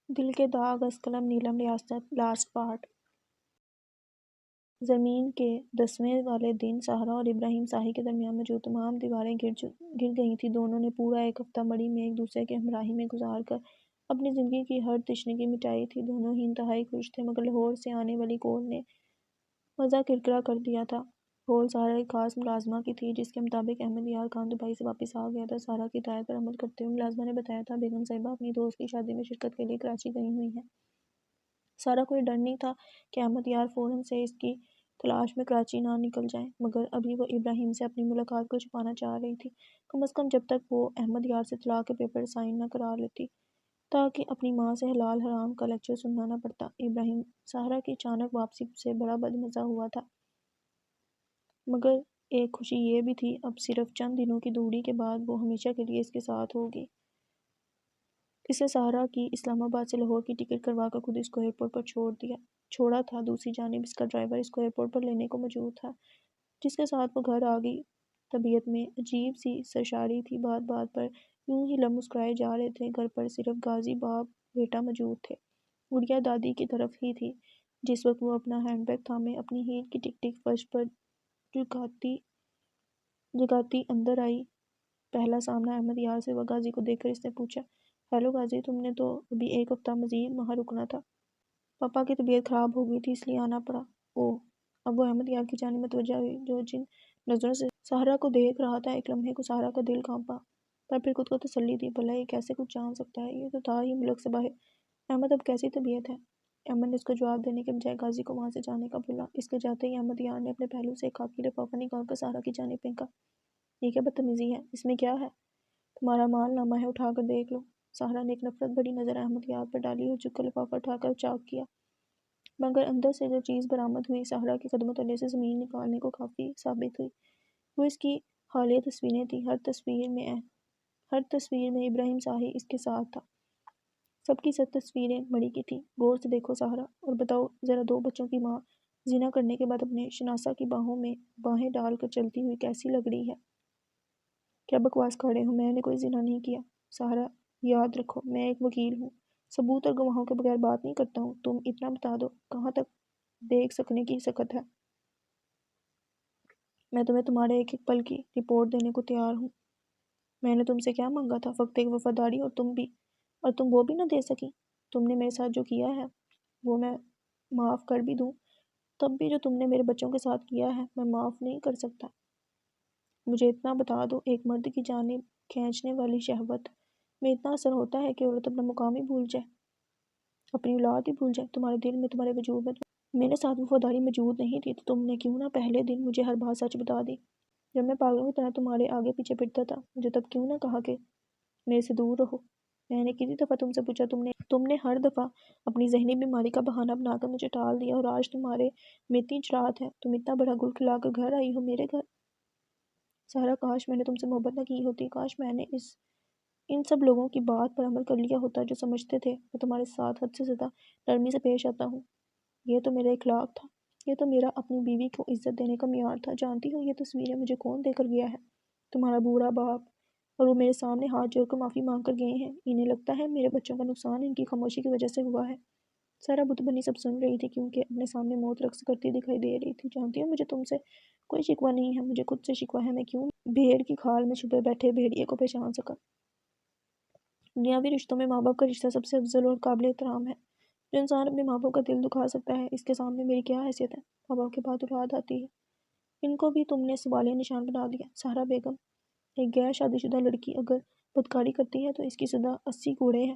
دل کے داغ از قلم نیلم ریاست لاسٹ پارٹ۔ زمین کے 10ویں والے دن سحرا اور ابراہیم صاحی کے درمیان موجود تمام دیواریں گر گئی تھیں۔ دونوں نے پورا ایک ہفتہ مڑی میں ایک دوسرے کے ہمراہی میں گزار کر اپنی زندگی کی ہر تشنگی مٹائی تھی۔ دونوں ہی انتہائی خوش تھے، مگر لاہور سے آنے والی کال نے مزہ کرکرا کر دیا تھا۔ کال سحرا ایک خاص ملازمہ کی تھی، جس کے مطابق احمد یار خان دبئی سے واپس آ گیا تھا۔ سحرا کی ہدایت پر عمل کرتے ہوئے ملازمہ نے بتایا تھا، بیگم صاحبہ اپنی دوست کی شادی میں شرکت کے لیے کراچی گئی ہوئی ہیں۔ سحرا کو یہ ڈر نہیں تھا کہ احمد یار فوراً سے اس کی تلاش میں کراچی نہ نکل جائیں، مگر ابھی وہ ابراہیم سے اپنی ملاقات کو چھپانا چاہ رہی تھی، کم از کم جب تک وہ احمد یار سے طلاق کے پیپر سائن نہ کرا لیتی، تاکہ اپنی ماں سے حلال حرام کا لیکچر سننا نہ پڑتا۔ ابراہیم سحرا کی اچانک واپسی سے بڑا بدمزہ ہوا تھا، مگر ایک خوشی یہ بھی تھی، اب صرف چند دنوں کی دوری کے بعد وہ ہمیشہ کے لیے اس کے ساتھ ہوگی۔ اس نے سحرا کی اسلام آباد سے لاہور کی ٹکٹ کروا کر خود اس کو ایئرپورٹ پر چھوڑا تھا۔ دوسری جانب اس کا ڈرائیور اس کو ایئرپورٹ پر لینے کو موجود تھا، جس کے ساتھ وہ گھر آ گئی۔ طبیعت میں عجیب سی سرشاری تھی، بات بات پر یوں ہی لب مسکرائے جا رہے تھے۔ گھر پر صرف غازی باپ بیٹا موجود تھے۔ گڑیا دادی کی طرف ہی تھی۔ جس وقت وہ اپنا ہینڈ بیگ تھامے اپنی ہیل کی ٹک ٹک فرش پر جگاتی اندر آئی، پہلا سامنا احمد یار سے ہوا۔ غازی کو دیکھ کر اس نے پوچھا، ہیلو غازی، تم نے تو ابھی ایک ہفتہ مزید وہاں رکنا تھا۔ پاپا کی طبیعت خراب ہو گئی تھی، اس لیے آنا پڑا۔ اوہ۔ اب وہ احمد یار کی جانب متوجہ ہوئی، جو جن نظروں سے سحرا کو دیکھ رہا تھا۔ ایک لمحے کو سحرا کا دل کانپا، پر پھر خود کو تسلی دی، بھلا یہ کیسے کچھ جان سکتا ہے، یہ تو تھا ہی ملک سے باہر۔ احمد اب کیسی طبیعت ہے؟ احمد نے اس کو جواب دینے کے بجائے غازی کو وہاں سے جانے کا بولا۔ اس کے جاتے ہی احمد یار نے اپنے پہلو سے ایک خاکی لفافہ نکال کر سحرا کی جانب پھینکا۔ یہ کیا بدتمیزی ہے؟ اس میں کیا ہے؟ تمہارا مال نامہ ہے، اٹھا کر دیکھ لو۔ سحرا نے ایک نفرت بھری نظر احمد یار پر ڈالی اور جھک کر لفافہ اٹھا کر چاک کیا، مگر اندر سے جو چیز برآمد ہوئی سحرا کے قدموں تلے سے زمین نکالنے کو کافی ثابت ہوئی۔ وہ اس کی حالیہ تصویریں تھیں۔ ہر تصویر میں ابراہیم صاحی اس کے ساتھ تھا۔ سب کی سب تصویریں مڑی کی تھیں۔ غور سے دیکھو سحرا، اور بتاؤ ذرا، 2 بچوں کی ماں زنا کرنے کے بعد اپنے شناسا کی باہوں میں باہیں ڈال کر چلتی ہوئی کیسی لگ رہی ہے؟ کیا بکواس کر رہے ہو؟ میں نے کوئی زنا نہیں کیا۔ سحرا، یاد رکھو میں ایک وکیل ہوں، ثبوت اور گواہوں کے بغیر بات نہیں کرتا ہوں۔ تم اتنا بتا دو، کہاں تک دیکھ سکنے کی سکت ہے؟ میں تمہیں تمہارے ایک ایک پل کی رپورٹ دینے کو تیار ہوں۔ میں نے تم سے کیا مانگا تھا؟ فقط ایک وفاداری، اور تم وہ بھی نہ دے سکی۔ تم نے میرے ساتھ جو کیا ہے وہ میں معاف کر بھی دوں، تب بھی جو تم نے میرے بچوں کے ساتھ کیا ہے میں معاف نہیں کر سکتا۔ مجھے اتنا بتا دو، ایک مرد کی جانب کھینچنے والی شہوت میں اتنا اثر ہوتا ہے کہ عورت اپنا مقام ہی بھول جائے، اپنی اولاد ہی بھول جائے۔ تمہارے دل میں، تمہارے وجود میں میرے ساتھ وفاداری موجود نہیں تھی، تو تم نے کیوں نہ پہلے دن مجھے ہر بات سچ بتا دی؟ جب میں پاگلوں کی طرح تمہارے آگے پیچھے پھرتا تھا، مجھے تب کیوں نہ کہا کہ میرے سے دور رہو؟ میں نے کتنی دفعہ تم سے پوچھا، تم نے ہر دفعہ اپنی ذہنی بیماری کا بہانہ بنا کر مجھے ٹال دیا، اور آج تمہارے میں اتنی چراغ ہے، تم اتنا بڑا گل کھلا کر گھر آئی ہو میرے گھر۔ سحرا، کاش میں نے تم سے محبت نہ کی ہوتی، کاش میں نے ان سب لوگوں کی بات پر عمل کر لیا ہوتا جو سمجھتے تھے میں تمہارے ساتھ حد سے زیادہ نرمی سے پیش آتا ہوں۔ یہ تو میرا اخلاق تھا، یہ تو میرا اپنی بیوی کو عزت دینے کا معیار تھا۔ جانتی ہو یہ تصویریں مجھے کون دے کر گیا ہے؟ تمہارا بوڑھا باپ، اور وہ میرے سامنے ہاتھ جوڑ کر معافی مانگ کر گئے ہیں۔ انہیں لگتا ہے میرے بچوں کا نقصان ان کی خاموشی کی وجہ سے ہوا ہے۔ سحرا بت بنی سب سن رہی تھی، کیونکہ اپنے سامنے موت رقص کرتی دکھائی دے رہی تھی۔ جانتی ہو مجھے تم سے کوئی شکوہ نہیں ہے، مجھے خود سے شکوہ ہے، میں کیوں بھیڑ کی کھال میں چھپے بیٹھے بھیڑیے کو پہچان سکا۔ دنیاوی رشتوں میں ماں باپ کا رشتہ سب سے افضل اور قابل احترام ہے۔ جو انسان اپنے ماں باپ کا دل دکھا سکتا ہے، اس کے سامنے میری کیا حیثیت ہے؟ ماں باپ کے بعد اولاد آتی ہے، ان کو بھی تم نے سوالیہ نشان بنا دیا۔ سحرا بیگم، ایک غیر شادی شدہ لڑکی اگر بدکاری کرتی ہے تو اس کی سزا 80 کوڑے ہے،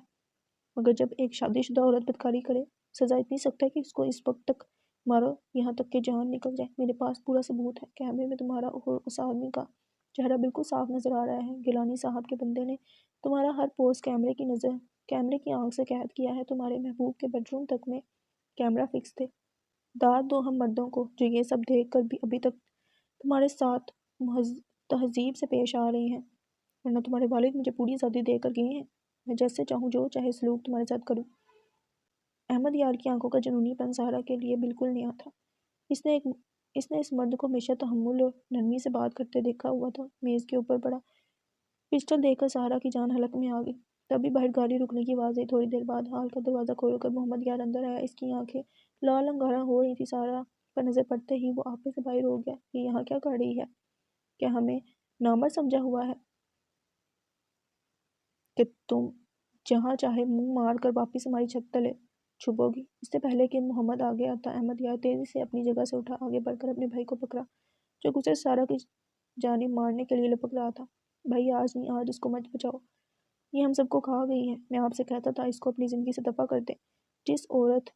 مگر جب ایک شادی شدہ عورت بدکاری کرے، سزا اتنی سخت ہے کہ اس کو اس وقت تک مارو یہاں تک کہ جان نکل جائے۔ میرے پاس پورا ثبوت ہے۔ کیمرے میں تمہارا اور اس آدمی کا چہرہ بالکل صاف نظر آ رہا ہے۔ گیلانی صاحب کے بندے نے تمہارا ہر پوز کیمرے کی آنکھ سے قید کیا ہے۔ تمہارے محبوب کے بیڈ روم تک میں کیمرہ فکس تھے۔ داد دو ہم مردوں کو جو یہ سب دیکھ کر بھی ابھی تک تمہارے ساتھ تہذیب سے پیش آ رہے ہیں، ورنہ تمہارے والد مجھے پوری آزادی دے کر گئے ہیں، میں جیسے چاہوں جو چاہے سلوک تمہارے ساتھ کروں۔ احمد یار کی آنکھوں کا جنونی پن سحرا کے لیے بالکل نیا تھا۔ اس نے اس مرد کو ہمیشہ تحمل اور نرمی سے بات کرتے دیکھا ہوا تھا۔ میز کے اوپر پڑا پسٹل دیکھ کر سحرا کی جان حلق میں آ گئی۔ تبھی باہر گاڑی رکنے کی آواز آئی۔ تھوڑی دیر بعد ہال کا دروازہ کھول کر محمد یار اندر آیا۔ اس کی آنکھیں لال انگارہ ہو رہی تھی۔ سارا پر نظر پڑتے ہی وہ آپے سے باہر ہو گیا۔ یہ یہاں کیا کر رہی ہے؟ کیا ہمیں نامرد سمجھا ہوا ہے کہ تم جہاں چاہے منہ مار کر واپس ہماری چھت تلے چھپو گی؟ اس سے پہلے کہ محمد آگے آتا، احمد یار تیزی سے اپنی جگہ سے اٹھا، آگے بڑھ کر اپنے بھائی کو پکڑا جو گزرے سارا کی جانب مارنے کے لیے لپک رہا تھا۔ بھائی آج نہیں، آج اس کو مت بچاؤ، یہ ہم سب کو کھا گئی ہے۔ میں آپ سے کہتا تھا اس کو اپنی زندگی سے دفع کر دیں۔ جس عورت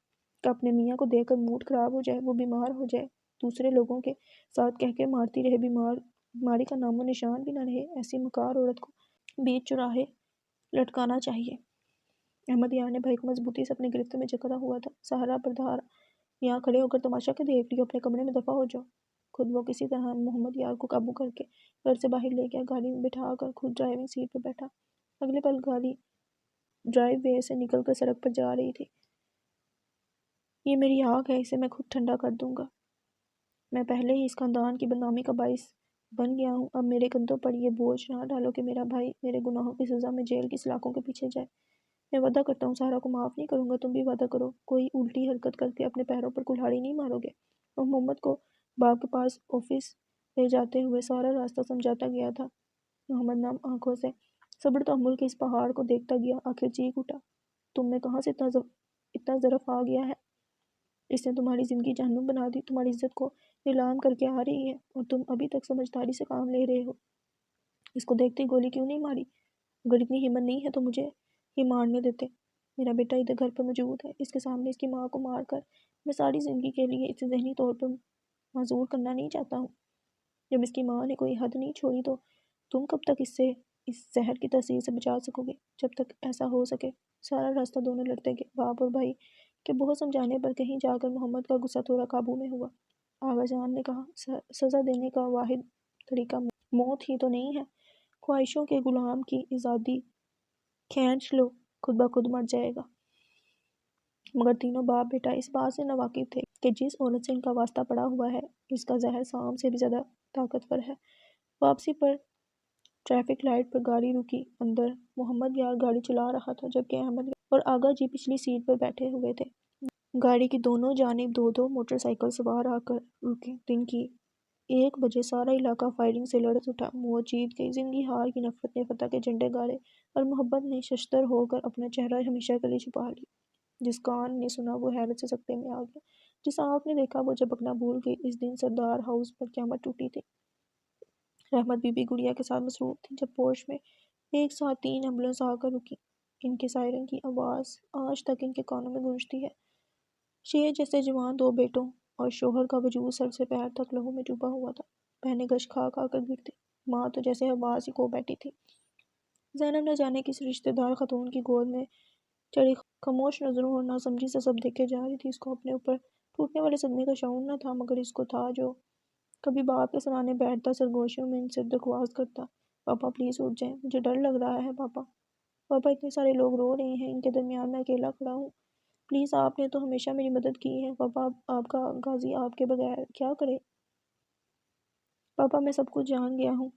کا اپنے میاں کو دیکھ کر موڈ خراب ہو جائے، وہ بیمار ہو جائے، دوسرے لوگوں کے ساتھ کہہ کے مارتی رہے، بیماری کا نام و نشان بھی نہ رہے، ایسی مکار عورت کو بیچ چوراہے لٹکانا چاہیے۔ احمد یار نے بھائی کو مضبوطی سے اپنے گرفت میں جکڑا ہوا تھا۔ سہرا بردار یہاں کھڑے ہو کر تماشا کے دیکھ لیو، اپنے کمرے میں دفع ہو جاؤ۔ خود وہ کسی طرح محمد یار کو قابو کر کے گھر سے باہر لے گیا، گاڑی میں بٹھا کر خود ڈرائیونگ سیٹ پہ بیٹھا۔ اگلے پل گاڑی ڈرائیو وے سے نکل کر سڑک پر جا رہی تھی۔ یہ میری آگ ہے، اسے میں خود ٹھنڈا کر دوں گا۔ میں پہلے ہی اس خاندان کی بدنامی کا باعث بن گیا ہوں، اب میرے کندھوں پر یہ بوجھ نہ ڈالو کہ میرا بھائی میرے گناہوں کی سزا میں جیل کی سلاخوں کے پیچھے جائے۔ میں وعدہ کرتا ہوں سارا کو معاف نہیں کروں گا، تم بھی وعدہ کرو کوئی الٹی حرکت کر کے اپنے پیروں پر کلہاڑی نہیں مارو گے۔ اور محمد کو باپ کے پاس آفس لے جاتے ہوئے سارا راستہ سمجھاتا گیا تھا۔ محمد نم آنکھوں سے صبر تحمل کے اس پہاڑ کو دیکھتا گیا، آخر چیخ اٹھا، تم میں کہاں سے اتنا ظرف آ گیا ہے؟ اس نے تمہاری زندگی جہنم بنا دی، تمہاری عزت کو نیلام کر کے آ رہی ہے اور تم ابھی تک سمجھداری سے کام لے رہے ہو۔ اس کو دیکھتے ہی گولی کیوں نہیں ماری؟ اگر اتنی ہمت نہیں ہے تو مجھے ہی مارنے دیتے۔ میرا بیٹا ادھر گھر پر موجود ہے، اس کے سامنے اس کی ماں کو مار کر میں ساری زندگی کے لیے اسے ذہنی طور پر معذور کرنا نہیں چاہتا ہوں۔ جب اس کی ماں نے کوئی حد نہیں چھوڑی تو تم کب تک اس زہر کی تاثیر سے بچا سکو گے؟ جب تک ایسا ہو سکے۔ سارا راستہ دونوں لڑتے گئے، باپ اور بھائی کے بہت سمجھانے پر کہیں جا کر محمد کا غصہ تھوڑا قابو میں ہوا۔ آغا جان نے کہا، سزا دینے کا واحد طریقہ موت ہی تو نہیں ہے، خواہشوں کے غلام کی آزادی کھینچ لو، خود بخود مر جائے گا۔ مگر تینوں باپ بیٹا اس بات سے ناواقف تھے کہ جس عورت سے ان کا واسطہ پڑا ہوا ہے، اس کا زہر سام سے بھی زیادہ طاقتور ہے۔ واپسی پر ٹریفک لائٹ پر گاڑی رکی، اندر محمد یار گاڑی چلا رہا تھا جبکہ احمد اور آغا جی پچھلی سیٹ پر بیٹھے ہوئے تھے۔ گاڑی کی دونوں جانب دو دو موٹر سائیکل سوار آ کر رکے۔ دن کی 1 بجے سارا علاقہ فائرنگ سے لرز اٹھا۔ موت جیت گئی، زندگی ہار کی، نفرت نے فتح کے جھنڈے گاڑے اور محبت نے ششدر ہو کر اپنا چہرہ ہمیشہ کے لیے چھپا لیا۔ جس کان نے سنا وہ حیرت سے سکتے میں آ گیا، جس آنکھ نے دیکھا وہ جھپکنا بھول گئی۔ اس دن سردار ہاؤس پر قیامت ٹوٹی تھی۔ رحمت بی بی گڑیا کے ساتھ مصروف تھی جب پورش میں ایک ساتھ 3 ایمبولینس آ کر رکی۔ ان کے سائرن کی آواز آج تک ان کے کانوں میں گونجتی ہے۔ شیر جیسے جوان 2 بیٹوں اور شوہر کا وجود سر سے پیر تک لہو میں ڈوبا ہوا تھا۔ بہنیں گش کھا کھا کر گرتی، ماں تو جیسے آواز ہی کھو بیٹھی تھی۔ زینب نہ جانے کس رشتہ دار خاتون کی گود میں چڑی خاموش نظروں اور ناسمجھی سے سب دیکھے جا رہی تھی۔ اس کو اپنے اوپر ٹوٹنے والے صدمے کا شعور نہ تھا، مگر اس کو تھا جو کبھی باپ کے سرانے بیٹھتا، سرگوشیوں میں ان سے درخواست کرتا، پاپا پلیز اٹھ جائیں، مجھے ڈر لگ رہا ہے پاپا، پاپا اتنے سارے لوگ رو رہے ہیں، ان کے درمیان میں اکیلا کھڑا ہوں، پلیز آپ نے تو ہمیشہ میری مدد کی ہے پاپا، آپ کا غازی آپ کے بغیر کیا کرے؟ پاپا میں سب کچھ جان گیا ہوں،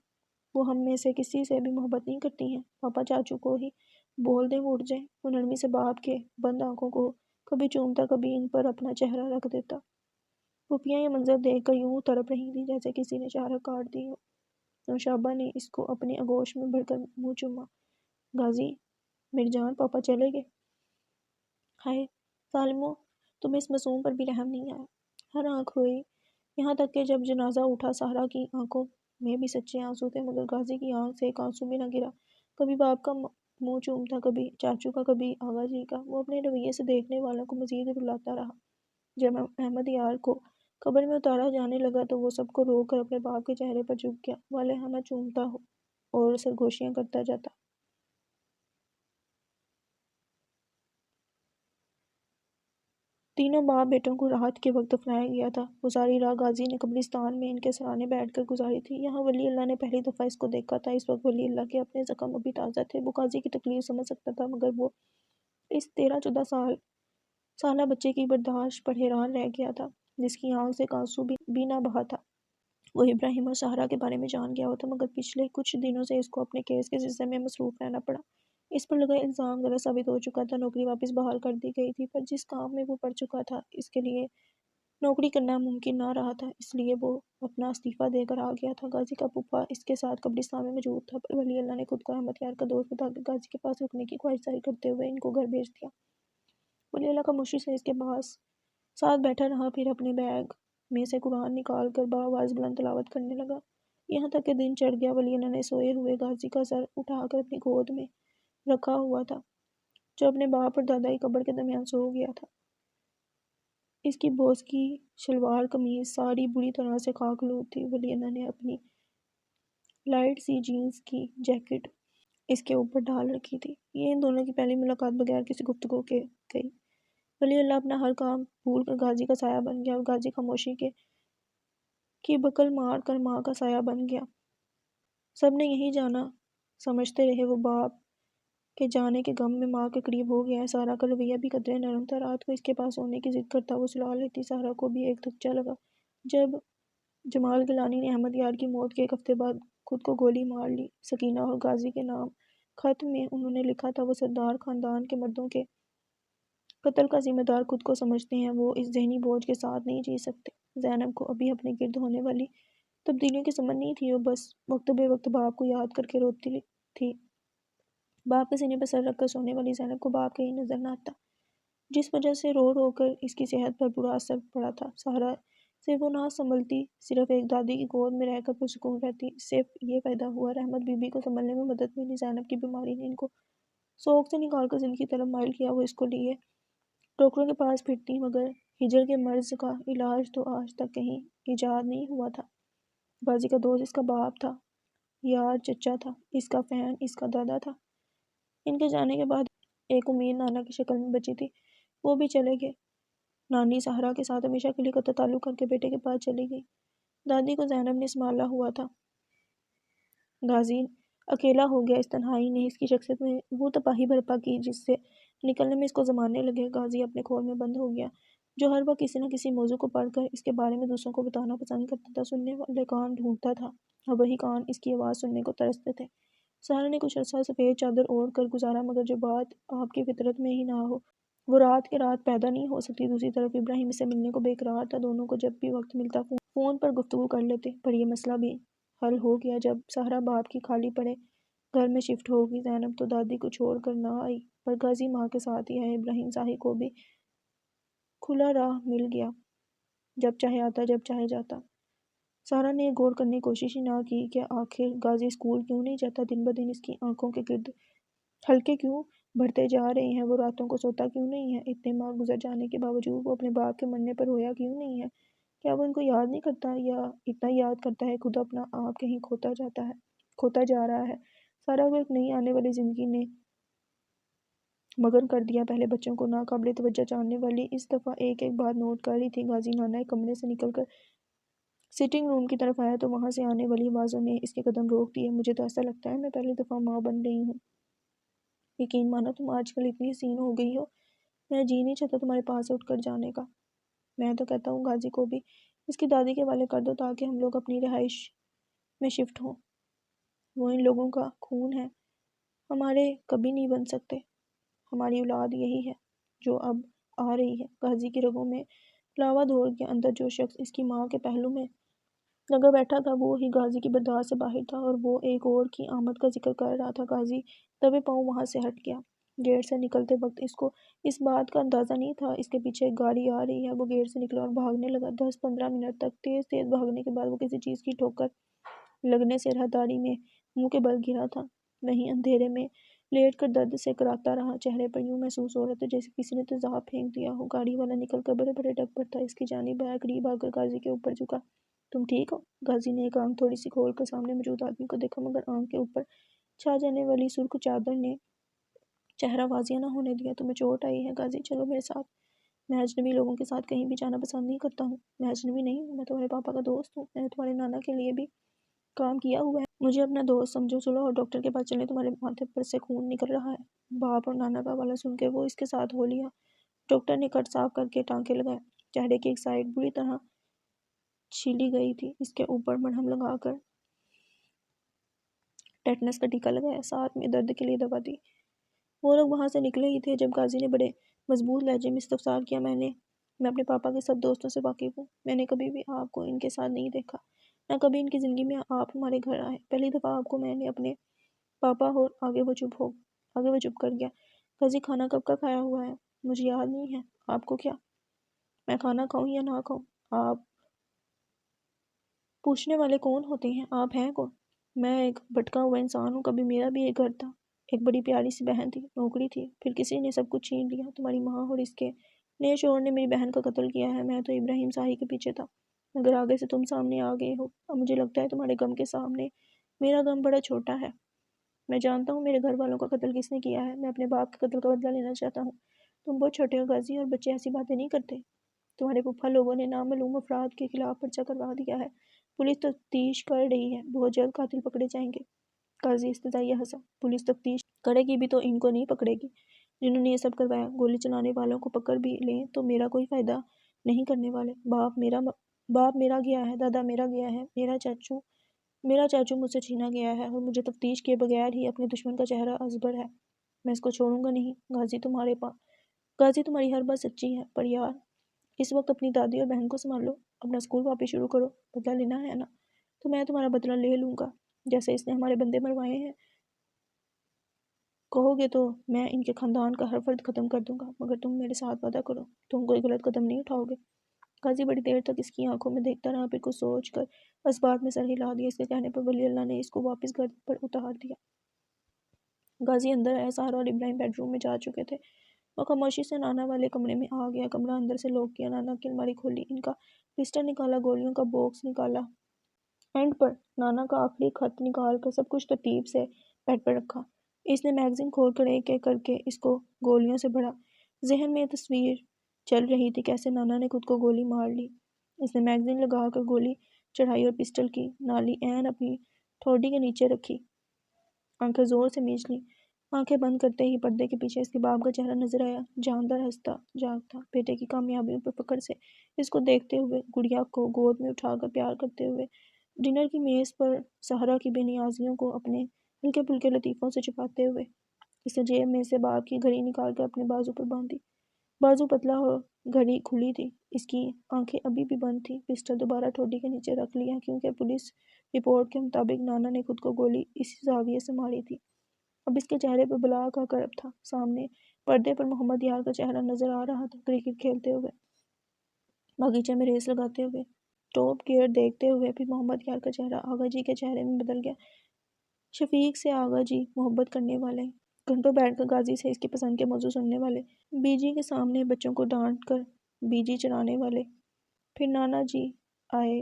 وہ ہم میں سے کسی سے بھی محبت نہیں کرتی ہیں، پاپا چاچو کو ہی بول دیں وہ اٹھ جائیں۔ وہ نرمی سے باپ کے بند آنکھوں کو کبھی چومتا، کبھی ان پر اپنا چہرہ رکھ دیتا۔ پھوپھیاں یہ منظر دیکھ کر یوں تڑپ رہی تھی جیسے کسی نے چارہ کاٹ دی ہو۔ نوشابہ نے اس کو اپنے آغوش میں بھر کر منہ چوما۔ غازی میری جان، پاپا چلے گئے؟ ہائے ظالمو، تمہیں اس معصوم پر بھی رحم نہیں آیا؟ ہر آنکھ روئی، یہاں تک کہ جب جنازہ اٹھا سہرا کی آنکھوں میں بھی سچے آنسو تھے، مگر غازی کی آنکھ سے ایک آنسو بھی نہ گرا۔ کبھی باپ کا منہ چومتا، کبھی چاچو کا، کبھی آغا جی کا۔ وہ اپنے رویے سے دیکھنے والوں کو مزید رلاتا رہا۔ جب احمد یار کو قبر میں اتارا جانے لگا تو وہ سب کو روک کر اپنے باپ کے چہرے پر جھک گیا، والہانہ چومتا اور سرگوشیاں کرتا جاتا۔ تینوں باپ بیٹوں کو رات کے وقت دفنایا گیا تھا۔ وہ ساری رات غازی نے قبرستان میں ان کے سرانے بیٹھ کر گزاری تھی۔ یہاں ولی اللہ نے پہلی دفعہ اس کو دیکھا تھا۔ اس وقت ولی اللہ کے اپنے زخم ابھی تازہ تھے۔ وہ غازی کی تکلیف سمجھ سکتا تھا، مگر وہ اس 13-14 سالہ بچے کی برداشت پر حیران رہ گیا تھا، جس کی آنکھ سے ایک آنسو بھی نہ بہا تھا۔ وہ ابراہیم اور سہرا کے بارے میں جان گیا ہوتا، مگر پچھلے کچھ دنوں سے اس کو اپنے کیس کے سلسلے میں مصروف رہنا پڑا۔ اس پر لگا الزام غلط ثابت ہو چکا تھا، نوکری واپس بحال کر دی گئی تھی، پر جس کام میں وہ پڑ چکا تھا اس کے لیے نوکری کرنا ممکن نہ رہا تھا، اس لیے وہ اپنا استعفیٰ دے کر آ گیا تھا۔ غازی کا پھپھا اس کے ساتھ قبرستان میں موجود تھا، پر ولی اللہ نے خود کو احمد یار کا دوست بتا کر غازی کے پاس رکنے کی خواہش ظاہر کرتے ہوئے ان کو گھر بھیج دیا۔ ولی اللہ خاموشی سے اس کے پاس ساتھ بیٹھا رہا، پھر اپنے بیگ میں سے قرآن نکال کر بآواز بلند تلاوت کرنے لگا، یہاں تک کہ دن چڑھ گیا۔ ولی اللہ نے سوئے ہوئے غازی کا سر اٹھا کر اپنی گود میں رکھا ہوا تھا، جو اپنے باپ اور دادا کی قبر کے درمیان سو گیا تھا۔ اس کی بوس کی شلوار قمیض ساری بری طرح سے خاکالود تھی۔ ولی اللہ نے اپنی لائٹ سی جینز کی جیکٹ اس کے اوپر ڈال رکھی تھی۔ یہ ان دونوں کی پہلی ملاقات بغیر کسی گفتگو کے گئی۔ ولی اللہ اپنا ہر کام بھول کر غازی کا سایہ بن گیا، اور غازی خاموشی کی بکل مار کر ماں کا سایہ بن گیا۔ سب نے یہی جانا سمجھتے رہے وہ باپ کے جانے کے غم میں ماں کے قریب ہو گیا ہے۔ سارا کا رویہ بھی قدرے نرم تھا، رات کو اس کے پاس سونے کی ضد کرتا وہ سلا لیتی۔ سارا کو بھی ایک دھچکا لگا جب جمال گیلانی نے احمد یار کی موت کے ایک ہفتے بعد خود کو گولی مار لی۔ سکینہ اور غازی کے نام خط میں انہوں نے لکھا تھا وہ سردار خاندان کے مردوں کے قتل کا ذمہ دار خود کو سمجھتے ہیں، وہ اس ذہنی بوجھ کے ساتھ نہیں جی سکتے۔ زینب کو ابھی اپنے گرد ہونے والی تبدیلیوں کی سمجھ نہیں تھی، وہ بس وقت بے وقت باپ کو یاد کر کے روتی تھی۔ باپ کے سینے پر سر رکھ کر سونے والی زینب کو باپ کہیں نظر نہ آتا، جس وجہ سے رو رو کر اس کی صحت پر برا اثر پڑا تھا۔ سہارا سے وہ نہ سنبھلتی، صرف ایک دادی کی گود میں رہ کر پرسکون رہتی۔ اس سے یہ پیدا ہوا رحمت بی بی کو سنبھلنے میں مدد ملی۔ زینب کی بیماری نے ان کو سوگ سے نکال کر زندگی کی طرف مائل کیا۔ وہ اس کو لیے ڈاکٹروں کے پاس پھرتی، مگر ہجر کے مرض کا علاج تو آج تک کہیں ایجاد نہیں ہوا تھا۔ غازی کا دوست اس کا باپ تھا، یار چچا تھا، اس کا فین اس کا دادا تھا۔ ان کے جانے کے بعد ایک امید نانا کی شکل میں بچی تھی، وہ بھی چلے گئے۔ نانی سہرا کے ساتھ ہمیشہ کے لیے قطع تعلق کر کے بیٹے کے پاس چلی گئی۔ دادی کو زینب نے سنبھالا ہوا تھا۔ غازی اکیلا ہو گیا، اس تنہائی نے اس کی شخصیت میں وہ تباہی برپا کی جس سے نکلنے میں اس کو زمانے لگے۔ غازی اپنے کھول میں بند ہو گیا، جو ہر وقت کسی نہ کسی موضوع کو پڑھ کر اس کے بارے میں دوسروں کو بتانا پسند کرتا تھا۔ سننے والے کان ڈھونڈتا تھا، اور وہی کان اس کی آواز سننے کو ترستے تھے۔ سہرا نے کچھ عرصہ سفید چادر اوڑھ کر گزارا، مگر جو بات آپ کی فطرت میں ہی نہ ہو وہ رات کے رات پیدا نہیں ہو سکتی۔ دوسری طرف ابراہیم اس سے ملنے کو بے قرار تھا، دونوں کو جب بھی وقت ملتا فون پر گفتگو کر لیتے۔ پر یہ مسئلہ بھی حل ہو گیا جب سہرا باپ کی خالی پڑے گھر میں شفٹ ہوگی۔ زینب تو دادی کو چھوڑ کر نہ آئی، پر غازی ماں کے ساتھ ہی ہے۔ ابراہیم صاحب کو بھی کھلا راہ مل گیا، جب چاہے آتا جب چاہے جاتا۔ سہرا نے غور کرنے کی کوشش ہی نہ کی کہ آخر غازی اسکول کیوں نہیں جاتا، دن بدن اس کی آنکھوں کے گرد حلقے کیوں بڑھتے جا رہے ہیں، وہ راتوں کو سوتا کیوں نہیں ہے، اتنے ماہ گزر جانے کے باوجود وہ اپنے باپ کے مرنے پر رویا کیوں نہیں ہے، کیا وہ ان کو یاد نہیں کرتا، یا اتنا یاد کرتا ہے خود اپنا آپ کہیں کھوتا جا رہا ہے۔ سارا کو ایک نئی آنے والی زندگی نے مگن کر دیا، پہلے بچوں کو ناقابل توجہ جاننے والی اس دفعہ ایک ایک بات نوٹ کر رہی تھی۔ غازی نانا ایک کمرے سے نکل کر سٹنگ روم کی طرف آیا تو وہاں سے آنے والی آوازوں نے اس کے قدم روک دیے۔ مجھے تو ایسا لگتا ہے میں پہلی دفعہ ماں بن رہی ہوں۔ یقین مانو تم آج کل اتنی حسین ہو گئی ہو، میں جی نہیں چاہتا تمہارے پاس اٹھ کر جانے کا۔ میں تو کہتا ہوں غازی کو بھی اس کی دادی کے حوالے کر دو تاکہ ہم لوگ اپنی رہائش میں شفٹ ہوں۔ وہ ان لوگوں کا خون ہے، ہمارے کبھی نہیں بن سکتے۔ ہماری اولاد یہی ہے جو اب آ رہی ہے۔ غازی کی رگوں میں لاوا دوڑ گیا، اندر جو شخص اس کی ماں کے پہلو میں لگا بیٹھا تھا وہ ہی غازی کی برداشت سے باہر تھا، اور وہ ایک اور کی آمد کا ذکر کر رہا تھا۔ غازی دبے پاؤں وہاں سے ہٹ گیا۔ گیٹ سے نکلتے وقت اس کو اس بات کا اندازہ نہیں تھا اس کے پیچھے ایک گاڑی آ رہی ہے۔ وہ گیٹ سے نکلا اور بھاگنے لگا۔ 10-15 منٹ تک تیز تیز بھاگنے کے بعد وہ کسی چیز کی ٹھوکر لگنے سے راہداری میں منہ کے بل گرا تھا۔ وہیں اندھیرے میں لیٹ کر درد سے کراتا رہا، چہرے پر یوں محسوس ہو رہا تھا جیسے کسی نے تیزاب پھینک دیا ہو۔ گاڑی والا نکل کر بڑے بڑے ڈگ پڑتا اس کی جانب آیا، قریب آ کر غازی کے اوپر جھکا۔ تم ٹھیک ہو؟ غازی نے ایک آنکھ تھوڑی سی کھول کر سامنے موجود آدمی کو دیکھا، مگر آنکھ کے اوپر چھا جانے والی سرخ چادر نے چہرہ واضح نہ ہونے دیا۔ تمہیں چوٹ آئی ہے غازی؟ چلو میرے ساتھ۔ میں اجنبی لوگوں کے ساتھ کہیں بھی جانا پسند نہیں کرتا ہوں۔ میں اجنبی نہیں ہوں، میں تمہارے پاپا کا دوست ہوں، میں نے تمہارے نانا کے لیے بھی کام کیا ہوا ہے، مجھے اپنا دوست سمجھو۔ چلو اور ڈاکٹر کے پاس چلیں، تمہارے ماتھے پر سے خون نکل رہا ہے۔ باپ اور نانا کا حوالہ سن کے وہ اس کے ساتھ ہو لیا۔ ڈاکٹر نے کٹ صاف کر کے ٹانکے لگائے، چہرے کی ایک سائڈ بری طرح چھیلی گئی تھی، اس کے اوپر مرہم لگا کر ٹیٹنس کا ٹیکا لگایا، ساتھ میں درد کے لیے دوا دی۔ وہ لوگ وہاں سے نکلے ہی تھے جب غازی نے بڑے مضبوط لہجے میں استفسار کیا، میں اپنے پاپا کے سب دوستوں سے واقف ہوں، میں نے کبھی بھی آپ کو ان کے ساتھ نہیں دیکھا، نہ کبھی ان کی زندگی میں آپ ہمارے گھر آئے، پہلی دفعہ آپ کو میں نے اپنے پاپا اور آگے وہ چپ کر گیا۔ غازی کھانا کب کا کھایا ہوا ہے؟ مجھے یاد نہیں ہے۔ آپ کو کیا؟ میں کھانا کھاؤں یا نہ کھاؤں؟ آپ پوچھنے والے کون ہوتے ہیں؟ آپ ہیں کون؟ میں ایک بھٹکا ہوا انسان ہوں، کبھی میرا بھی ایک گھر تھا، ایک بڑی پیاری سی بہن تھی، نوکری تھی، پھر کسی نے سب کچھ چھین لیا، تمہاری ماں اور اس کے نئے شوہر نے میری بہن کا قتل کیا ہے، میں تو ابراہیم صاحب کے پیچھے تھا، مگر آگے سے تم سامنے آ گئے ہو، اب مجھے لگتا ہے تمہارے غم کے سامنے میرا غم بڑا چھوٹا ہے۔ میں جانتا ہوں میرے گھر والوں کا قتل کس نے کیا ہے، میں اپنے باپ کے قتل کا بدلہ لینا چاہتا ہوں۔ تم بہت چھوٹے ہو غازی، اور بچے ایسی باتیں نہیں کرتے۔ تمہارے پھپھا لوگوں نے نامعلوم افراد کے خلاف پرچہ کروا دیا ہے، پولیس تفتیش کر رہی ہے، بہت جلد قاتل پکڑے جائیں گے۔ قاضی استدعائیہ ہنسا۔ پولیس تفتیش کرے گی بھی تو ان کو نہیں پکڑے گی جنہوں نے یہ سب کروایا، گولی چلانے والوں کو پکڑ بھی لیں تو میرا کوئی فائدہ نہیں کرنے والے۔ باپ میرا گیا ہے، دادا میرا گیا ہے، میرا چاچو مجھ سے چھینا گیا ہے، اور مجھے تفتیش کے بغیر ہی اپنے دشمن کا چہرہ ازبر ہے۔ میں اس کو چھوڑوں گا نہیں۔ غازی تمہاری ہر بات سچی ہے، پر یار اس وقت اپنی دادی اور بہن کو سنبھال لو، اپنا اسکول واپس شروع کرو، بدلہ لینا ہے نا؟ تو میں تمہارا بدلہ لے لوں گا، جیسے اس نے ہمارے بندے مروائے ہیں۔ کہو گے تو میں ان کے خاندان کا ہر فرد ختم کر دوں گا، مگر تم میرے ساتھ وعدہ کرو، تم کوئی غلط قدم نہیں اٹھاؤ گے۔ قاضی بڑی دیر تک اس کی آنکھوں میں دیکھتا رہا، پھر کچھ سوچ کر اس بات میں سر ہلا دیا۔ اس کے کہنے پر ولی اللہ نے اس کو واپس گھر پر اتار دیا۔ غازی اندر آیا۔ سارا اور ابراہیم بیڈ روم میں جا چکے تھے۔ وہ خاموشی سے نانا والے کمرے میں آ گیا، کمرہ اندر سے لوک کیا، نانا کی الماری کھولی، ان کا پسٹل نکالا، گولیوں کا باکس نکالا، اینڈ پر نانا کا آخری خط نکال کر سب کچھ ترتیب سے بیڈ پر رکھا۔ اس نے میگزین کھول کر ایک ایک کر کے اس کو گولیوں سے بھرا۔ ذہن میں یہ تصویر چل رہی تھی کیسے نانا نے خود کو گولی مار لی۔ اس نے میگزین لگا کر گولی چڑھائی اور پسٹل کی نالی عین اپنی ٹھوڈی کے نیچے رکھی، آنکھیں زور سے میچ لیں۔ آنکھیں بند کرتے ہی پردے کے پیچھے اس کے باپ کا چہرہ نظر آیا، جاندار ہنستا جاگتا، بیٹے کی کامیابیوں پر فخر سے اس کو دیکھتے ہوئے، گڑیا کو گود میں اٹھا کر پیار کرتے ہوئے، ڈنر کی میز پر سہرا کی بے نیازیوں کو اپنے ہلکے پھلکے لطیفوں سے چھپاتے ہوئے۔ اس نے جیب میں سے باپ کی گھڑی نکال کر اپنے بازو پر باندھی، بازو پتلا اور گھڑی کھلی تھی، اس کی آنکھیں ابھی بھی بند تھیں۔ پسٹل دوبارہ ٹھوڈی کے نیچے رکھ لیا، کیونکہ پولیس رپورٹ کے مطابق نانا نے خود کو گولی اسی زاویے سے ماری تھی۔ اب اس کے چہرے پر بلا کا کرب تھا۔ سامنے پردے پر محمد یار کا چہرہ نظر آ رہا تھا، کرکٹ کھیلتے ہوئے، باغیچے میں ریس لگاتے ہوئے، ٹاپ گیئر دیکھتے ہوئے۔ پھر محمد یار کا چہرہ آغا جی کے چہرے میں بدل گیا، شفیق سے آغا جی، محبت کرنے والے، گھنٹوں بیٹھ کر غازی سے اس کی پسند کے موضوع سننے والے، بی جی کے سامنے بچوں کو ڈانٹ کر بی جی چلانے والے۔ پھر نانا جی آئے،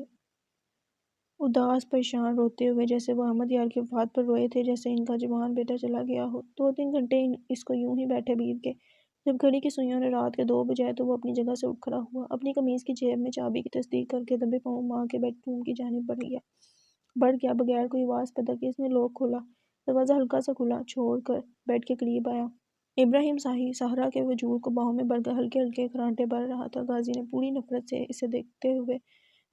اداس، پریشان، روتے ہوئے، جیسے وہ احمد یار کی وفات پر روئے تھے، جیسے ان کا جوان بیٹا چلا گیا ہو۔ 2-3 گھنٹے اس کو یوں ہی بیٹھے بیت گئے۔ جب گھڑی کی سوئیوں نے رات کے 2 بجائے تو وہ اپنی جگہ سے اٹھ کھڑا ہوا، اپنی قمیض کی جیب میں چابی کی تصدیق کر کے دبے پاؤں ماں کے بیڈ روم کی جانب بڑھ گیا۔ بغیر کوئی آواز پیدا کیے اس نے لوک کھولا، دروازہ ہلکا سا کھلا چھوڑ کر بیڈ کے قریب آیا۔ ابراہیم سہرا کے وجود کو باہوں میں بھر کر ہلکے ہلکے خراٹے بھر رہا تھا۔ غازی نے پوری نفرت سے اسے دیکھتے ہوئے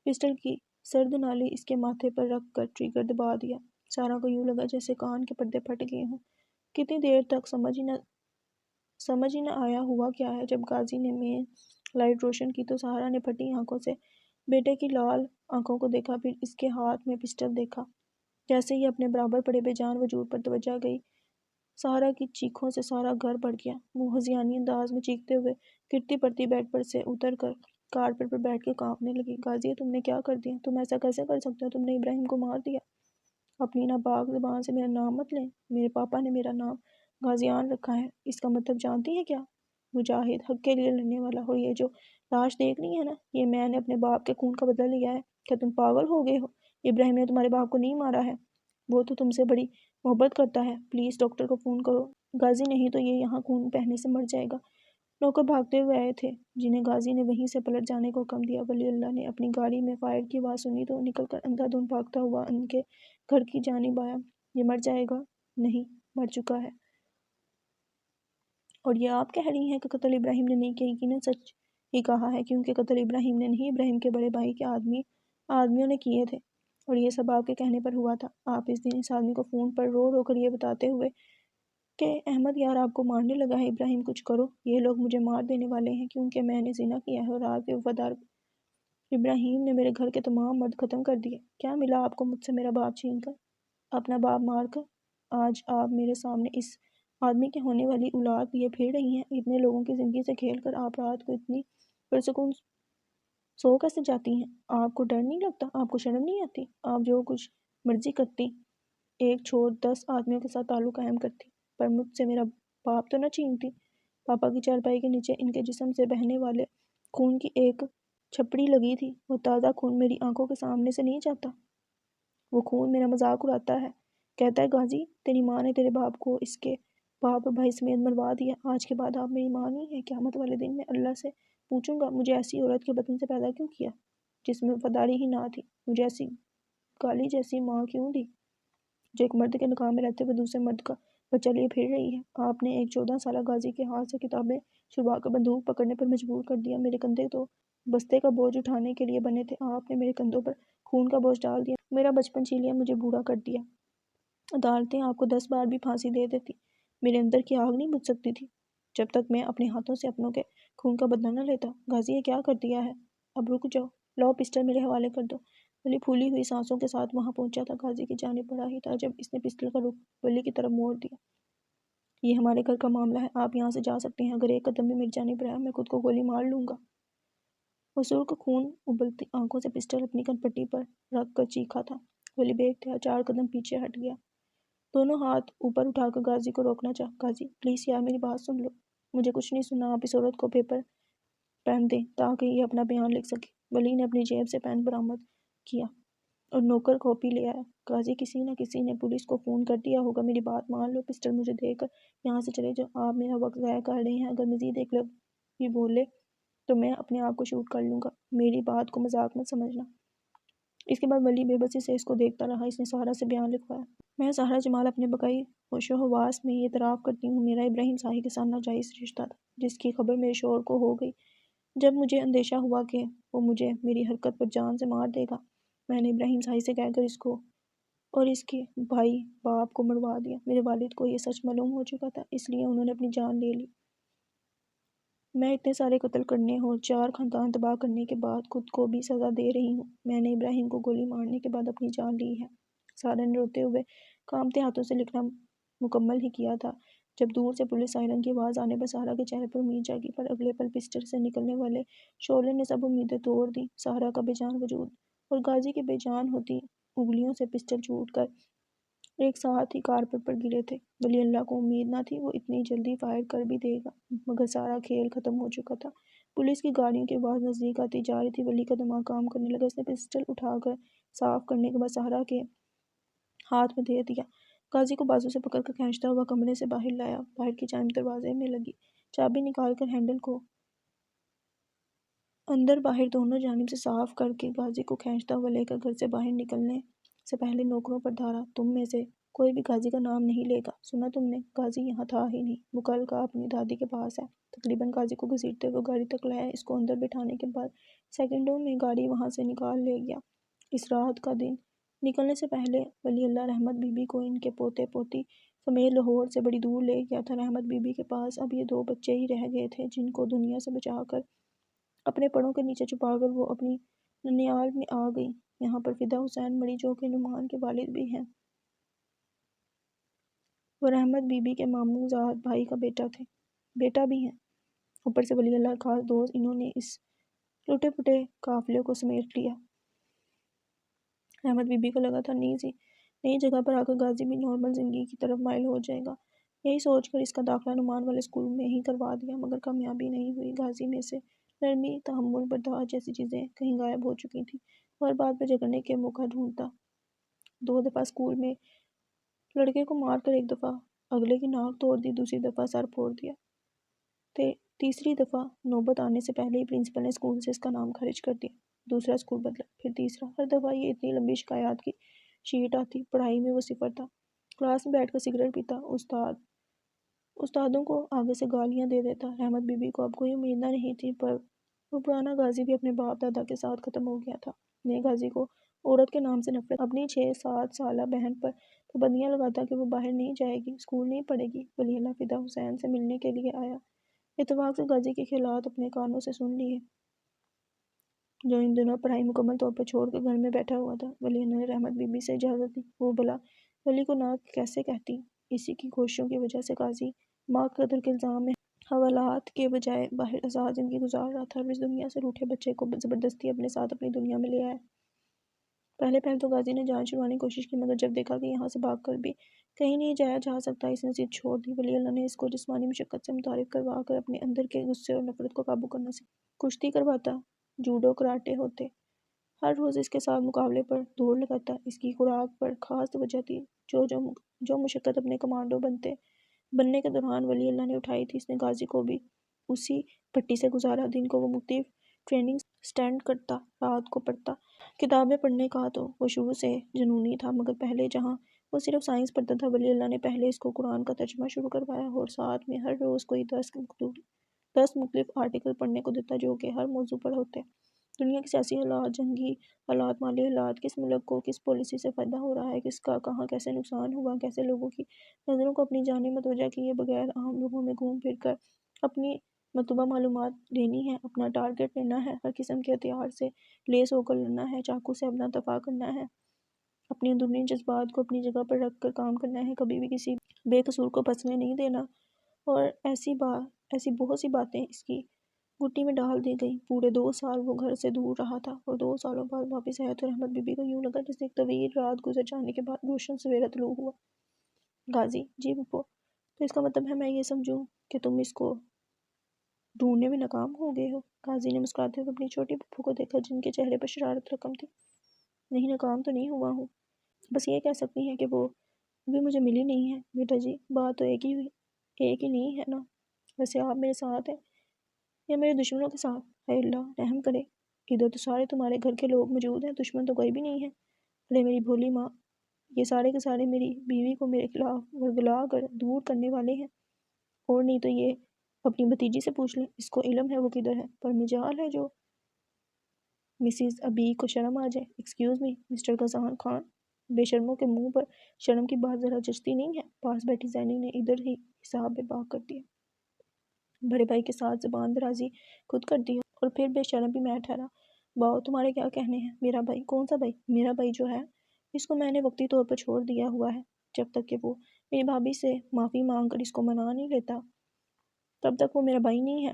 پسٹل کی سرد نالی اس کے ماتھے پر رکھ کر ٹریگر دبا دیا۔ سارا کو یوں لگا جیسے کان کے پردے پھٹ گئے ہوں۔ کتنی دیر تک سمجھ ہی نہ آیا ہوا کیا ہے۔ جب غازی نے مین لائٹ روشن کی تو سہرا نے پھٹی آنکھوں سے بیٹے کی لال آنکھوں کو دیکھا، پھر اس کے ہاتھ میں پسٹل دیکھا۔ جیسے ہی اپنے برابر پڑے بے جان وجود پر توجہ گئی، سہرا کی چیخوں سے سارا گھر بڑھ گیا۔ وہ ہذیانی انداز میں چیختے ہوئے گرتی پڑتی بیڈ پر سے اتر کر کارپیٹ پر بیٹھ کے کانپنے لگی۔ غازی تم نے کیا کر دیا؟ تم ایسا کیسے کر سکتے ہو؟ تم نے ابراہیم کو مار دیا۔ اپنی ناپاک زبان سے میرا نام مت لیں۔ میرے پاپا نے میرا نام غازیان رکھا ہے، اس کا مطلب جانتی ہیں کیا؟ مجاہد، حق کے لیے لڑنے والا۔ اور یہ جو لاش دیکھ رہی ہے نا، یہ میں نے اپنے باپ کے خون کا بدلہ لیا ہے۔ کیا تم پاگل ہو گئے ہو؟ ابراہیم نے تمہارے باپ کو نہیں مارا ہے، وہ تو تم سے بڑی محبت کرتا ہے۔ پلیز ڈاکٹر کو فون کرو۔ غازی نہیں تو یہ یہاں خون بہنے سے مر جائے گا۔ نوکر بھاگتے ہوئے آئے تھے، جنہیں غازی نے وہیں سے پلٹ جانے کو حکم دیا۔ ولی اللہ نے اپنی گاڑی میں فائر کی آواز سنی تو نکل کر اندھا دھند بھاگتا ہوا ان کے گھر کی جانب آیا۔ یہ مر جائے گا؟ نہیں، مر چکا ہے۔ اور یہ آپ کہہ رہی ہیں کہ قتل ابراہیم نے نہیں کیا؟ یقیناً سچ ہی کہا ہے، کیونکہ قتل ابراہیم نے نہیں، ابراہیم کے بڑے بھائی کے آدمیوں نے کیے تھے، اور یہ سب آپ کے کہنے پر ہوا تھا۔ آپ اس دن اس آدمی کو فون پر رو رو کر یہ بتاتے ہوئے کہ احمد یار آپ کو مارنے لگا ہے، ابراہیم کچھ کرو، یہ لوگ مجھے مار دینے والے ہیں کیونکہ میں نے زنا کیا ہے اور آپ کے وفادار ابراہیم نے میرے گھر کے تمام مرد ختم کر دیے۔ کیا ملا آپ کو مجھ سے میرا باپ چھین کر، اپنا باپ مار کر؟ آج آپ میرے سامنے اس آدمی کے ہونے والی اولاد لیے پھر رہی ہیں۔ اتنے لوگوں کی زندگی سے کھیل کر آپ رات کو اتنی پرسکون سو کیسے جاتی ہیں؟ آپ کو ڈر نہیں لگتا؟ آپ کو شرم نہیں آتی؟ آپ جو کچھ مرضی کرتی، ایک چھوڑ 10 آدمیوں کے ساتھ تعلق قائم کرتی، پر مجھ سے میرا باپ تو نہ چھینتی۔ پاپا کی چارپائی کے نیچے ان کے جسم سے بہنے والے خون کی ایک چھپڑی لگی تھی۔ وہ تازہ خون میری آنکھوں کے سامنے سے نہیں جاتا۔ وہ خون میرا مذاق اڑاتا ہے، کہتا ہے غازی تیری ماں نے تیرے باپ کو اس کے باپ اور بھائی سمیت مروا دیا، آج کے بعد آپ میری ماں نہیں ہیں۔ قیامت والے دن میں اللہ سے پوچھوں گا مجھے ایسی عورت کے بطن سے پیدا کیوں کیا جس میں وفاداری ہی نہ تھی، مجھے ایسی گالی جیسی ماں کیوں دی جو ایک مرد کے نکاح میں رہتے ہوئے دوسرے مرد کا بچہ لیے پھر رہی ہے۔ آپ نے ایک 14 سالہ غازی کے ہاتھ سے کتابیں چھڑوا کر بندوق پکڑنے پر مجبور کر دیا۔ میرے کندھے تو بستے کا بوجھ اٹھانے کے لیے بنے تھے، آپ نے میرے کندھوں پر خون کا بوجھ ڈال دیا، میرا بچپن چھین لیا، مجھے بوڑھا کر دیا۔ عدالتیں آپ کو 10 بار بھی پھانسی دے دیتی، میرے اندر کی آگ نہیں بجھ سکتی تھی جب تک میں اپنے ہاتھوں سے اپنوں کے خون کا بدلہ نہ لیتا۔ غازی یہ کیا کر دیا ہے؟ اب رک جاؤ، لاؤ پسٹل میرے حوالے کر دو۔ ولی پھولی ہوئی سانسوں کے ساتھ وہاں پہنچا تھا، غازی کی جانب بڑھا ہی تھا جب اس نے پسٹل کا رخ ولی کی طرف موڑ دیا۔ یہ ہمارے گھر کا معاملہ ہے، آپ یہاں سے جا سکتے ہیں، اگر ایک قدم بھی میری جانب بڑھایا میں خود کو گولی مار لوں گا۔ وہ سرخ خون ابلتی آنکھوں سے پسٹل اپنی کن پٹی پر رکھ کر چیخا تھا۔ ولی بے اختیار 4 قدم پیچھے ہٹ گیا، دونوں ہاتھ اوپر اٹھا کر غازی کو روکنا چاہا۔ غازی پلیز یار میری بات سن لو۔ مجھے کچھ نہیں سننا، آپ اس عورت کو پیپر پین دیں تاکہ یہ اپنا بیان لکھ سکے۔ ولی نے اپنی جیب سے پین برآمد کیا اور نوکر کاپی لے آیا۔ غازی کسی نہ کسی نے پولیس کو فون کر دیا ہوگا، میری بات مان لو، پسٹل مجھے دے کر یہاں سے چلے جاؤ، آپ میرا وقت ضائع کر رہے ہیں، اگر مزید ایک لفظ بھی بولے تو میں اپنے آپ کو شوٹ کر لوں گا، میری بات کو مذاق مت سمجھنا۔ اس کے بعد ولی بے بسی سے اس کو دیکھتا رہا۔ اس نے سہرا سے بیان لکھوایا۔ میں سہرا جمال اپنے بقائی ہوش و حواس میں یہ اعتراف کرتی ہوں، میرا ابراہیم صاحب کے ساتھ ناجائز رشتہ تھا جس کی خبر میرے شوہر کو ہو گئی۔ جب مجھے اندیشہ ہوا کہ وہ مجھے میری حرکت پر جان سے مار دے گا، میں نے ابراہیم صاحب سے کہہ کر اس کو اور اس کے بھائی باپ کو مروا دیا۔ میرے والد کو یہ سچ معلوم ہو چکا تھا، اس لیے انہوں نے اپنی جان لے لی۔ میں اتنے سارے قتل کرنے اور 4 خاندان تباہ کرنے کے بعد خود کو بھی سزا دے رہی ہوں۔ میں نے ابراہیم کو گولی مارنے کے بعد اپنی جان لی ہے۔ سارا نے روتے ہوئے کانپتے ہاتھوں سے لکھنا مکمل ہی کیا تھا جب دور سے پولیس سائرن کی آواز آنے پر سہرا کے چہرے پر امید جاگی، پر اگلے پل پسٹل سے نکلنے والے شعلے نے سب امیدیں توڑ دیں۔ سہرا کا بے جان وجود اور غازی کے بے جان ہوتی انگلیوں سے پسٹل چھوٹ کر ایک ساتھ ہی کارپیٹ پر گرے تھے۔ ولی اللہ کو امید نہ تھی وہ اتنی جلدی فائر کر بھی دے گا، مگر سارا کھیل ختم ہو چکا تھا۔ پولیس کی گاڑیوں کی آواز نزدیک آتی جا رہی تھی، ولی کا دماغ کام کرنے لگا۔ اس نے پسٹل اٹھا کر صاف کرنے کے بعد سہرا کے ہاتھ میں دے دیا، غازی کو بازو سے پکڑ کر کھینچتا ہوا کمرے سے باہر لایا، باہر کی جانب دروازے میں لگی چابی نکال کر ہینڈل کو اندر باہر دونوں جانب سے صاف کر کے غازی کو کھینچتا ہوا لے کر گھر سے باہر نکلنے سے پہلے نوکروں پر دھارا، تم میں سے کوئی بھی غازی کا نام نہیں لے گا، سنا تم نے؟ غازی یہاں تھا ہی نہیں، وہ کل کا اپنی دادی کے پاس ہے۔ تقریباً غازی کو گھسیٹتے ہوئے گاڑی تک لایا، اس کو اندر بٹھانے کے بعد سیکنڈوں میں گاڑی وہاں سے نکال لے گیا۔ اس رات کا دن نکلنے سے پہلے ولی اللہ رحمت بی بی کو ان کے پوتے پوتی سمیت لاہور سے بڑی دور لے گیا تھا۔ رحمت بی بی کے پاس اب یہ 2 بچے ہی رہ گئے تھے جن کو دنیا سے بچا کر اپنے پروں کے نیچے چھپا کر وہ اپنی ننیال میں آ گئی۔ یہاں پر فدا حسین مری جو کہ نعمان کے والد بھی ہیں، وہ رحمت بی بی کے ماموں زاد بھائی کا بیٹا بھی ہیں، اوپر سے ولی اللہ خاص دوست، انہوں نے اس لٹے پٹے قافلے کو سمیٹ لیا۔ رحمت بی بی کو لگا تھا نئی جگہ پر آ کر غازی بھی نارمل زندگی کی طرف مائل ہو جائے گا، یہی سوچ کر اس کا داخلہ نعمان والے اسکول میں ہی کروا دیا، مگر کامیابی نہیں ہوئی۔ غازی میں سے نرمی، تحمل، برداشت جیسی چیزیں کہیں غائب ہو چکی تھیں، وہ ہر بات پر جھگڑنے کے موقع ڈھونڈتا۔ 2 دفعہ اسکول میں لڑکے کو مار کر ایک دفعہ اگلے کی ناک توڑ دی، دوسری دفعہ سر پھوڑ دیا، تیسری دفعہ نوبت آنے سے پہلے ہی پرنسپل نے اسکول سے اس کا نام خارج کر دیا، دوسرا اسکول بدلا، پھر تیسرا، ہر دفعہ یہ اتنی لمبی شکایات کی شیٹ آتی، پڑھائی میں وہ صفر تھا، کلاس میں بیٹھ کر سگریٹ پیتا، استادوں کو آگے سے گالیاں دے دیتا۔ رحمت بی بی کو اب کوئی امید نہ نہیں تھی، پر وہ پرانا غازی بھی اپنے باپ دادا کے ساتھ ختم ہو گیا تھا۔ نئے غازی کو عورت کے نام سے نفرت، اپنی 6-7 سالہ بہن پر پابندیاں لگاتا کہ وہ باہر نہیں جائے گی، اسکول نہیں پڑھے گی۔ ولی اللہ فدا حسین سے ملنے کے لیے آیا۔ اتفاق سے غازی کے خیالات اپنے کانوں سے سن لیے، جو ان دنوں پڑھائی مکمل طور پر چھوڑ کر گھر میں بیٹھا ہوا تھا۔ ولی اللہ نے رحمت بی بی سے اجازت دی۔ وہ بلا ولی کو نہ کیسے کہتی؟ اسی کی کوششوں کی وجہ سے قاضی ماں کے قتل کے الزام میں حوالات کے بجائے باہر آزاد زندگی گزار رہا تھا، اور اس دنیا سے روٹھے بچے کو زبردستی اپنے ساتھ اپنی دنیا میں لے آیا۔ پہلے تو غازی نے جان چھڑوانے کی کوشش کی، مگر جب دیکھا کہ یہاں سے بھاگ کر بھی کہیں نہیں جایا جا سکتا، اس نے ضد چھوڑ دی۔ ولی اللہ نے اس کو جسمانی مشقت سے متعارف کروا کر اپنے اندر کے غصے اور نفرت کو قابو کرنا سکھایا۔ کشتی کرواتا، جوڈو کراٹے ہوتے، ہر روز اس کے ساتھ مقابلے پر دوڑ لگاتا۔ اس کی خوراک پر خاص توجہ تھی۔ جو مشقت اپنے کمانڈو بننے کے دوران ولی اللہ نے اٹھائی تھی، اس نے غازی کو بھی اسی پٹی سے گزارا۔ دن کو وہ مختلف ٹریننگ سٹینڈ کرتا، رات کو پڑھتا۔ کتابیں پڑھنے کا تو وہ شروع سے جنونی تھا، مگر پہلے جہاں وہ صرف سائنس پڑھتا تھا، ولی اللہ نے پہلے اس کو قرآن کا ترجمہ شروع کروایا، اور ساتھ میں ہر روز کوئی 10 مختلف آرٹیکل پڑھنے کو دیتا، جو کہ ہر موضوع پر ہوتے۔ دنیا کے سیاسی حالات، جنگی حالات، مالی حالات، کس ملک کو کس پالیسی سے فائدہ ہو رہا ہے، کس کا کہاں کیسے نقصان ہوا، کیسے لوگوں کی نظروں کو اپنی جانب متوجہ کیے بغیر عام لوگوں میں گھوم پھر کر اپنی مطلوبہ معلومات لینی ہے، اپنا ٹارگٹ لینا ہے، ہر قسم کے ہتھیار سے لیس ہو کر لڑنا ہے، چاقو سے اپنا دفاع کرنا ہے، اپنے اندرونی جذبات کو اپنی جگہ پر رکھ کر کام کرنا ہے، کبھی بھی کسی بے قصور کو پھنسنے نہیں دینا، اور ایسی بہت سی باتیں اس کی گٹی میں ڈال دی گئی۔ پورے 2 سال وہ گھر سے دور رہا تھا، اور 2 سالوں بعد واپس آیا تو رحمت بی بی کو یوں لگا جیسے ایک طویل رات گزر جانے کے بعد روشن سویرا طلوع ہوا۔ غازی: جی پھپھو، تو اس کا مطلب ہے میں یہ سمجھوں کہ تم اس کو ڈھونڈنے میں ناکام ہو گئے ہو؟ غازی نے مسکراتے ہوئے اپنی چھوٹی پھپھو کو دیکھا، جن کے چہرے پر شرارت رقم تھی۔ نہیں، ناکام تو نہیں ہوا ہوں، بس یہ کہہ سکتی ہیں کہ وہ ابھی مجھے ملی نہیں ہے۔ بیٹا جی، بات تو ایک ہی نہیں ہے نا؟ ویسے آپ میرے ساتھ ہیں یا میرے دشمنوں کے ساتھ؟ اے اللہ رحم کرے، ادھر تو سارے تمہارے گھر کے لوگ موجود ہیں، دشمن تو کوئی بھی نہیں ہے۔ ارے میری بھولی ماں، یہ سارے کے سارے میری بیوی کو میرے خلاف ورگلا کر دور کرنے والے ہیں، اور نہیں تو یہ اپنی بھتیجی سے پوچھ لیں، اس کو علم ہے وہ کدھر ہے، پر مجال ہے جو مسز ابی کو شرم آ جائے۔ ایکسکیوز می مسٹر غزان خان، بے شرموں کے منہ پر شرم کی بات ذرا جچتی نہیں ہے۔ پاس بیٹھی زینی نے ادھر ہی حساب بے باک کر دیا۔ بڑے بھائی کے ساتھ زبان درازی خود کر دی، اور پھر بے شرم بھی میں ٹھہرا۔ باؤ، تمہارے کیا کہنے ہیں؟ میرا بھائی؟ کون سا بھائی؟ میرا بھائی جو ہے، اس کو میں نے وقتی طور پر چھوڑ دیا ہوا ہے۔ جب تک کہ وہ میری بھابھی سے معافی مانگ کر اس کو منا نہیں لیتا، تب تک وہ میرا بھائی نہیں ہے۔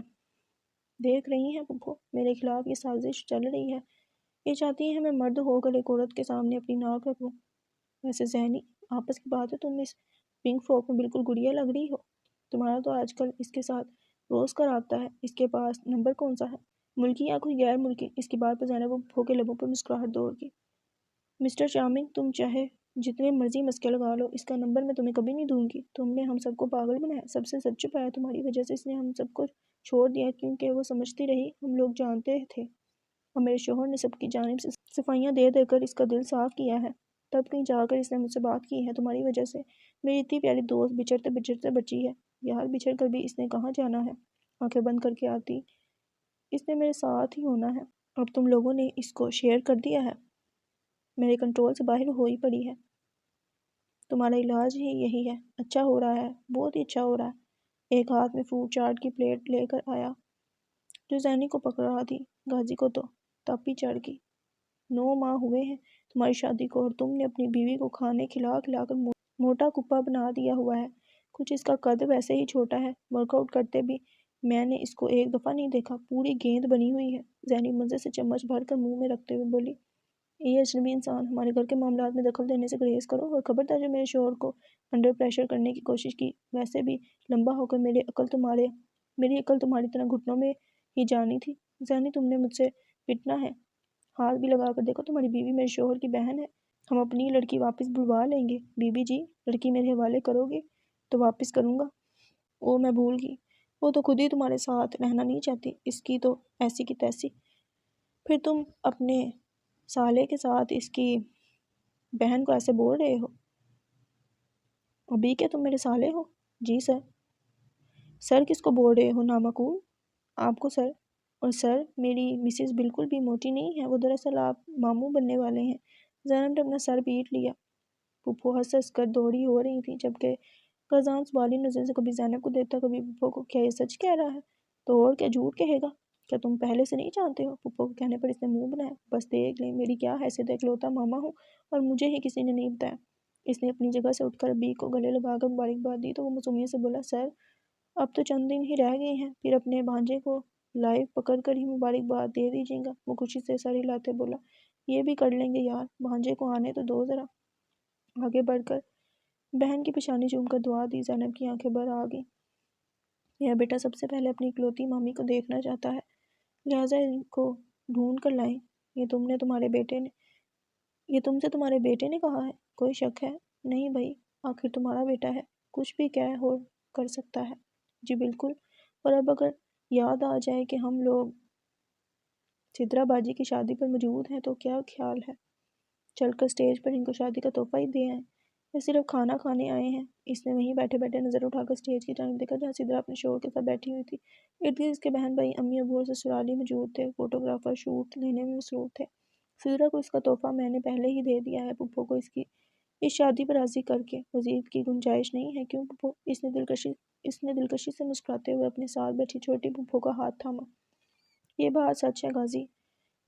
دیکھ رہی ہیں پھپھو، میرے خلاف یہ سازش چل رہی ہے۔ یہ چاہتی ہیں میں مرد ہو کر ایک عورت کے سامنے اپنی ناک رکھوں۔ ویسے زینی، آپس کی بات ہے، تم اس پنک فراک میں بالکل گڑیا لگ رہی ہو۔ تمہارا تو آج کل اس کے ساتھ روز کا رابطہ ہے۔ اس کے پاس نمبر کون سا ہے، ملکی یا کوئی غیر ملکی؟ اس کی بات پر زینب پھپھو کے لبوں پر مسکراہٹ دوڑ گئی۔ مسٹر چارمنگ، تم چاہے جتنے مرضی مسکے لگا لو، اس کا نمبر میں تمہیں کبھی نہیں دوں گی۔ تم نے ہم سب کو پاگل بنایا، سب سے سچ چھپایا، تمہاری وجہ سے اس نے ہم سب کو چھوڑ دیا، کیونکہ وہ سمجھتی رہی ہم لوگ جانتے تھے، اور میرے شوہر نے سب کی جانب سے صفائیاں دے دے کر اس کا دل صاف کیا ہے، تب کہیں جا کر اس نے مجھ سے بات کی ہے۔ تمہاری وجہ سے میری اتنی پیاری دوست بچھڑتے بچی ہے، یار بچھڑ کر بھی اس نے کہاں جانا ہے، آنکھیں بند کر کے آتی، اس نے میرے ساتھ ہی ہونا ہے۔ اب تم لوگوں نے اس کو شیئر کر دیا ہے، میرے کنٹرول سے باہر ہو ہی پڑی ہے۔ تمہارا علاج ہی یہی ہے، اچھا ہو رہا ہے، بہت ہی اچھا ہو رہا ہے۔ ایک ہاتھ میں فروٹ چاٹ کی پلیٹ لے کر آیا، جو زینی کو پکڑا دی۔ غازی کو تو تپ ہی چڑھ گئی۔ 9 ماہ ہوئے ہیں تمہاری شادی کو، اور تم نے اپنی بیوی کو کھانے کھلا کر موٹا کپا بنا دیا ہوا ہے۔ کچھ اس کا قد ویسے ہی چھوٹا ہے، ورک آؤٹ کرتے بھی میں نے اس کو ایک دفعہ نہیں دیکھا، پوری گیند بنی ہوئی ہے۔ زینی مزے سے چمچ بھر کر منہ میں رکھتے ہوئے بولی، یہ اجنبی انسان، ہمارے گھر کے معاملات میں دخل دینے سے گریز کرو، اور خبردار جو میرے شوہر کو انڈر پریشر کرنے کی کوشش کی۔ ویسے بھی لمبا ہو کر میری عقل تمہاری طرح گھٹنوں میں ہی جانی تھی۔ زینی، تم نے مجھ سے پٹنا ہے، ہاتھ بھی لگا کر دیکھو، تمہاری بیوی میرے شوہر کی بہن ہے، ہم اپنی لڑکی واپس بلوا لیں گے۔ بی بی جی، لڑکی میرے حوالے کرو گے تو واپس کروں گا۔ وہ میں بھول گئی، وہ تو خود ہی تمہارے ساتھ رہنا نہیں چاہتی، اس کی تو ایسی کی تیسی۔ پھر تم اپنے سالے کے ساتھ اس کی بہن کو ایسے بول رہے ہو؟ ابھی کیا تم میرے سالے ہو؟ جی سر۔ سر کس کو بول رہے ہو نامعقول؟ آپ کو سر۔ اور سر، میری مسز بالکل بھی موٹی نہیں ہے، وہ دراصل آپ ماموں بننے والے ہیں۔ زینب نے اپنا سر پیٹ لیا۔ پھپھو ہنس ہنس کر دوڑی ہو رہی تھی، جبکہ غزان سوالی نظر سے کبھی زینب کو دیکھتا کبھی پھپھو کو۔ کیا یہ سچ کہہ رہا ہے؟ تو اور کیا جھوٹ کہے گا؟ کیا تم پہلے سے نہیں جانتے ہو؟ پھپھو کے کہنے پر اس نے منہ بنایا۔ بس دیکھ لیں، میری کیا حیثیت ہے، اکلوتا ماما ہوں اور مجھے ہی کسی نے نہیں بتایا۔ اس نے اپنی جگہ سے اٹھ کر ابی کو گلے لگا کر مبارکباد دی تو وہ معصومیت سے بولا، سر اب تو چند دن ہی رہ گئے ہیں، پھر اپنے بھانجے کو لائیو پکڑ کر ہی مبارکباد دے دیجیے گا۔ وہ خوشی سے سر ہلاتے بولا، یہ بھی کر لیں گے یار، بھانجے کو آنے تو دو ذرا۔ آگے بڑھ کر بہن کی پیشانی چوم کر دعا دی۔ زینب کی آنکھیں بھر آ گئیں۔ میرا بیٹا سب سے پہلے اپنی اکلوتی مامی کو دیکھنا چاہتا ہے، لہٰذا ان کو ڈھونڈ کر لائیں۔ یہ تم سے تمہارے بیٹے نے کہا ہے؟ کوئی شک ہے؟ نہیں بھائی، آخر تمہارا بیٹا ہے، کچھ بھی کہہ اور کر سکتا ہے۔ جی بالکل، اور اب اگر یاد آ جائے کہ ہم لوگ چترا باجی کی شادی پر موجود ہیں تو کیا خیال ہے چل کر سٹیج پر ان کو شادی کا تحفہ ہی دے آئیں؟ یا صرف کھانا کھانے آئے ہیں؟ اس نے وہیں بیٹھے بیٹھے نظر اٹھا کر سٹیج کی جانب دیکھا جہاں سدرا اپنے شوہر کے ساتھ بیٹھی ہوئی تھی۔ ارد گرد اس کے بہن بھائی، امی ابو اور سسرالی موجود تھے۔ فوٹوگرافر شوٹ لینے میں مصروف تھے۔ سدرا کو اس کا تحفہ میں نے پہلے ہی دے دیا ہے پھپھو کو اس شادی پر راضی کر کے۔ مزید کی گنجائش نہیں ہے کیوں پھپھو؟ اس نے دلکشی سے مسکراتے ہوئے اپنے ساتھ بیٹھی چھوٹی پھپھو کا ہاتھ تھاما۔ یہ بات سچ ہے غازی،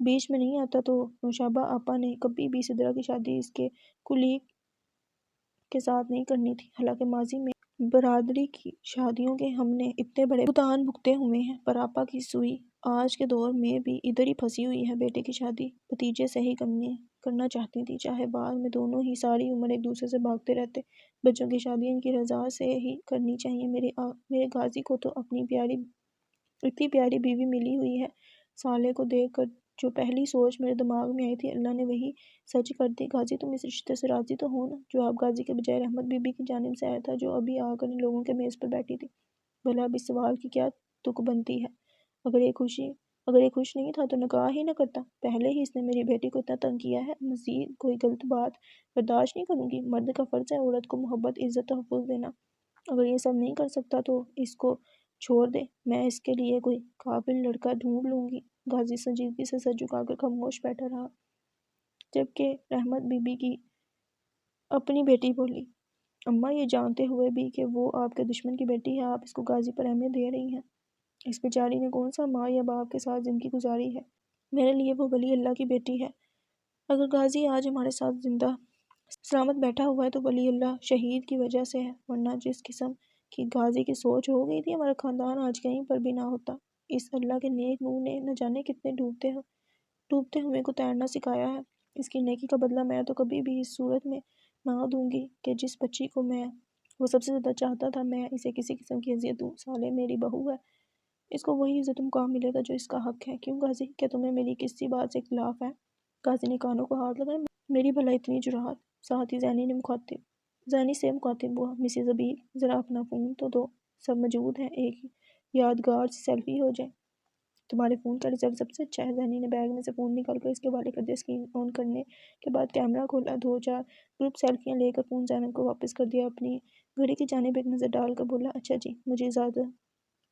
بیچ میں نہیں آتا تو نوشابہ آپا نے کبھی بھی سدرا کی شادی اس کے کلیگ کے ساتھ نہیں کرنی تھی۔ حالانکہ ماضی میں برادری کی شادیوں کے ہم نے اتنے بڑے بھگتان بھگتے ہوئے ہیں، پر آپا کی سوئی آج کے دور میں بھی ادھر ہی پھنسی ہوئی ہے۔ بیٹے کی شادی بھتیجے سے ہی کرنا چاہتی تھی، چاہے بعد میں دونوں ہی ساری عمر ایک دوسرے سے بھاگتے رہتے۔ بچوں کی شادیاں ان کی رضا سے ہی کرنی چاہیے۔ میرے غازی کو تو اتنی پیاری بیوی ملی ہوئی ہے۔ سالے کو دیکھ کر جو پہلی سوچ میرے دماغ میں آئی تھی، اللہ نے وہی سچ کر دی۔ غازی تم اس رشتے سے راضی تو ہو نا؟ جواب غازی کے بجائے رحمت بی بی کی جانب سے آیا تھا، جو ابھی آ کر ان لوگوں کے میز پر بیٹھی تھی۔ بھلا اب اس سوال کی کیا تک بنتی ہے؟ اگر یہ خوش نہیں تھا تو نکاح ہی نہ کرتا۔ پہلے ہی اس نے میری بیٹی کو اتنا تنگ کیا ہے، مزید کوئی غلط بات برداشت نہیں کروں گی۔ مرد کا فرض ہے عورت کو محبت، عزت، تحفظ دینا۔ اگر یہ سب نہیں کر سکتا تو اس کو چھوڑ دے، میں اس کے لیے کوئی قابل لڑکا ڈھونڈ لوں گی۔ غازی سنجیدگی سے سر جھکا کر خاموش بیٹھا رہا، جبکہ رحمت بی بی کی اپنی بیٹی بولی، اماں یہ جانتے ہوئے بھی کہ وہ آپ کے دشمن کی بیٹی ہے، آپ اس کو غازی پر اہمیت دے رہی ہیں؟ اس بیچاری نے کون سا ماں یا باپ کے ساتھ زندگی گزاری ہے؟ میرے لیے وہ ولی اللہ کی بیٹی ہے۔ اگر غازی آج ہمارے ساتھ زندہ سلامت بیٹھا ہوا ہے تو ولی اللہ شہید کی وجہ سے ہے، ورنہ جس قسم کی غازی کی سوچ ہو گئی تھی، ہمارا خاندان آج کہیں پر بھی نہ ہوتا۔ اس اللہ کے نیک نور نے نہ جانے کتنے ڈوبتے ہوئے کو تیرنا سکھایا ہے۔ اس کی نیکی کا بدلہ میں تو کبھی بھی اس صورت میں نہ دوں گی کہ جس بچی کو وہ سب سے زیادہ چاہتا تھا، میں اسے کسی قسم کی اذیت دوں۔ سالے میری بہو ہے، اس کو وہی عزت مقام ملے گا جو اس کا حق ہے۔ کیوں غازی، کیا تمہیں میری کسی بات سے اختلاف ہے؟ غازی نے کانوں کو ہاتھ لگایا، میری بھلا اتنی جرات؟ ساتھ ہی زینی سے مخاطب ہوا، مسز عبید ذرا اپنا فون تو دو، سب موجود ہیں، ایک یادگار سی سیلفی ہو جائے۔ تمہارے فون کا رزلٹ سب سے اچھا ہے۔ زینی نے بیگ میں سے فون نکال کر اس کے حوالے کر دیا۔ اسکرین آن کرنے کے بعد کیمرہ کھولا، 2-4 گروپ سیلفیاں لے کر فون زینب کو واپس کر دیا۔ اپنی گھڑی کی جانب ایک نظر ڈال کر بولا، اچھا جی،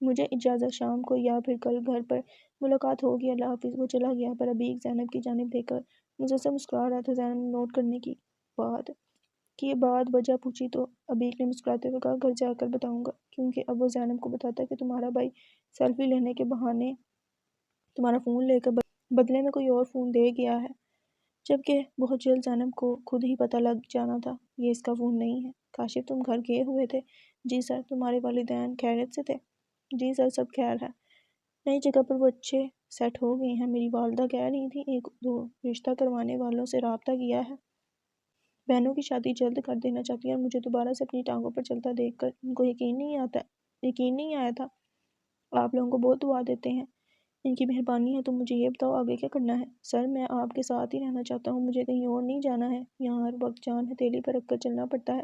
مجھے اجازت، شام کو یا پھر کل گھر پر ملاقات ہوگی، اللہ حافظ۔ وہ چلا گیا، پر ابھی زینب کی جانب دیکھ کر نظر سے مسکرا رہا تھا۔ زینب نے نوٹ کرنے کی بعد وجہ پوچھی تو ابیک نے مسکراتے ہوئے کہا، گھر جا کر بتاؤں گا، کیونکہ اب وہ زینب کو بتاتا کہ تمہارا بھائی سیلفی لینے کے بہانے تمہارا فون لے کر بدلے میں کوئی اور فون دے گیا ہے، جبکہ بہت جلد زینب کو خود ہی پتہ لگ جانا تھا یہ اس کا فون نہیں ہے۔ کاشف تم گھر گئے ہوئے تھے؟ جی سر۔ تمہارے والدین خیریت سے تھے؟ جی سر، سب خیر ہے، نئی جگہ پر وہ اچھے سیٹ ہو گئے ہیں۔ میری والدہ کہہ رہی تھی 1-2 رشتہ کروانے والوں سے رابطہ کیا ہے، بہنوں کی شادی جلد کر دینا چاہتی ہیں، اور مجھے دوبارہ سے اپنی ٹانگوں پر چلتا دیکھ کر ان کو یقین نہیں آیا تھا۔ آپ لوگوں کو بہت دعا دیتے ہیں، ان کی مہربانی ہے۔ تم مجھے یہ بتاؤ آگے کیا کرنا ہے؟ سر میں آپ کے ساتھ ہی رہنا چاہتا ہوں، مجھے کہیں اور نہیں جانا ہے، یہاں ہر وقت جان ہتھیلی پر رکھ کر چلنا پڑتا ہے۔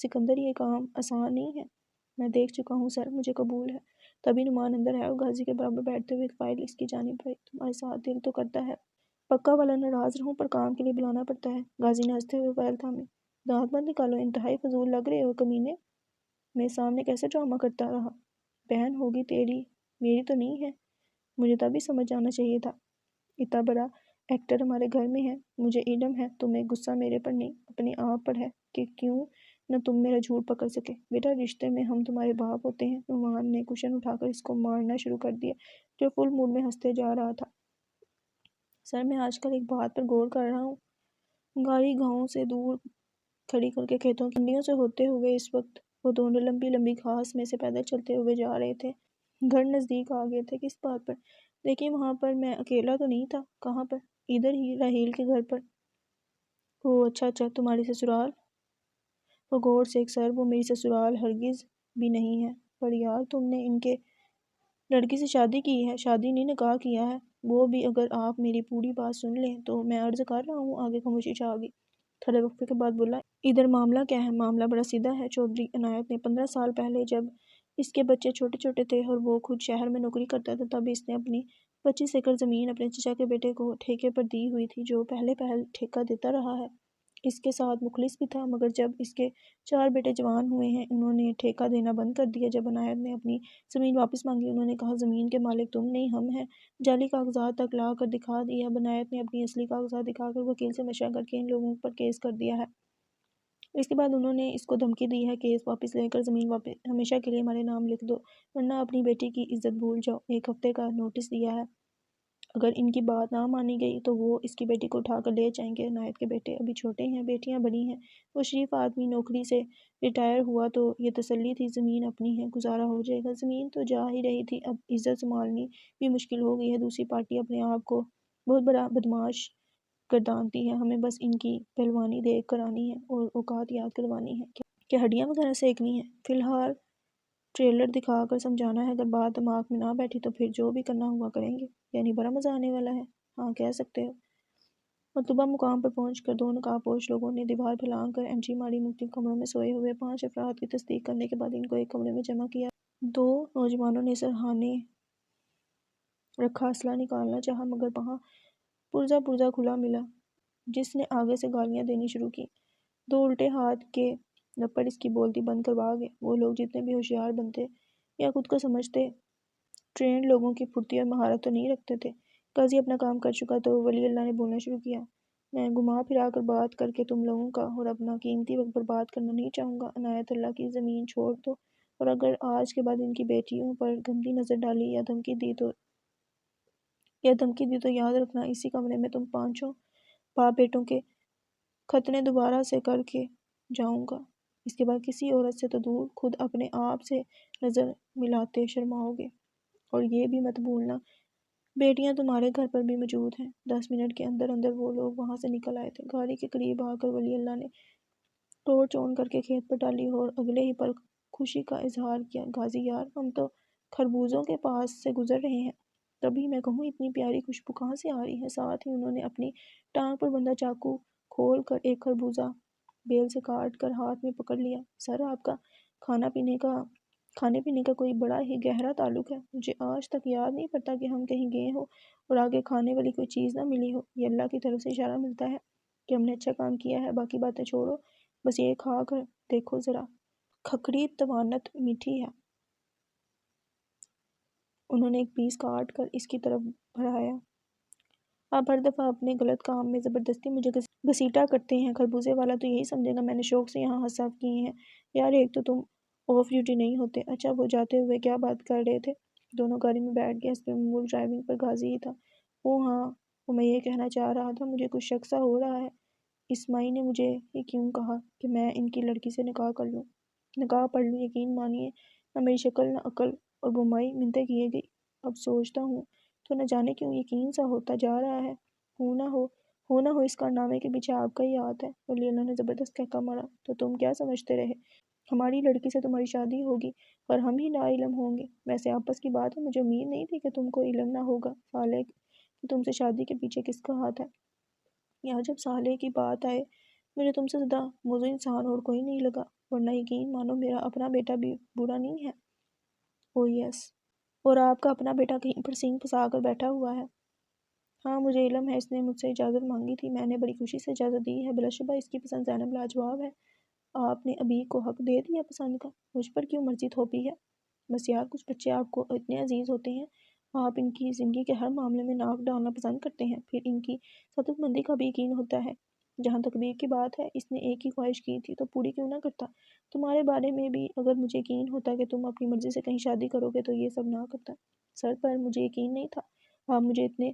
سکندر یہ کام آسان نہیں ہے۔ میں دیکھ چکا ہوں سر، مجھے قبول ہے۔ تبھی نعمان اندر آیا اور غازی کے برابر بیٹھتے ہوئے ایک فائل اس کی جانب بڑھی، تمہارے ساتھ دل تو کرتا ہے پکا والا ناراض رہوں، پر کام کے لیے بلانا پڑتا ہے۔ غازی نے ہنستے ہوئے فائل تھامی، دانت مت نکالو، انتہائی فضول لگ رہے ہو کمینے۔ میرے سامنے کیسے ڈرامہ کرتا رہا؟ بہن ہوگی تیری، میری تو نہیں ہے، مجھے تبھی سمجھ جانا چاہیے تھا۔ اتنا بڑا ایکٹر ہمارے گھر میں ہے، مجھے علم ہے تمہیں غصہ میرے پر نہیں اپنے آپ پر ہے۔ کہ کیوں نہ تم میرا جھوٹ پکڑ سکے۔ بیٹا رشتے میں ہم تمہارے باپ ہوتے ہیں۔ نعمان نے کشن اٹھا کر اس کو مارنا شروع کر دیا جو فل موڈ میں ہنستے جا رہا تھا۔ سر میں آج کل ایک بات پر غور کر رہا ہوں۔ گاڑی گاؤں سے دور کھڑی کر کے کھیتوں کی منڈیوں سے ہوتے ہوئے اس وقت وہ دونوں لمبی لمبی گھاس میں سے پیدل چلتے ہوئے جا رہے تھے۔ گھر نزدیک آ گئے تھے۔ کس بات پر؟ دیکھیے وہاں پر میں اکیلا تو نہیں تھا۔ کہاں پر؟ ادھر ہی راہیل کے گھر پر۔ اوہ اچھا تمہاری سسرال؟ وہ غور سے ایک سر وہ میری سسرال ہرگز بھی نہیں ہے۔ پر یار تم نے ان کے لڑکی سے شادی کی ہے، شادی نہیں نکاح کیا ہے۔ وہ بھی اگر آپ میری پوری بات سن لیں تو میں عرض کر رہا ہوں۔ آگے خاموشی چھا گئی۔ تھوڑے وقفے کے بعد بولا ادھر معاملہ کیا ہے؟ معاملہ بڑا سیدھا ہے چودھری عنایت نے 15 سال پہلے جب اس کے بچے چھوٹے چھوٹے تھے اور وہ خود شہر میں نوکری کرتا تھا تب اس نے اپنی 25 ایکڑ زمین اپنے چچا کے بیٹے کو ٹھیکے پر دی ہوئی تھی جو پہلے ٹھیکہ دیتا رہا ہے۔ اس کے ساتھ مخلص بھی تھا مگر جب اس کے 4 بیٹے جوان ہوئے ہیں انہوں نے ٹھیکہ دینا بند کر دیا۔ جب عنایت نے اپنی زمین واپس مانگی انہوں نے کہا زمین کے مالک تم نہیں ہم ہیں۔ جعلی کاغذات تک لا کر دکھا دیا۔ اب عنایت نے اپنی اصلی کاغذات دکھا کر وکیل سے مشورہ کر کے ان لوگوں پر کیس کر دیا ہے۔ اس کے بعد انہوں نے اس کو دھمکی دی ہے کیس واپس لے کر زمین واپس ہمیشہ کے لیے ہمارے نام لکھ دو ورنہ اپنی بیٹی کی عزت بھول جاؤ۔ 1 ہفتے کا نوٹس دیا ہے۔ اگر ان کی بات نہ مانی گئی تو وہ اس کی بیٹی کو اٹھا کر لے جائیں گے۔ عنایت کے بیٹے ابھی چھوٹے ہیں، بیٹیاں بڑی ہیں۔ وہ شریف آدمی نوکری سے ریٹائر ہوا تو یہ تسلی تھی زمین اپنی ہے، گزارا ہو جائے گا۔ زمین تو جا ہی رہی تھی، اب عزت سنبھالنی بھی مشکل ہو گئی ہے۔ دوسری پارٹی اپنے آپ کو بہت بڑا بدمعاش گردانتی ہے۔ ہمیں بس ان کی پہلوانی دیکھ کر آنی ہے اور اوقات یاد کروانی ہے کہ ہڈیاں وغیرہ سینکنی ہیں۔ فی الحال ٹریلر دکھا کر سمجھانا ہے، اگر بات دماغ میں نہ بیٹھی تو پھر جو بھی کرنا ہوا کریں گے۔ یعنی بڑا مزہ آنے والا ہے؟ ہاں کہہ سکتے ہو۔ مطلوبہ مقام پر پہنچ کر 2 نقاب پوش لوگوں نے دیوار پھیلا کر انٹری ماری۔ مختلف کمروں میں سوئے ہوئے 5 افراد کی تصدیق کرنے کے بعد ان کو ایک کمرے میں جمع کیا۔ 2 نوجوانوں نے سرہانے رکھا، اسلحہ نکالنا چاہا مگر وہاں پرزہ کھلا ملا جس نے آگے سے گالیاں دینی شروع کی۔ 2 الٹے ہاتھ کے لپڑ اس کی بولتی بند کروا گئے۔ وہ لوگ جتنے بھی ہوشیار بنتے یا خود کو سمجھتے ٹرینڈ لوگوں کی پھرتی اور مہارت تو نہیں رکھتے تھے۔ قاضی اپنا کام کر چکا تو ولی اللہ نے بولنا شروع کیا۔ میں گھما پھرا کر بات کر کے تم لوگوں کا اور اپنا قیمتی وقت برباد کرنا نہیں چاہوں گا۔ عنایت اللہ کی زمین چھوڑ دو اور اگر آج کے بعد ان کی بیٹیوں پر گندی نظر ڈالی یا دھمکی دی تو یاد رکھنا اسی کمرے میں تم 5 باپ بیٹوں کے ختنے دوبارہ سے کر کے جاؤں گا۔ اس کے بعد کسی عورت سے تو دور خود اپنے آپ سے نظر ملاتے شرماؤ گے۔ اور یہ بھی مت بھولنا بیٹیاں تمہارے گھر پر بھی موجود ہیں۔ 10 منٹ کے اندر اندر وہ لوگ وہاں سے نکل آئے تھے۔ گاڑی کے قریب آ کر ولی اللہ نے توڑ چون کر کے کھیت پر ڈالی اور اگلے ہی پل خوشی کا اظہار کیا۔ غازی یار ہم تو خربوزوں کے پاس سے گزر رہے ہیں، تبھی میں کہوں اتنی پیاری خوشبو کہاں سے آ رہی ہے۔ ساتھ ہی انہوں نے اپنی ٹانگ پر بندھا چاقو کھول کر ایک خربوزہ بیل سے کاٹ کر ہاتھ میں پکڑ لیا۔ سر آپ کا کھانے پینے کا کوئی بڑا ہی گہرا تعلق ہے۔ مجھے آج تک یاد نہیں پڑتا کہ ہم کہیں گئے ہوں اور آگے کھانے والی کوئی چیز نہ ملی ہو۔ یہ اللہ کی طرف سے اشارہ ملتا ہے کہ ہم نے اچھا کام کیا ہے۔ باقی باتیں چھوڑو، بس یہ کھا کر دیکھو ذرا، کھکھڑی توانت میٹھی ہے۔ انہوں نے ایک پیس کاٹ کر اس کی طرف بڑھایا۔ آپ ہر دفعہ اپنے غلط کام میں زبردستی مجھے گھسیٹا کرتے ہیں۔ خربوزے والا تو یہی سمجھے گا میں نے شوق سے یہاں حساب کیے ہیں۔ یار ایک تو تم آف ڈیوٹی نہیں ہوتے۔ اچھا وہ جاتے ہوئے کیا بات کر رہے تھے؟ دونوں گاڑی میں بیٹھ گئے۔ حسب معمول ڈرائیونگ پر غازی ہی تھا۔ ہاں وہ میں یہ کہنا چاہ رہا تھا مجھے کچھ شک سا ہو رہا ہے۔ اسماعیل نے مجھے یہ کیوں کہا کہ میں ان کی لڑکی سے نکاح پڑھ لوں؟ یقین مانیے نہ میری شکل نہ عقل اور بمائی منتیں کیے گئی۔ اب سوچتا ہوں تو نہ جانے کیوں یقین سا ہوتا جا رہا ہے۔ ہو نہ ہو اس کارنامے کے پیچھے آپ کا ہی ہاتھ ہے۔ ولی اللہ نے زبردست کہکا مارا۔ تو تم کیا سمجھتے رہے ہماری لڑکی سے تمہاری شادی ہوگی اور ہم ہی نا علم ہوں گے؟ ویسے آپس کی بات ہے، مجھے امید نہیں تھی کہ تم کو علم نہ ہوگا صالح کہ تم سے شادی کے پیچھے کس کا ہاتھ ہے۔ یہاں جب صالح کی بات آئے مجھے تم سے زیادہ موزوں انسان اور کوئی نہیں لگا، ورنہ یقین مانو میرا اپنا بیٹا بھی برا نہیں ہے۔ او یس، اور آپ کا اپنا بیٹا کہیں پر سینگ پھنسا کر بیٹھا ہوا ہے۔ ہاں مجھے علم ہے، اس نے مجھ سے اجازت مانگی تھی، میں نے بڑی خوشی سے اجازت دی ہے۔ بلا شبہ اس کی پسند زینب لاجواب ہے۔ آپ نے ابھی کو حق دے دیا پسند کا، مجھ پر کیوں مرضی تھوپی ہے؟ بس یار کچھ بچے آپ کو اتنے عزیز ہوتے ہیں، آپ ان کی زندگی کے ہر معاملے میں ناک ڈالنا پسند کرتے ہیں، پھر ان کی صدق مندی کا بھی یقین ہوتا ہے۔ جہاں تقدیر کی بات ہے اس نے ایک ہی خواہش کی تھی تو پوری کیوں نہ کرتا۔ تمہارے بارے میں بھی اگر مجھے یقین ہوتا کہ تم اپنی مرضی سے کہیں شادی کرو گے تو یہ سب نہ کرتا۔ سر پر مجھے یقین نہیں تھا آپ مجھے اتنے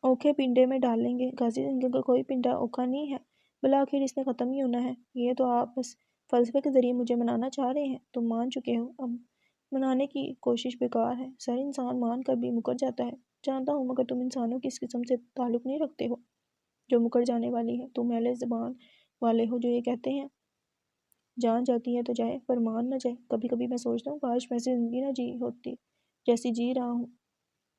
اوکھے پنڈے میں ڈال لیں گے۔ غازی زندگی کا کوئی پنڈا اوکھا نہیں ہے، بالآخر اس نے ختم ہی ہونا ہے۔ یہ تو آپ بس فلسفے کے ذریعے مجھے منانا چاہ رہے ہیں۔ تم مان چکے ہو، اب منانے کی کوشش بیکار ہے۔ سر انسان مان کر بھی مکر جاتا ہے، جانتا ہوں، مگر تم انسانوں کی اس قسم سے تعلق نہیں رکھتے ہو جو مکر جانے والی ہے۔ تم اہل زبان والے ہو جو یہ کہتے ہیں جان جاتی ہے تو جائے پر مان نہ جائے۔ کبھی کبھی میں سوچتا ہوں کاش میں ایسی زندگی نہ جی ہوتی جیسی جی رہا ہوں،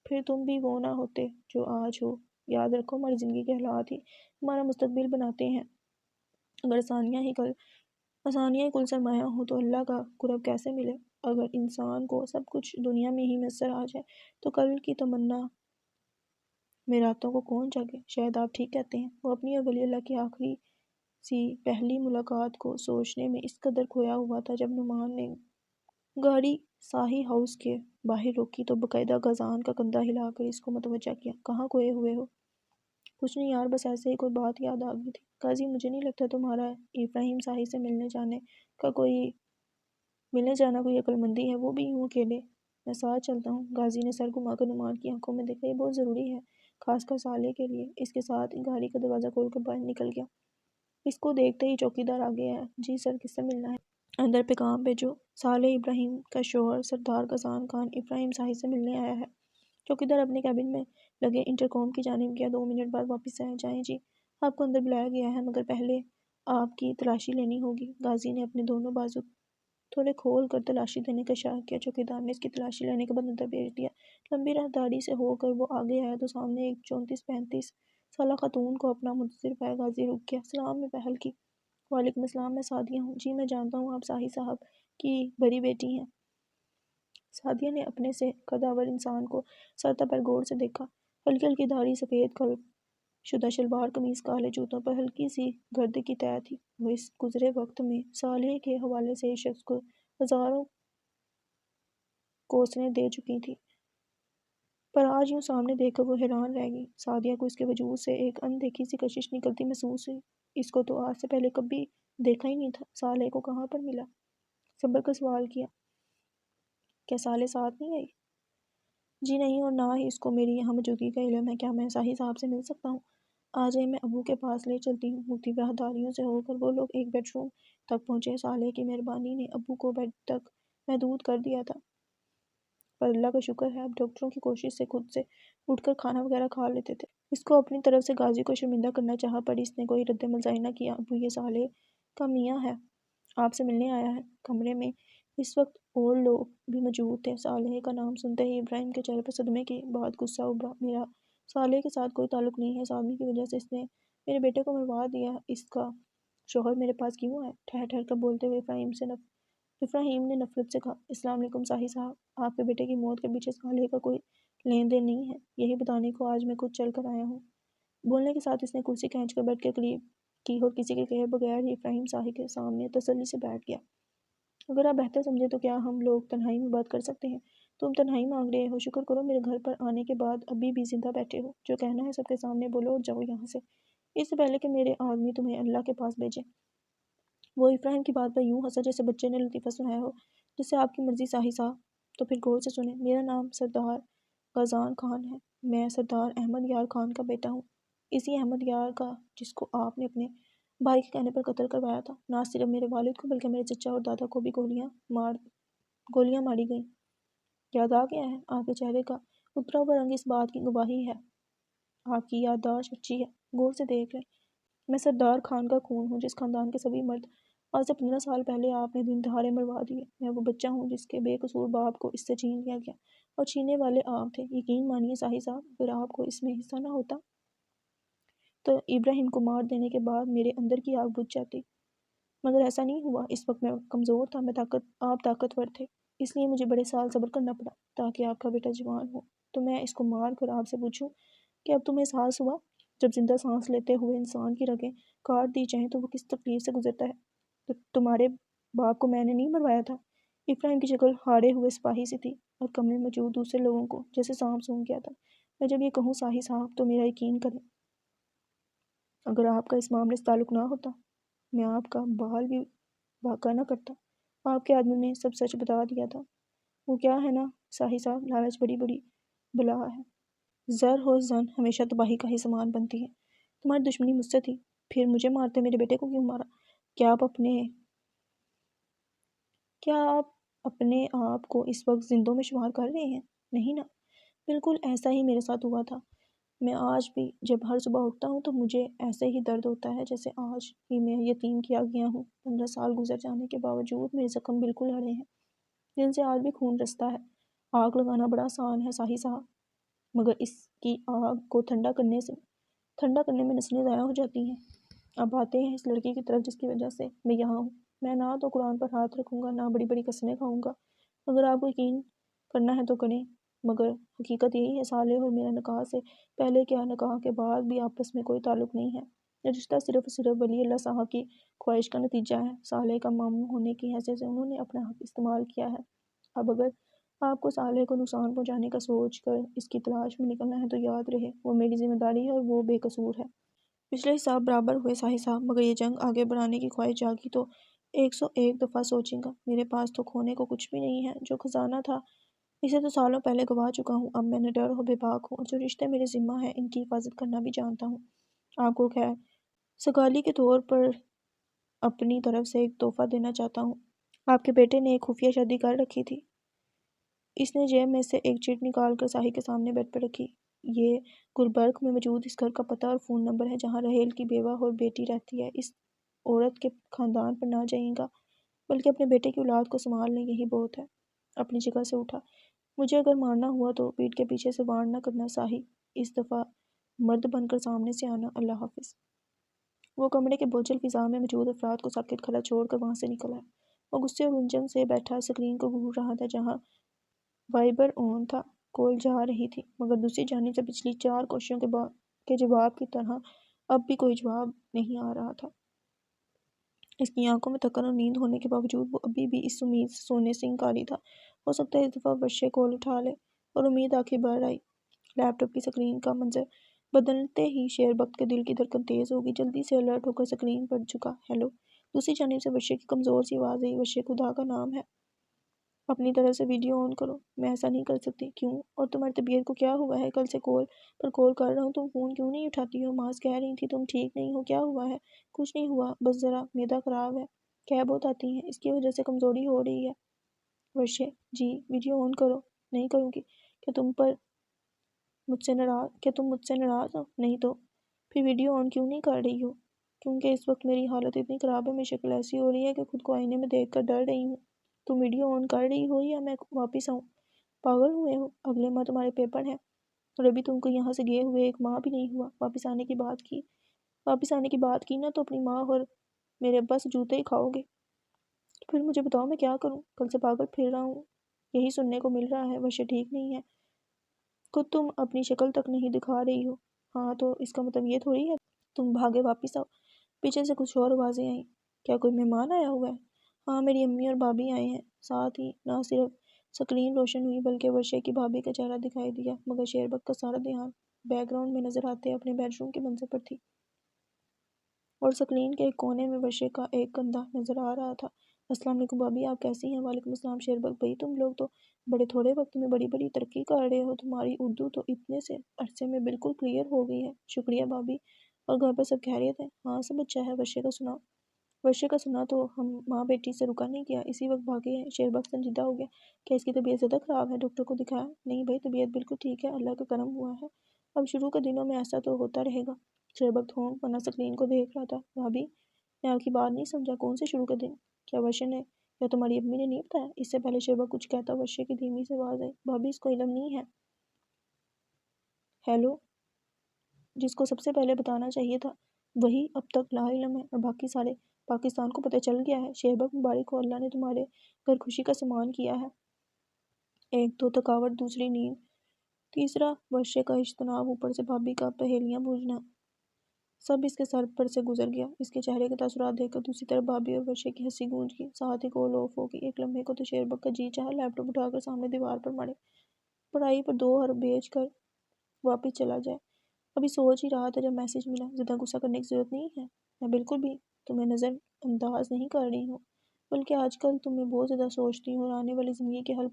پھر تم بھی وہ نہ ہوتے جو آج ہو۔ یاد رکھو ہماری زندگی کے حالات ہی ہمارا مستقبل بناتے ہیں۔ اگر آسانیاں ہی کل سرمایہ ہو تو اللہ کا قرب کیسے ملے؟ اگر انسان کو سب کچھ دنیا میں ہی میسر آ جائے تو کل کی تمنا میں راتوں کو کون جاگے؟ شاید آپ ٹھیک کہتے ہیں۔ وہ اپنی اور ولی اللہ کی آخری سی پہلی ملاقات کو سوچنے میں اس قدر کھویا ہوا تھا جب نعمان نے گاڑی ساہی ہاؤس کے باہر روکی تو باقاعدہ غزان کا کندھا ہلا کر اس کو متوجہ کیا۔ کہاں کھوئے ہوئے ہو؟ کچھ نہیں یار، بس ایسے ہی کوئی بات یاد آ گئی تھی۔ قاضی مجھے نہیں لگتا تمہارا ابراہیم ساہی سے ملنے جانا کوئی عقل مندی ہے، وہ بھی یوں اکیلے۔ میں ساتھ چلتا ہوں۔ غازی نے سر گھما کر نعمان کی آنکھوں میں دیکھا۔ یہ بہت ضروری ہے، خاص کر صالح کے لیے۔ اس کے ساتھ ہی گاڑی کا دروازہ کھول کر باہر نکل گیا۔ اس کو دیکھتے ہی چوکیدار آ گیا ہے۔ جی سر، کس سے ملنا ہے؟ اندر پیغام بھیجو، صالح ابراہیم کا شوہر سردار غزان خان ابراہیم ساہی سے ملنے آیا ہے۔ چوکیدار اپنے کیبن میں لگے انٹرکام کی جانب گیا۔ 2 منٹ بعد واپس آیا۔ جائیں جی، آپ کو اندر بلایا گیا ہے، مگر پہلے آپ کی تلاشی لینی ہوگی۔ غازی نے اپنے دونوں بازو تھوڑے کھول کر تلاشی دینے کا اشارہ کیا۔ چوکیدار نے اس کی تلاشی لینے کے بعد اندر بھیج دیا۔ لمبی راہداری سے ہو کر وہ آگے آیا تو سامنے ایک 34-35 سالہ خاتون کو اپنا منتظر پایا۔ غازی رک گیا۔ سلام میں پہل کی۔ وعلیکم السلام، میں سعدیہ ہوں۔ جی میں جانتا ہوں آپ صاحب کی بڑی بیٹی ہیں۔ سعدیہ نے اپنے سے قداور انسان کو سر پر غور سے دیکھا۔ ہلکی ہلکی داڑھی، سفید قلب شدہ شلوار قمیض، کالے جوتوں پر ہلکی سی گرد کی تہ تھی۔ وہ اس گزرے وقت میں صالح کے حوالے سے اس شخص کو ہزاروں کوسنے دے چکی تھی، پر آج یوں سامنے دیکھ کر وہ حیران رہ گئی۔ سعدیہ کو اس کے وجود سے ایک اندیکھی سی کشش نکلتی محسوس ہوئی۔ اس کو تو آج سے پہلے کبھی دیکھا ہی نہیں تھا۔ صالح کو کہاں پر ملا؟ صبر کا سوال کیا۔ کیا صالح ساتھ نہیں آئی؟ جی نہیں، اور نہ ہی اس کو میری یہاں موجودگی کا علم ہے۔ کیا میں صاحب سے مل سکتا ہوں؟ آ جائیں، میں ابو کے پاس لے چلتی ہوں۔ مختلف راہداریوں سے ہو کر وہ لوگ ایک بیڈ روم تک پہنچے۔ صالح کی مہربانی نے ابو کو بیڈ تک محدود کر دیا تھا، پر اللہ کا شکر ہے اب ڈاکٹروں کی کوشش سے خود سے اٹھ کر کھانا وغیرہ کھا لیتے تھے۔ اس کو اپنی طرف سے غازی کو شرمندہ کرنا چاہا، پر اس نے کوئی رد عمل ظاہر نہ کیا۔ ابو، یہ صالح کا میاں ہے، آپ سے ملنے آیا ہے۔ کمرے میں اس وقت اور لوگ بھی موجود تھے۔ صالح کا نام سنتے ہی ابراہیم کے چہرے پر صدمے کے بعد غصہ ابھرا۔ میرا صالح کے ساتھ کوئی تعلق نہیں ہے۔ اس آدمی کی وجہ سے اس نے میرے بیٹے کو مروا دیا۔ اس کا شوہر میرے پاس کیوں ہے؟ ٹھہر ٹھہر کر بولتے ہوئے ابراہیم نے نفرت سے کہا۔ السلام علیکم صاحب، آپ کے بیٹے کی موت کے پیچھے صالح کا کوئی لین دین نہیں ہے، یہی بتانے کو آج میں خود چل کر آیا ہوں۔ بولنے کے ساتھ اس نے کرسی کھینچ کر بیڈ کے قریب کی اور کسی کے کہے بغیر ہی ابراہیم صاحب کے سامنے تسلی سے بیٹھ گیا۔ اگر آپ بہتر سمجھیں تو کیا ہم لوگ تنہائی میں بات کر سکتے ہیں؟ تم تنہائی مانگ رہے ہو؟ شکر کرو میرے گھر پر آنے کے بعد ابھی بھی زندہ بیٹھے ہو۔ جو کہنا ہے سب کے سامنے بولو اور جاؤ یہاں سے، اس سے پہلے کہ میرے آدمی تمہیں اللہ کے پاس بھیجیں۔ وہ ابراہیم کی بات پر یوں ہنسا جیسے بچے نے لطیفہ سنایا ہو۔ جیسے آپ کی مرضی صاحب، تو پھر غور سے سنیں۔ میرا نام سردار غزان خان ہے، میں سردار احمد یار خان کا بیٹا ہوں، اسی احمد یار کا جس کو آپ نے اپنے بھائی کے کہنے پر قتل کروایا تھا۔ نہ صرف میرے والد کو بلکہ میرے چچا اور دادا کو بھی گولیاں ماری گئیں۔ یاد آ گیا ہے؟ آپ کے چہرے کا اترا ہوا رنگ اس بات کی گواہی ہے۔ آپ کی یادداشت اچھی ہے، غور سے دیکھ لیں۔ میں سردار خان کا خون ہوں، جس خاندان کے سبھی مرد آج سے 15 سال پہلے آپ نے دن دہاڑے مروا دیے۔ میں وہ بچہ ہوں جس کے بے قصور باپ کو اس سے چھین لیا گیا، اور چھیننے والے آپ تھے۔ یقین مانیے صاحب، اگر آپ کو اس میں حصہ نہ ہوتا تو ابراہیم کو مار دینے کے بعد میرے اندر کی آگ بجھ جاتی، مگر ایسا نہیں ہوا۔ اس وقت میں کمزور تھا، آپ طاقتور تھے، اس لیے مجھے بڑے سال صبر کرنا پڑا تاکہ آپ کا بیٹا جوان ہو۔ تو میں اس کو مار کر آپ سے پوچھوں کہ اب تمہیں احساس ہوا جب زندہ سانس لیتے ہوئے انسان کی رگیں کاٹ دی جائیں تو وہ کس تکلیف سے گزرتا ہے؟ تو تمہارے باپ کو میں نے نہیں مروایا تھا؟ ابراہیم کی شکل ہارے ہوئے سپاہی سی تھی اور کمرے میں موجود دوسرے لوگوں کو جیسے سانپ سونگھ گیا تھا۔ میں جب یہ کہوں صاحب تو میرا یقین کریں، اگر آپ کا اس معاملے سے تعلق نہ ہوتا میں آپ کا بال بھی واقع نہ کرتا۔ آپ کے آدمی نے سب سچ بتا دیا تھا۔ وہ کیا ہے نا ساہی صاحب، لالچ بڑی بڑی بلا ہے۔ زر ہو زن ہمیشہ تباہی کا ہی سامان بنتی ہے۔ تمہاری دشمنی مجھ سے تھی، پھر مجھے مارتے میرے بیٹے کو کیوں مارا؟ کیا آپ اپنے آپ کو اس وقت زندوں میں شمار کر رہے ہیں؟ نہیں نا، بالکل ایسا ہی میرے ساتھ ہوا تھا۔ میں آج بھی جب ہر صبح اٹھتا ہوں تو مجھے ایسے ہی درد ہوتا ہے جیسے آج ہی میں یتیم کیا گیا ہوں۔ 15 سال گزر جانے کے باوجود میرے زخم بالکل ہرے ہیں، جن سے آج بھی خون رستا ہے۔ آگ لگانا بڑا آسان ہے ساہی صاحب، مگر اس کی آگ کو ٹھنڈا کرنے میں نسلیں ضائع ہو جاتی ہیں۔ اب آتے ہیں اس لڑکی کی طرف جس کی وجہ سے میں یہاں ہوں۔ میں نہ تو قرآن پر ہاتھ رکھوں گا، نہ بڑی بڑی قسمیں کھاؤں گا۔ اگر آپ کو یقین کرنا ہے تو کریں، مگر حقیقت یہی ہے صالح اور میرا نکاح سے پہلے کیا نکاح کے بعد بھی آپس میں کوئی تعلق نہیں ہے۔ یہ رشتہ صرف ولی اللہ صاحب کی خواہش کا نتیجہ ہے۔ صالح کا ماموں ہونے کی حیثیت سے انہوں نے اپنا حق استعمال کیا ہے۔ اب اگر آپ کو صالح کو نقصان پہنچانے کا سوچ کر اس کی تلاش میں نکلنا ہے تو یاد رہے وہ میری ذمہ داری ہے اور وہ بے قصور ہے۔ پچھلے حساب برابر ہوئے صاحب صاحب، مگر یہ جنگ آگے بڑھانے کی خواہش جاگی تو 101 دفعہ سوچیں گا۔ میرے پاس تو کھونے کو کچھ بھی نہیں ہے، جو خزانہ تھا اسے تو سالوں پہلے گوا چکا ہوں۔ اب میں نڈر ہو بے باک ہوں اور جو رشتے میرے ذمہ ہیں ان کی حفاظت کرنا بھی جانتا ہوں۔ آپ کو خیر سگالی کے طور پر اپنی طرف سے ایک تحفہ دینا چاہتا ہوں۔ آپ کے بیٹے نے ایک خفیہ شادی کر رکھی تھی۔ اس نے جیب میں سے ایک چٹ نکال کر صاحب کے سامنے بیڈ پر رکھی۔ یہ گلبرگ میں موجود اس گھر کا پتہ اور فون نمبر ہے جہاں رحیل کی بیوہ اور بیٹی رہتی ہے۔ اس عورت کے خاندان پر نہ جائیں گا بلکہ اپنے بیٹے کی اولاد کو سنبھال لیں، یہی بہت ہے۔ اپنی جگہ سے اٹھا۔ مجھے اگر مارنا ہوا تو پیٹ کے پیچھے سے وار نہ کرنا صاحب، اس دفعہ مرد بن کر سامنے سے آنا۔ اللہ حافظ۔ وہ کمرے کے بوجھل فضا میں موجود افراد کو ساکت کھڑا چھوڑ کر وہاں سے نکل آیا۔ وہ غصے اور الجھن سے بیٹھا اسکرین کو گھور رہا تھا جہاں وائبر آن تھا۔ کال جا رہی تھی، مگر دوسری جانب سے پچھلی 4 کوششوں کے جواب کی طرح اب بھی کوئی جواب نہیں آ رہا تھا۔ اس کی آنکھوں میں تھکن اور نیند ہونے کے باوجود وہ ابھی بھی اس امید سے سونے سے انکاری تھا۔ ہو سکتا ہے اس دفعہ ورشے کال اٹھا لے، اور امید آنکھیں بھر آئی۔ لیپ ٹاپ کی سکرین کا منظر بدلتے ہی شیر بخت کے دل کی دھڑکن تیز ہو گئی۔ جلدی سے الرٹ ہو کر سکرین پر جھکا۔ ہیلو۔ دوسری جانب سے ورشے کی کمزور سی آواز آئی۔ ورشے، خدا کا نام ہے اپنی طرف سے ویڈیو آن کرو۔ میں ایسا نہیں کر سکتی۔ کیوں؟ اور تمہاری طبیعت کو کیا ہوا ہے؟ کل سے کال پر کال کر رہا ہوں، تم فون کیوں نہیں اٹھاتی ہو؟ ماس کہہ رہی تھی تم ٹھیک نہیں ہو، کیا ہوا ہے؟ کچھ نہیں ہوا، بس ذرا معدہ خراب ہے، کیب بہت آتی ہیں، اس کی وجہ سے کمزوری ہو رہی ہے۔ ورشے، جی ویڈیو آن کرو۔ نہیں کروں گی۔ کیا تم مجھ سے ناراض ہو؟ نہیں تو پھر ویڈیو آن کیوں نہیں کر رہی ہو؟ کیونکہ اس وقت میری حالت اتنی خراب ہے، میری شکل ایسی ہو رہی ہے کہ خود کو آئینے میں دیکھ کر ڈر رہی ہوں۔ تم ویڈیو آن کر رہی ہو یا میں واپس آؤں؟ پاگل ہوئے ہو؟ اگلے ماہ تمہارے پیپر ہیں اور ابھی تم کو یہاں سے گئے ہوئے 1 ماہ بھی نہیں ہوا۔ واپس آنے کی بات کی نا تو اپنی ماں اور میرے ابا سے جوتے ہی کھاؤ گے۔ پھر مجھے بتاؤ میں کیا کروں؟ کل سے پاگل پھر رہا ہوں، یہی سننے کو مل رہا ہے۔ ورشے ٹھیک نہیں ہے، خود تم اپنی شکل تک نہیں دکھا رہی ہو۔ ہاں تو اس کا مطلب یہ تھوڑی ہے تم بھاگے واپس آؤ۔ پیچھے سے کچھ اور آوازیں آئیں۔ کیا کوئی مہمان آیا ہوا ہے؟ ہاں میری امی اور بھابھی آئے ہیں۔ ساتھ ہی نہ صرف سکرین روشن ہوئی بلکہ ورشے کی بھابھی کا چہرہ دکھائی دیا، مگر شیربک کا سارا دھیان بیک گراؤنڈ میں نظر آتے اپنے بیڈ روم کے منظر پر تھی، اور سکرین کے ایک کونے میں ورشے کا ایک کندھا نظر آ رہا تھا۔ السلام علیکم بھابھی، آپ کیسی ہیں؟ وعلیکم السلام شیربک بھائی، تم لوگ تو بڑے تھوڑے وقت میں بڑی بڑی ترقی کر رہے ہو، تمہاری اردو تو اتنے سے عرصے میں بالکل کلیئر ہو گئی ہے۔ شکریہ بھابھی، اور گھر پر سب خیریت ہے؟ ہاں سب اچھا ہے۔ ورشے کا سنا تو ہم ماں بیٹی سے رکا نہیں گیا، اسی وقت بھاگے ہیں۔ شیربک سنجیدہ ہو گیا۔ کیا اس کی طبیعت زیادہ خراب ہے؟ ڈاکٹر کو دکھایا؟ نہیں بھائی، طبیعت بالکل ٹھیک ہے، اللہ کا کرم ہوا ہے۔ اب شروع کے دنوں میں ایسا تو ہوتا رہے گا۔ شیربک ہوں ورنہ سکرین کو دیکھ رہا تھا۔ بھابھی میں آپ کی بات نہیں سمجھا، کون سے شروع کے دن؟ کیا ورشے نے یا تمہاری امی نے نہیں بتایا؟ اس سے پہلے شیربک کچھ کہتا ورشے کی دھیمی سے آواز آئی۔ بھابھی اس کو علم نہیں ہے۔ ہیلو، جس کو سب سے پہلے بتانا چاہیے تھا وہی اب تک لا علم ہے، اور باقی سارے پاکستان کو پتہ چل گیا ہے۔ شیربک مبارک ہو، اللہ نے تمہارے گھر خوشی کا سامان کیا ہے۔ ایک تو تھکاوٹ، دوسری نیند، تیسرا ورشے کا اجتناب، اوپر سے بھابھی کا پہیلیاں بوجھنا، سب اس کے سر پر سے گزر گیا۔ اس کے چہرے کے تاثرات دیکھ کر دوسری طرف بھابھی اور ورشے کی ہنسی گونج گئی، ساتھ ہی کال آف ہو گئی۔ ایک لمحے کو تو شیربک کا جی چاہا لیپ ٹاپ اٹھا کر سامنے دیوار پر مارے، پڑھائی پر 2 حرف بھیج کر واپس چلا جائے، ابھی سوچ ہی رہا تھا جب میسیج ملا۔ زیادہ غصہ کرنے کی ضرورت نہیں ہے، میں بالکل بھی تمہیں نظر انداز نہیں کر رہی ہوں، بلکہ آج کل تمہیں بہت زیادہ سوچتی ہوں اور آنے والی زندگی کے ہر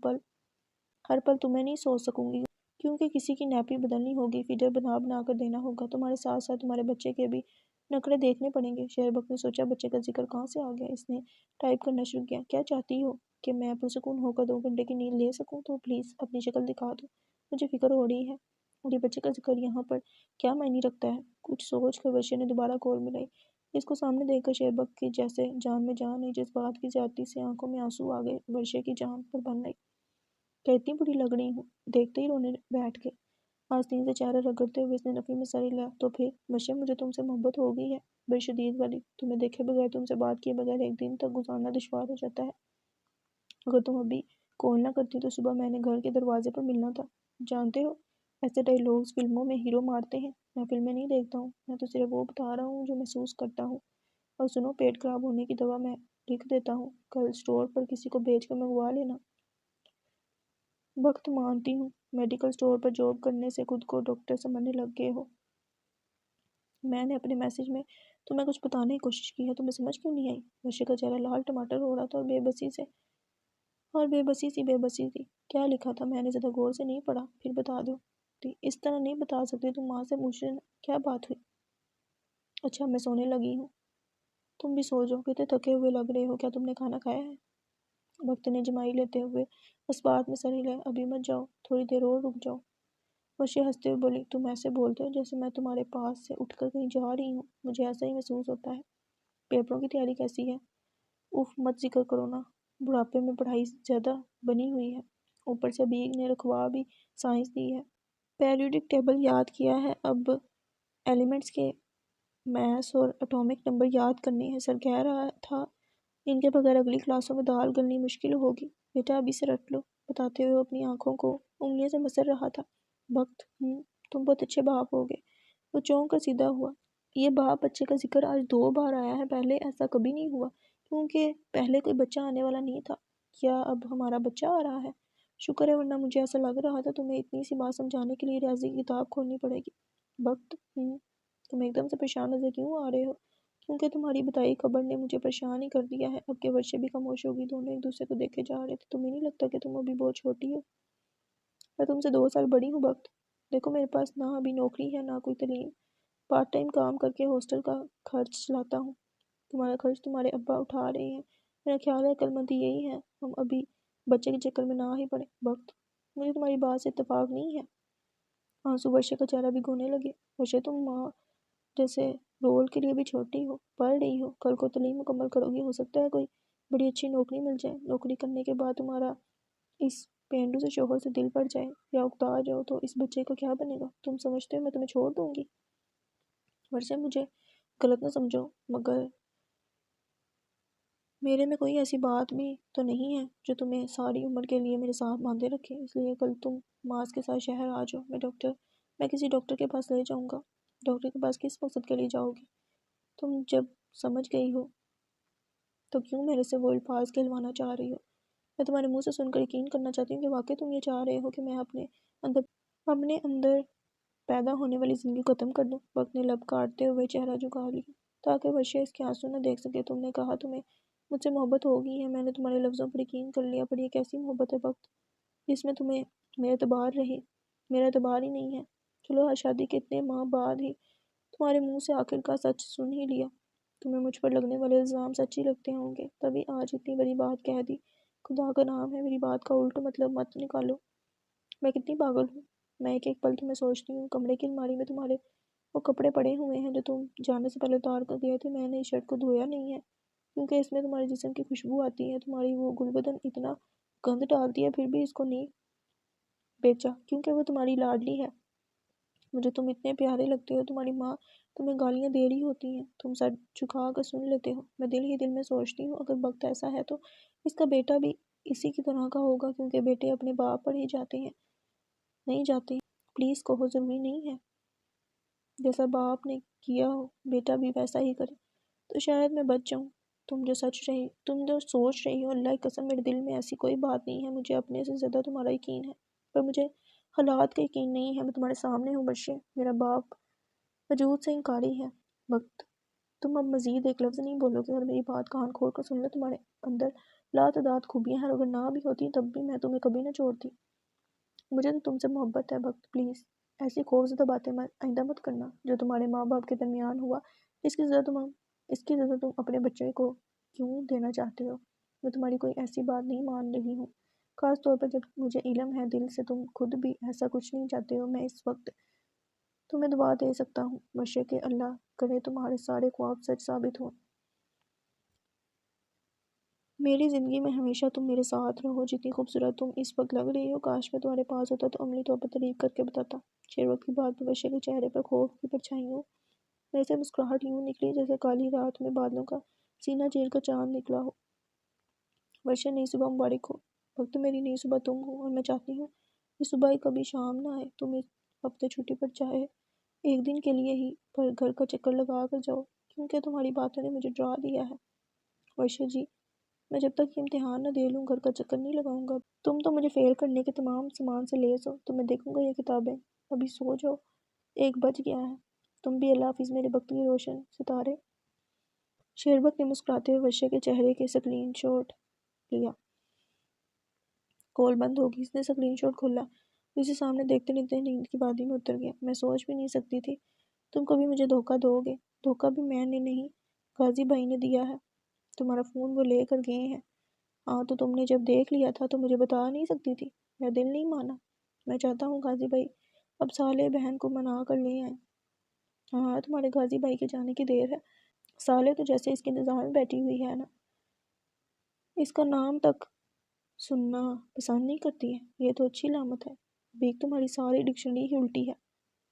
پل تمہیں نہیں سوچ سکوں گی، کیونکہ کسی کی نیپی بدلنی ہوگی، فیڈر بنا بنا کر دینا ہوگا، تمہارے ساتھ ساتھ تمہارے بچے کے بھی نخرے دیکھنے پڑیں گے۔ شہربک نے سوچا بچے کا ذکر کہاں سے آ گیا۔ اس نے ٹائپ کرنا شروع کیا۔ کیا چاہتی ہو کہ میں پرسکون ہو کر 2 گھنٹے کی نیند لے سکوں؟ تو پلیز اپنی شکل دکھا دو، مجھے فکر ہو رہی ہے۔ اور یہ بچے کا ذکر یہاں پر کیا معنی رکھتا ہے؟ کچھ سوچ کر ورشے نے دوبارہ کال ملائی۔ اس کو سامنے دیکھ کر شہربک کی جیسے جان میں جان ہے، جس بات کی زیادتی سے آنکھوں میں آنسو آ گئے، ورشے کی جان پر بن گئی۔ کہ اتنی بری لگ رہی ہوں، دیکھتے ہی رونے بیٹھ گئے۔ آستین سے چہرہ رگڑتے ہوئے اس نے نفی میں سر ہلایا۔ تو پھر ورشے مجھے تم سے محبت ہو گئی ہے، بڑی شدید والی۔ تمہیں دیکھے بغیر، تم سے بات کیے بغیر ایک دن تک گزارنا دشوار ہو جاتا ہے۔ اگر تم ابھی کال نہ کرتی تو صبح میں نے گھر کے دروازے پر ملنا تھا۔ جانتے ہو ایسے ڈائیلاگز فلموں میں ہیرو مارتے ہیں، میں فلمیں نہیں دیکھتا ہوں، میں تو صرف وہ بتا رہا ہوں جو محسوس کرتا ہوں۔ اور سنو، پیٹ خراب ہونے کی دوا میں لکھ دیتا ہوں، کل اسٹور پر کسی کو بھیج کر منگوا لینا۔ وقت مانتی ہوں میڈیکل اسٹور پر جاب کرنے سے خود کو ڈاکٹر سمجھنے لگ گئے ہو۔ میں نے اپنے میسیج میں تمہیں کچھ بتانے کی کوشش کی ہے، تمہیں سمجھ کیوں نہیں آئی؟ ورشے کا چہرہ لال ٹماٹر ہو رہا تھا اور بے بسی تھی۔ کیا لکھا تھا؟ میں نے زیادہ غور سے نہیں پڑھا۔ پھر بتا دو۔ اس طرح نہیں بتا سکتی، تم ماں سے پوچھ لینا۔ کیا بات ہوئی؟ اچھا، میں سونے لگی ہوں، تم بھی سو جاؤ، کتنے تھکے ہوئے لگ رہے ہو۔ کیا تم نے کھانا کھایا ہے؟ وقت نے جمائی لیتے ہوئے اس بات میں سر ہلایا۔ ابھی مت جاؤ، تھوڑی دیر اور رک جاؤ۔ ورشے ہنستے ہوئے بولی، تم ایسے بولتے ہو جیسے میں تمہارے پاس سے اٹھ کر کہیں جا رہی ہوں، مجھے ایسا ہی محسوس ہوتا ہے۔ پیپروں کی تیاری کیسی ہے؟ اف مت ذکر کرو نا، بڑھاپے میں پڑھائی زیادہ بنی ہوئی ہے، اوپر سے ابھی نے رکھوا بھی سائنس دی ہے، پیریوڈک ٹیبل یاد کیا ہے، اب ایلیمنٹس کے میث اور اٹامک نمبر یاد کرنے ہیں۔ سر کہہ رہا تھا ان کے بغیر اگلی کلاسوں میں دال گلنی مشکل ہوگی۔ بیٹا ابھی سے رٹ لو، بتاتے ہوئے اپنی آنکھوں کو انگلیوں سے مسر رہا تھا۔ وقت تم بہت اچھے باپ ہوگے۔ وہ چونک کر سیدھا ہوا۔ یہ باپ بچے کا ذکر آج 2 بار آیا ہے، پہلے ایسا کبھی نہیں ہوا، کیونکہ پہلے کوئی بچہ آنے والا نہیں تھا۔ کیا اب ہمارا بچہ آ رہا ہے؟ شکر ہے، ورنہ مجھے ایسا لگ رہا تھا تمہیں اتنی سی بات سمجھانے کے لیے ریاضی کی کتاب کھولنی پڑے گی۔ وقت تم ایک دم سے پریشان نظر کیوں آ رہے ہو؟ کیونکہ تمہاری بتائی خبر نے مجھے پریشان ہی کر دیا ہے۔ اب کے ورشے بھی خاموش ہوگی، دونوں ایک دوسرے کو دیکھے جا رہے تھے۔ تمہیں نہیں لگتا کہ تم ابھی بہت چھوٹی ہو؟ میں تم سے 2 سال بڑی ہوں وقت۔ دیکھو میرے پاس نہ ابھی نوکری ہے نہ کوئی تعلیم، پارٹ ٹائم کام کر کے ہاسٹل کا خرچ چلاتا ہوں، تمہارا خرچ تمہارے ابا اٹھا رہے ہیں۔ میرا خیال ہے عقلمندی یہی ہے ہم ابھی بچے کے چکر میں نہ ہی پڑے۔ وقت مجھے تمہاری بات سے اتفاق نہیں ہے۔ آنسو ورشے کا چہرہ بھی گھونے لگے۔ ورشے تم ماں جیسے رول کے لیے بھی چھوٹی ہو، پڑھ رہی ہو، کل کو تعلیم مکمل کرو گی، ہو سکتا ہے کوئی بڑی اچھی نوکری مل جائے، نوکری کرنے کے بعد تمہارا اس پینڈو سے شوہر سے دل پڑ جائے یا اکتا جاؤ تو اس بچے کا کیا بنے گا؟ تم سمجھتے ہو میں تمہیں چھوڑ دوں گی؟ ورشے مجھے غلط نہ سمجھو، مگر میرے میں کوئی ایسی بات بھی تو نہیں ہے جو تمہیں ساری عمر کے لیے میرے ساتھ باندھے رکھے، اس لیے کل تم ماس کے ساتھ شہر آ جاؤ، میں کسی ڈاکٹر کے پاس لے جاؤں گا۔ ڈاکٹر کے پاس کس مقصد کے لیے جاؤ گی؟ تم جب سمجھ گئی ہو تو کیوں میرے سے وہ الفاظ کہلوانا چاہ رہی ہو؟ میں تمہارے منہ سے سن کر یقین کرنا چاہتی ہوں کہ واقعی تم یہ چاہ رہے ہو کہ میں اپنے اندر پیدا ہونے والی زندگی ختم کر دوں۔ وقت نے لب کاٹتے ہوئے چہرہ جھکا لیا تاکہ ورشے اس کے آنسو نہ دیکھ سکے۔ تم نے کہا تمہیں مجھ سے محبت ہو گئی ہے، میں نے تمہارے لفظوں پر یقین کر لیا، پر یہ کیسی محبت ہے وقت جس میں تمہیں میرا اعتبار ہی نہیں ہے؟ چلو ہر شادی کے اتنے ماہ بعد ہی تمہارے منہ سے آخر کا سچ سن ہی لیا۔ تمہیں مجھ پر لگنے والے الزام سچ ہی لگتے ہوں گے، تبھی آج اتنی بڑی بات کہہ دی۔ خدا کا نام ہے میری بات کا الٹ مطلب مت نکالو۔ میں کتنی پاگل ہوں، میں ایک پل تمہیں سوچتی ہوں۔ کمرے کی الماری میں تمہارے وہ کپڑے پڑے ہوئے ہیں جو تم جانے سے پہلے اتار کر گئے تھے، میں نے اس شرٹ کو دھویا نہیں ہے کیونکہ اس میں تمہارے جسم کی خوشبو آتی ہے، تمہاری وہ گلبدن اتنا گند ڈالتی ہے، پھر بھی اس کو نہیں بیچا کیونکہ وہ تمہاری لاڈلی ہے، مجھے تم اتنے پیارے لگتے ہو۔ تمہاری ماں تمہیں گالیاں دے رہی ہوتی ہیں، تم سر جھکا کر سن لیتے ہو۔ میں دل ہی دل میں سوچتی ہوں اگر وقت ایسا ہے تو اس کا بیٹا بھی اسی کی طرح کا ہوگا، کیونکہ بیٹے اپنے باپ پر ہی جاتے ہیں، نہیں جاتے پلیز کہو، ضروری نہیں ہے جیسا باپ نے کیا ہو بیٹا بھی ویسا ہی کرے، تو شاید میں بچ جاؤں۔ تم جو سوچ رہی ہو، اللہ کی قسم میرے دل میں ایسی کوئی بات نہیں ہے، مجھے اپنے سے زیادہ تمہارا یقین ہے، پر مجھے حالات کا یقین نہیں ہے۔ میں تمہارے سامنے ہوں ورشے، میرا باپ وجود سے انکاری ہے وقت۔ تم اب مزید ایک لفظ نہیں بولو گے اور میری بات کان کھول کر سن لو۔ تمہارے اندر لاتعداد خوبیاں ہیں اور اگر نہ بھی ہوتی تب بھی میں تمہیں کبھی نہ چھوڑتی۔ مجھے تو تم سے محبت ہے وقت، پلیز ایسی خوفزدہ باتیں آئندہ مت کرنا۔ جو تمہارے ماں باپ کے درمیان ہوا اس کی سزا تم اپنے بچے کو کیوں دینا چاہتے ہو؟ میں تمہاری کوئی ایسی بات نہیں مان رہی ہوں، خاص طور پر جب مجھے علم ہے دل سے تم خود بھی ایسا کچھ نہیں چاہتے ہو۔ میں اس وقت تمہیں دعا دے سکتا ہوں، بشے کہ اللہ کرے تمہارے سارے خواب سچ ثابت ہوں۔ میری زندگی میں ہمیشہ تم میرے ساتھ رہو۔ جتنی خوبصورت تم اس وقت لگ رہی ہو، کاش میں تمہارے پاس ہوتا تو عملی طور پر تعریف کر کے بتاتا۔ شیروت کی بات پر بشے کے چہرے پر خوف کی پرچھائیوں میں سے مسکراہٹ یوں نکلی جیسے کالی رات میں بادلوں کا سینہ چیر کر چاند نکلا ہو۔ ورشا، نئی صبح مبارک ہو۔ وقت میری نئی صبح تم ہو اور میں چاہتی ہوں یہ صبح کبھی شام نہ آئے۔ تم اس ہفتے چھٹی پر چاہے ایک دن کے لیے ہی پر گھر کا چکر لگا کر جاؤ، کیونکہ تمہاری باتوں نے مجھے ڈرا دیا ہے۔ ورشا جی، میں جب تک یہ امتحان نہ دے لوں گھر کا چکر نہیں لگاؤں گا۔ تم تو مجھے فیل کرنے کے تمام سامان سے لیس ہو۔ تو میں دیکھوں گا یہ کتابیں۔ ابھی سو جاؤ، 1 بج گیا ہے۔ تم بھی اللہ حافظ میرے وقت کے روشن ستارے۔ شیربت نے مسکراتے ہوئے ورشا کے چہرے کے اسکرین شاٹ لیا۔ کال بند ہوگی۔ اس نے اسکرین شاٹ کھولا، اسے سامنے دیکھتے دیکھتے نیند کی وادی میں اتر گیا۔ میں سوچ بھی نہیں سکتی تھی تم کبھی مجھے دھوکہ دو گے۔ دھوکہ بھی میں نے نہیں، غازی بھائی نے دیا ہے۔ تمہارا فون وہ لے کر گئے ہیں۔ ہاں تو تم نے جب دیکھ لیا تھا تو مجھے بتا نہیں سکتی تھی؟ میں دل نہیں مانا۔ میں چاہتا ہوں غازی بھائی اب صالح بہن کو منا کر لے آئیں۔ ہاں تمہارے غازی بھائی کے جانے کی دیر ہے۔ صالح تو جیسے اس کے انتظار میں بیٹھی ہوئی ہے نا، اس کا نام تک سننا پسند نہیں کرتی ہے۔ یہ تو اچھی علامت ہے۔ بیک تمہاری ساری ڈکشنری ہی الٹی ہے۔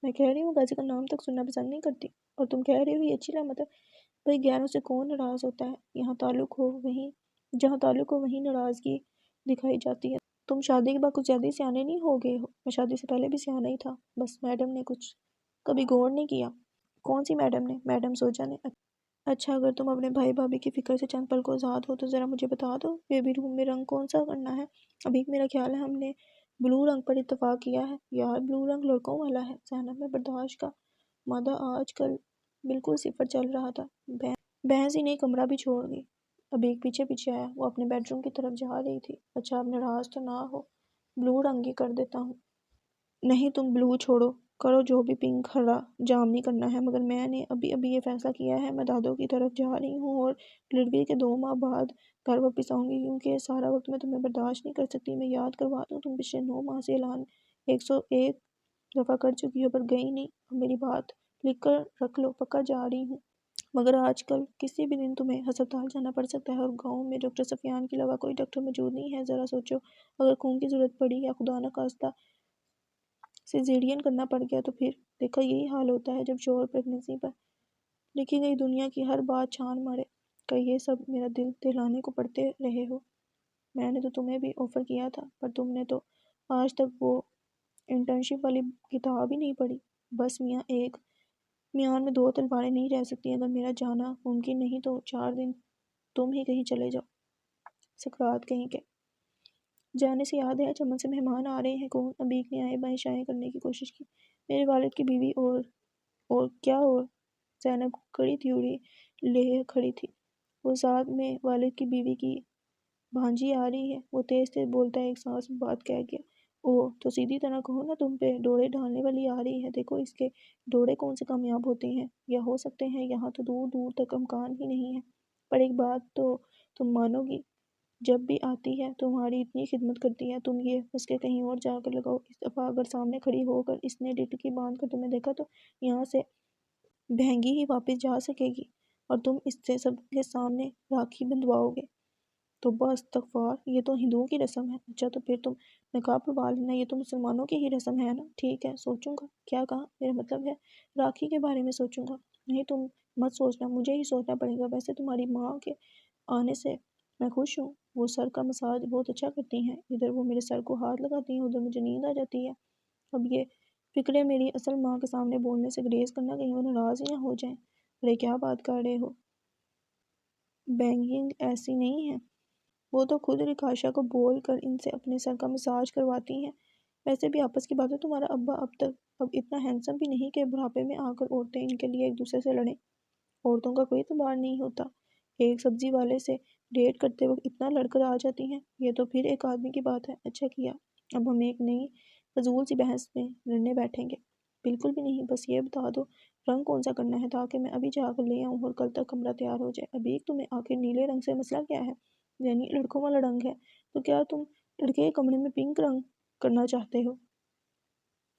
میں کہہ رہی ہوں غازی کا نام تک سننا پسند نہیں کرتی اور تم کہہ رہے ہو یہ اچھی علامت ہے۔ بھائی غیروں سے کون ناراض ہوتا ہے؟ جہاں تعلق ہو وہیں ناراضگی دکھائی جاتی ہے۔ تم شادی کے بعد کچھ زیادہ سیانے نہیں ہو گئے ہو؟ میں شادی سے پہلے بھی سیانا ہی تھا، بس میڈم نے کچھ کبھی غور نہیں کیا۔ کون سی میڈم نے؟ میڈم سوجا نے۔ اچھا اگر تم اپنے بھائی بھابھی کی فکر سے چند پل کو آزاد ہو تو ذرا مجھے بتا دو بیبی روم میں رنگ کون سا کرنا ہے؟ ابھی میرا خیال ہے ہم نے بلو رنگ پر اتفاق کیا ہے۔ یار بلو رنگ لڑکوں والا ہے۔ زینب میں برداشت کا مادہ آج کل بالکل صفر چل رہا تھا۔ بحث ہی نہیں کمرہ بھی چھوڑ گئی۔ ابھی ایک پیچھے پیچھے آیا، وہ اپنے بیڈ روم کی طرف جا رہی تھی۔ اچھا اب ناراض تو نہ ہو، بلو رنگ ہی کر دیتا ہوں۔ نہیں تم بلو چھوڑو، کرو جو بھی، پنک ہرا جامنی کرنا ہے، مگر میں نے ابھی یہ فیصلہ کیا ہے میں دادوں کی طرف جا رہی ہوں اور ڈلیوری کے 2 ماہ بعد گھر واپس آؤں گی، کیونکہ سارا وقت میں تمہیں برداشت نہیں کر سکتی۔ میں یاد کروا دوں تم پچھلے 9 ماہ سے اعلان 101 دفعہ کر چکی ہو پر گئی نہیں۔ اب میری بات لکھ کر رکھ لو، پکا جا رہی ہوں۔ مگر آج کل کسی بھی دن تمہیں ہسپتال جانا پڑ سکتا ہے اور گاؤں میں ڈاکٹر سفیان کے علاوہ کوئی ڈاکٹر موجود نہیں ہے۔ ذرا سوچو اگر خون کی ضرورت پڑی یا خدا نخواستہ سیزیرین کرنا پڑ گیا تو پھر؟ دیکھا یہی حال ہوتا ہے جب شوہر پریگننسی پر لکھی گئی دنیا کی ہر بات چھان مارے۔ کہ یہ سب میرا دل دہلانے کو پڑھتے رہے ہو۔ میں نے تو تمہیں بھی آفر کیا تھا پر تم نے تو آج تک وہ انٹرنشپ والی کتاب ہی نہیں پڑھی۔ بس میاں ایک میان میں 2 تلواریں نہیں رہ سکتی۔ اگر میرا جانا ممکن نہیں تو 4 دن تم ہی کہیں چلے جاؤ۔ سکرات کہیں کے جانے سے یاد ہے چمن سے مہمان آ رہے ہیں۔ کون؟ ابیک نے آئیں بائیں شائیں کرنے کی کوشش کی۔ میرے والد کی بیوی اور کیا اور؟ زینب کڑی تھیوری لے کھڑی تھی۔ وہ ساتھ میں والد کی بیوی کی بھانجی آ رہی ہے۔ وہ تیز تیز بولتا ہے، ایک سانس میں بات کہہ گیا۔ اوہ تو سیدھی طرح کہو نا، تم پہ ڈوڑے ڈالنے والی آ رہی ہے۔ دیکھو اس کے ڈوڑے کون سے کامیاب ہوتے ہیں یا ہو سکتے ہیں، یہاں تو دور دور تک امکان ہی نہیں ہے۔ پر ایک بات تو تم مانو گی، جب بھی آتی ہے تمہاری اتنی خدمت کرتی ہے، تم یہ بس کے کہیں اور جا کر لگاؤ۔ اس دفعہ اگر سامنے کھڑی ہو کر اس نے ڈٹکی باندھ کر تمہیں دیکھا تو یہاں سے بہنگی ہی واپس جا سکے گی اور تم اس سے سب کے سامنے راکھی بندھواؤ گے۔ تو بس استغفار، یہ تو ہندوؤں کی رسم ہے۔ اچھا تو پھر تم نقاب پڑوا لینا، یہ تو مسلمانوں کی ہی رسم ہے نا۔ ٹھیک ہے سوچوں گا۔ کیا کہا؟ میرا مطلب ہے راکھی کے بارے میں سوچوں گا۔ نہیں تم مت سوچنا، مجھے ہی سوچنا پڑے گا۔ ویسے تمہاری ماں کے آنے سے میں خوش ہوں، وہ سر کا مساج بہت اچھا کرتی ہیں۔ ادھر وہ میرے سر کو ہاتھ لگاتی ہیں، ادھر مجھے نیند آ جاتی ہے۔ اب یہ فکرے میری اصل ماں کے سامنے بولنے سے گریز کرنا، کہیں وہ ناراض ہی نہ ہو جائیں۔ ارے کیا بات کر رہے ہو؟ بینگنگ ایسی نہیں ہے، وہ تو خود رکاشا کو بول کر ان سے اپنے سر کا مساج کرواتی ہیں۔ ویسے بھی آپس کی باتیں تمہارا ابا اب تک اب اتنا ہینڈسم بھی نہیں کہ بڑھاپے میں آ کر عورتیں ان کے لیے ایک دوسرے سے لڑیں۔ عورتوں کا کوئی اعتبار نہیں ہوتا، ایک سبزی والے سے ڈیٹ کرتے وقت اتنا لڑ کر آ جاتی ہیں۔ یہ تو پھر ایک آدمی کی بات ہے۔ اچھا کیا، اب ہم ایک نئی فضول سی بحث میں لڑنے بیٹھیں گے؟ بالکل بھی نہیں، بس یہ بتا دو رنگ کون سا کرنا ہے تاکہ میں ابھی جا کر لے آؤں اور کل تک کمرہ تیار ہو جائے۔ ابھی تمہیں آخر نیلے رنگ سے مسئلہ کیا ہے؟ یعنی لڑکوں والا رنگ ہے تو کیا تم لڑکے کے کمرے میں پنک رنگ کرنا چاہتے ہو؟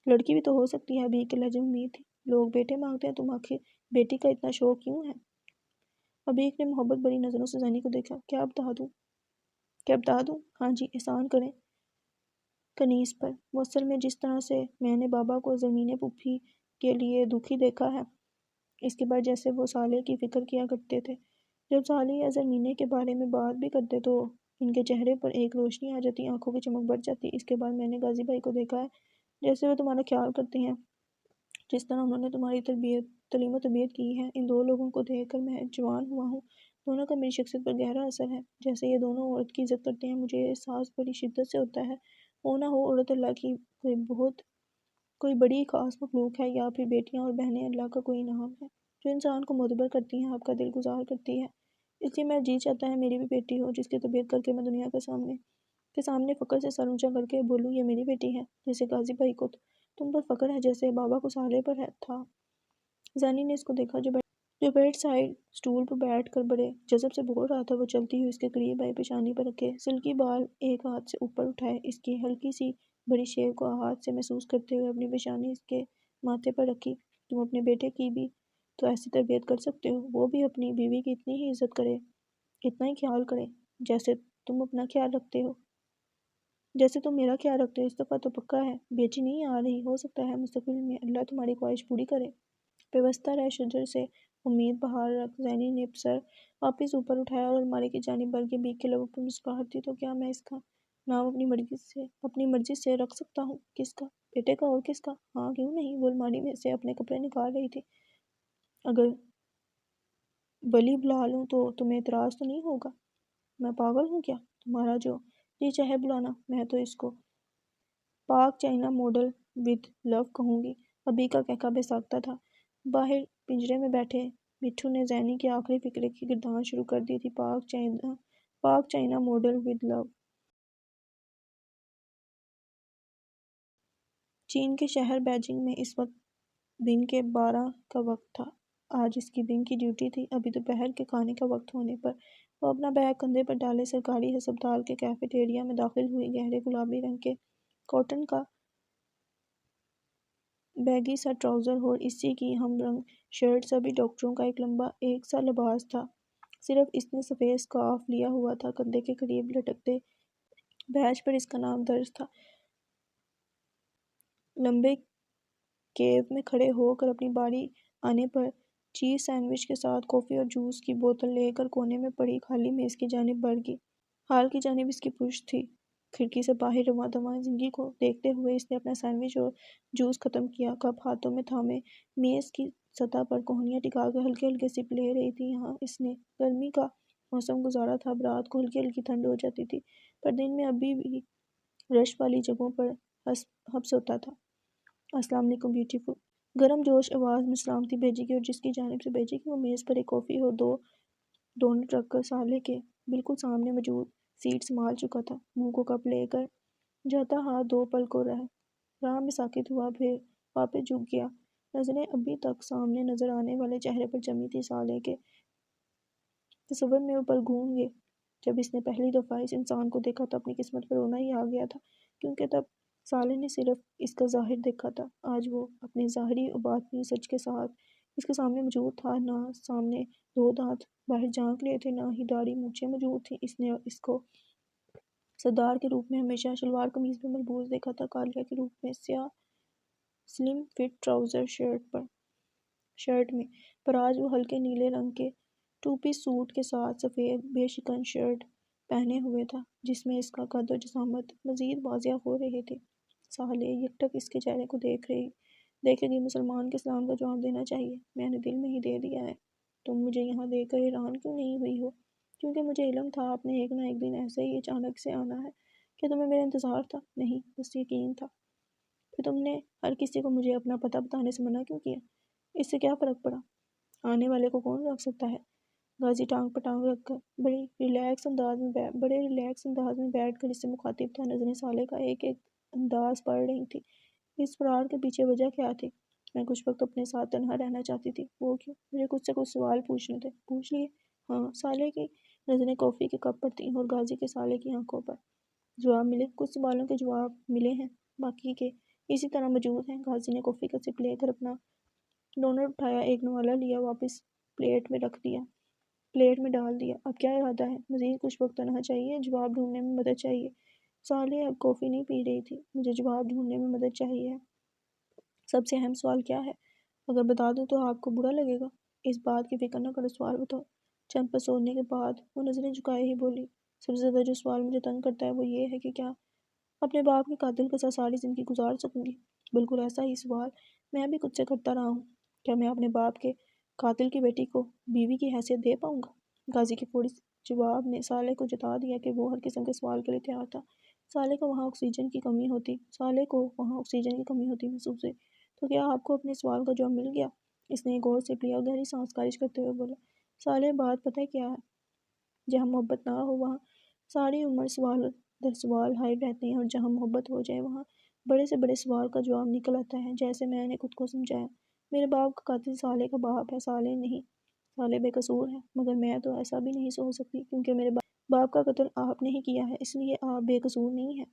لڑکی بھی تو ہو سکتی ہے۔ ابھی کے لہجے میں امید تھی۔ لوگ بیٹے مانگتے ہیں، تم آخر بیٹی کا اتنا شوق کیوں ہے؟ ابیک نے محبت بڑی نظروں سے زینی کو دیکھا۔ کیا بتا دوں؟ ہاں جی، احسان کریں کنیز پر۔ وہ اصل میں جس طرح سے میں نے بابا کو زمین پھوپھی کے لیے دکھی دیکھا ہے، اس کے بعد جیسے وہ سالے کی فکر کیا کرتے تھے، جب سالے یا زمینے کے بارے میں بات بھی کرتے تو ان کے چہرے پر ایک روشنی آ جاتی، آنکھوں کی چمک بڑھ جاتی۔ اس کے بعد میں نے غازی بھائی کو دیکھا ہے، جیسے وہ تمہارا خیال کرتے ہیں، جس طرح انہوں نے تمہاری تعلیم و تربیت کی ہے۔ ان دو لوگوں کو دیکھ کر میں جوان ہوا ہوں، دونوں کا میری شخصیت پر گہرا اثر ہے۔ جیسے یہ دونوں عورت کی عزت کرتے ہیں، مجھے یہ احساس بڑی شدت سے ہوتا ہے۔ ہو نہ ہو عورت اللہ کی کوئی بڑی خاص مخلوق ہے، یا پھر بیٹیاں اور بہنیں اللہ کا کوئی انعام ہے جو انسان کو معتبر کرتی ہیں، آپ کا دل گزار کرتی ہے۔ اس لیے میرا جی چاہتا ہے میری بھی بیٹی ہو، جس کی تربیت کر کے میں دنیا کے سامنے فخر سے سر اونچا کر کے بولوں یہ میری بیٹی ہے۔ جیسے غازی بھائی کو تم پر فخر ہے، جیسے بابا کو سالے پر تھا۔ زینی نے اس کو دیکھا جو بیڈ سائڈ سٹول پر بیٹھ کر بڑے جذب سے بول رہا تھا۔ وہ چلتی ہوئی اس کے قریب آئی، پیشانی پر رکھے سلکی بال ایک ہاتھ سے اوپر اٹھائے، اس کی ہلکی سی بڑی شیو کو ہاتھ سے محسوس کرتے ہوئے اپنی پیشانی اس کے ماتھے پر رکھی۔ تم اپنے بیٹے کی بھی تو ایسی تربیت کر سکتے ہو، وہ بھی اپنی بیوی کی اتنی ہی عزت کرے، اتنا ہی خیال کرے جیسے تم اپنا خیال رکھتے ہو، جیسے تم میرا خیال رکھتے ہو۔ اس دفعہ تو پکا ہے، بیٹی نہیں آ رہی، ہو سکتا ہے مستقبل میں اللہ تمہاری خواہش پوری کرے۔ پیوستہ رہ شجر سے امید بہار رکھ۔ زینی نے سر واپس اوپر اٹھایا اور الماری کی جانب بڑھ کے بیک کے لبوں پر مسکراہٹ دی۔ تو کیا میں اس کا نام اپنی مرضی سے رکھ سکتا ہوں؟ کس کا؟ بیٹے کا اور کس کا؟ ہاں کیوں نہیں؟ وہ الماری میں سے اپنے کپڑے نکال رہی تھی۔ اگر ولی بلا لوں تو تمہیں اعتراض تو نہیں ہوگا؟ میں پاگل ہوں کیا؟ تمہارا جو جی چاہے بلانا، میں تو اس کو پاک چائنا ماڈل ود لو کہوں گی۔ ابھی کا کہکا بے ساختہ تھا۔ باہر پنجرے میں بیٹھے مٹھو نے زینی کی آخری فقرے کی گردان شروع کر دی تھی۔ پاک چائنا ماڈل ود لو۔ چین کے شہر بیجنگ میں اس وقت دن کے 12 کا وقت تھا۔ آج اس کی دن کی ڈیوٹی تھی۔ ابھی دوپہر کے کھانے کا وقت ہونے پر وہ اپنا بیگ کندھے پر ڈالے سرکاری ہسپتال کے کیفیٹیریا میں داخل ہوئی۔ گہرے گلابی رنگ کے کاٹن کا بیگی سا ٹراؤزر اور اسی کی ہم رنگ شرٹ سبھی ڈاکٹروں کا ایک لمبا ایک سا لباس تھا۔ صرف اس نے سفید سکارف لیا ہوا تھا۔ کندھے کے قریب لٹکتے بیج پر اس کا نام درج تھا۔ لمبے کیو میں کھڑے ہو کر اپنی باری آنے پر چیز سینڈوچ کے ساتھ کافی اور جوس کی بوتل لے کر کونے میں پڑی خالی میز کی جانب بڑھ گئی۔ ہال کی جانب اس کی پشت تھی۔ کھڑکی سے باہر رواں دواں زندگی کو دیکھتے ہوئے اس نے اپنا سینڈوچ اور جوس ختم کیا۔ کپ ہاتھوں میں تھامے میز کی سطح پر کوہنیاں ٹکا کر ہلکے ہلکے سپ لے رہی تھی۔ یہاں اس نے گرمی کا موسم گزارا تھا۔ اب رات کو ہلکی ہلکی ٹھنڈ ہو جاتی تھی، پر دن میں ابھی بھی رش والی جگہوں پر حبس ہوتا تھا۔ السلام علیکم بیوٹیفل، گرم جوش آواز میں سلامتی بھیجی گئی اور جس کی جانب سے بھیجی گئی وہ میز پر ایک کافی اور 2 ڈونٹ رکھ کر سالے کے بالکل سامنے موجود سیٹ سنبھال چکا تھا۔ منہ کو کپ لے کر جاتا ہاتھ 2 پل کو راہ میں ساکت ہوا، پھر واپس جھک گیا۔ نظریں ابھی تک سامنے نظر آنے والے چہرے پر جمی تھی۔ سالے کے تصور میں وہ پل گھوم گئے جب اس نے پہلی دفعہ اس انسان کو دیکھا تو اپنی قسمت پر رونا ہی آ گیا تھا، کیونکہ تب سالے نے صرف اس کا ظاہر دیکھا تھا۔ آج وہ اپنے ظاہری و باطنی سچ کے ساتھ اس کے سامنے موجود تھا۔ نہ سامنے 2 دانت باہر جھانک لیے تھے، نہ ہی داڑھی مونچھیں موجود تھیں۔ اس نے اس کو سردار کے روپ میں ہمیشہ شلوار قمیض میں ملبوس دیکھا تھا، کالیہ کے روپ میں سیاہ سلم فٹ ٹراؤزر شرٹ میں، پر آج وہ ہلکے نیلے رنگ کے 2 پیس سوٹ کے ساتھ سفید بے شکن شرٹ پہنے ہوئے تھا، جس میں اس کا قد و جسامت مزید واضح ہو رہے تھے۔ سالے یکٹک اس کے چہرے کو دیکھے گی۔ مسلمان کے سلام کا جواب دینا چاہیے، میں نے دل میں ہی دے دیا ہے۔ تم مجھے یہاں دیکھ کر حیران کیوں نہیں ہوئی ہو؟ کیونکہ مجھے علم تھا آپ نے ایک نہ ایک دن ایسے ہی اچانک سے آنا ہے۔ کیا تمہیں میرا انتظار تھا؟ نہیں، بس یقین تھا۔ پھر تم نے ہر کسی کو مجھے اپنا پتہ بتانے سے منع کیوں کیا؟ اس سے کیا فرق پڑا؟ آنے والے کو کون رکھ سکتا ہے؟ غازی ٹانگ پر ٹانگ رکھ کر بڑے ریلیکس انداز میں بیٹھ کر اس سے مخاطب تھا۔ نظریں صالح کا ایک ایک انداز پڑھ رہی تھی۔ اس فرار کے پیچھے وجہ کیا تھی؟ میں کچھ وقت اپنے ساتھ تنہا رہنا چاہتی تھی۔ وہ کیوں؟ مجھے کچھ سے کچھ سوال پوچھنے تھے۔ پوچھ لیے؟ ہاں۔ صالح کی نظریں کافی کے کپ پر تھیں اور غازی کے صالح کی آنکھوں پر۔ جواب ملے؟ کچھ سوالوں کے جواب ملے ہیں، باقی کے اسی طرح موجود ہیں۔ غازی نے کافی کا سپ لے کر اپنا ڈونر اٹھایا، ایک نوالا لیا، واپس پلیٹ میں ڈال دیا۔ اب کیا ارادہ ہے؟ مزید کچھ وقت تنہا چاہیے؟ جواب ڈھونڈنے میں مدد چاہیے؟ صالح اب کافی نہیں پی رہی تھی۔ مجھے جواب ڈھونڈنے میں مدد چاہیے۔ سب سے اہم سوال کیا ہے؟ اگر بتا دوں تو آپ کو برا لگے گا۔ اس بات کی فکر نہ کرو، سوال بتاؤ۔ چند پل سوچنے کے بعد وہ نظریں جھکائے ہی بولی، سب سے زیادہ جو سوال مجھے تنگ کرتا ہے وہ یہ ہے کہ کیا اپنے باپ کے قاتل کے ساتھ ساری زندگی گزار سکوں گی؟ بالکل ایسا ہی سوال میں بھی خود سے کرتا رہا ہوں۔ کیا میں اپنے باپ کے قاتل کی بیٹی کو بیوی کی حیثیت دے پاؤں گا؟ غازی کے فوری جواب نے صالح کو جتا دیا کہ وہ ہر قسم کے سوال کے لیے تیار تھا۔ صالح کو وہاں آکسیجن کی کمی ہوتی محسوس ہوئی۔ تو کیا آپ کو اپنے سوال کا جواب مل گیا؟ اس نے ایک اور سپ لیا اور گہری سانس خارج کرتے ہوئے بولا، صالح بات پتہ کیا ہے؟ جہاں محبت نہ ہو وہاں ساری عمر سوال در سوال حائر رہتے ہیں، اور جہاں محبت ہو جائے وہاں بڑے سے بڑے سوال کا جواب نکل آتا ہے۔ جیسے میں نے خود کو سمجھایا، میرے باپ کا قاتل صالح کا باپ ہے، صالح نہیں۔ صالح بے قصور ہے، مگر میں تو ایسا بھی نہیں ہو سکتی کیونکہ میرے باپ کا قتل آپ نے ہی کیا ہے، اس لیے آپ بے قصور نہیں ہیں۔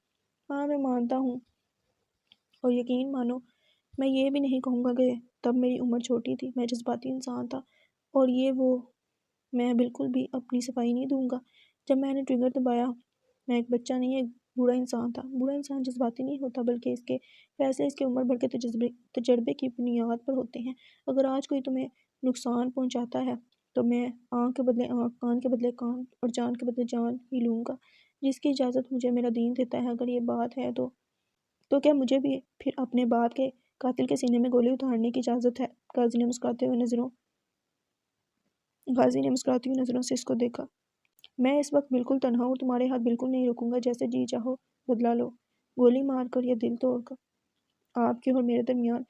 ہاں میں مانتا ہوں، اور یقین مانو میں یہ بھی نہیں کہوں گا کہ تب میری عمر چھوٹی تھی، میں جذباتی انسان تھا، اور میں بالکل بھی اپنی صفائی نہیں دوں گا جب میں نے ٹریگر دبایا۔ میں ایک بچہ نہیں، ایک بوڑھا انسان تھا۔ بوڑھا انسان جذباتی نہیں ہوتا، بلکہ اس کے فیصلے اس کے عمر بھر کے تجربے کی بنیاد پر ہوتے ہیں۔ اگر آج کوئی تمہیں نقصان پہنچاتا ہے تو میں آنکھ کے بدلے آنکھ، کان کے بدلے کان اور جان کے بدلے جان ہی لوں گا، جس کی اجازت مجھے میرا دین دیتا ہے۔ اگر یہ بات ہے تو کیا مجھے بھی پھر اپنے باپ کے قاتل کے سینے میں گولی اتارنے کی اجازت ہے؟ غازی نے مسکراتی ہوئی نظروں سے اس کو دیکھا۔ میں اس وقت بالکل تنہا ہوں، تمہارے ہاتھ بالکل نہیں رکوں گا، جیسے جی چاہو بدلا لو، گولی مار کر یا دل توڑ کر۔ آپ کے اور میرے درمیان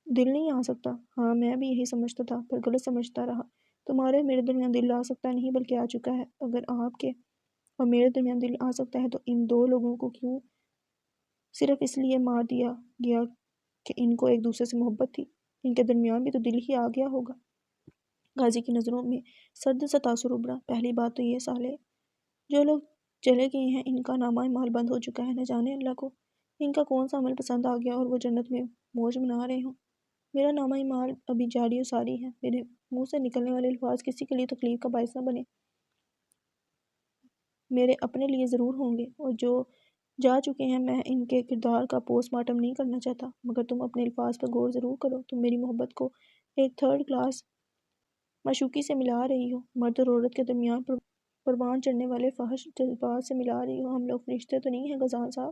دل نہیں آ سکتا؟ ہاں میں بھی یہی سمجھتا تھا، پر غلط سمجھتا رہا۔ تمہارے اور میرے درمیان دل آ سکتا نہیں بلکہ آ چکا ہے۔ اگر آپ کے اور میرے درمیان دل آ سکتا ہے تو ان دو لوگوں کو کیوں صرف اس لیے مار دیا گیا کہ ان کو ایک دوسرے سے محبت تھی؟ ان کے درمیان بھی تو دل ہی آ گیا ہوگا۔ غازی کی نظروں میں سرد سا تاثر ابھرا۔ پہلی بات تو یہ صالح، جو لوگ چلے گئے ہیں ان کا نامہ اعمال بند ہو چکا ہے، نہ جانے اللہ کو ان کا کون سا عمل پسند آ گیا اور وہ جنت میں موج منا رہے ہوں۔ میرا نامہ اعمال ابھی جاری و ساری ہے، میرے منہ سے نکلنے والے الفاظ کسی کے لیے تکلیف کا باعث نہ بنے، میرے اپنے لیے ضرور ہوں گے، اور جو جا چکے ہیں میں ان کے کردار کا پوسٹ مارٹم نہیں کرنا چاہتا، مگر تم اپنے الفاظ پر غور ضرور کرو۔ تم میری محبت کو ایک تھرڈ کلاس معشوقی سے ملا رہی ہو، مرد اور عورت کے درمیان پروان چڑھنے والے فحش جذبات سے ملا رہی ہو۔ ہم لوگ فرشتے تو نہیں ہیں غزال صاحب،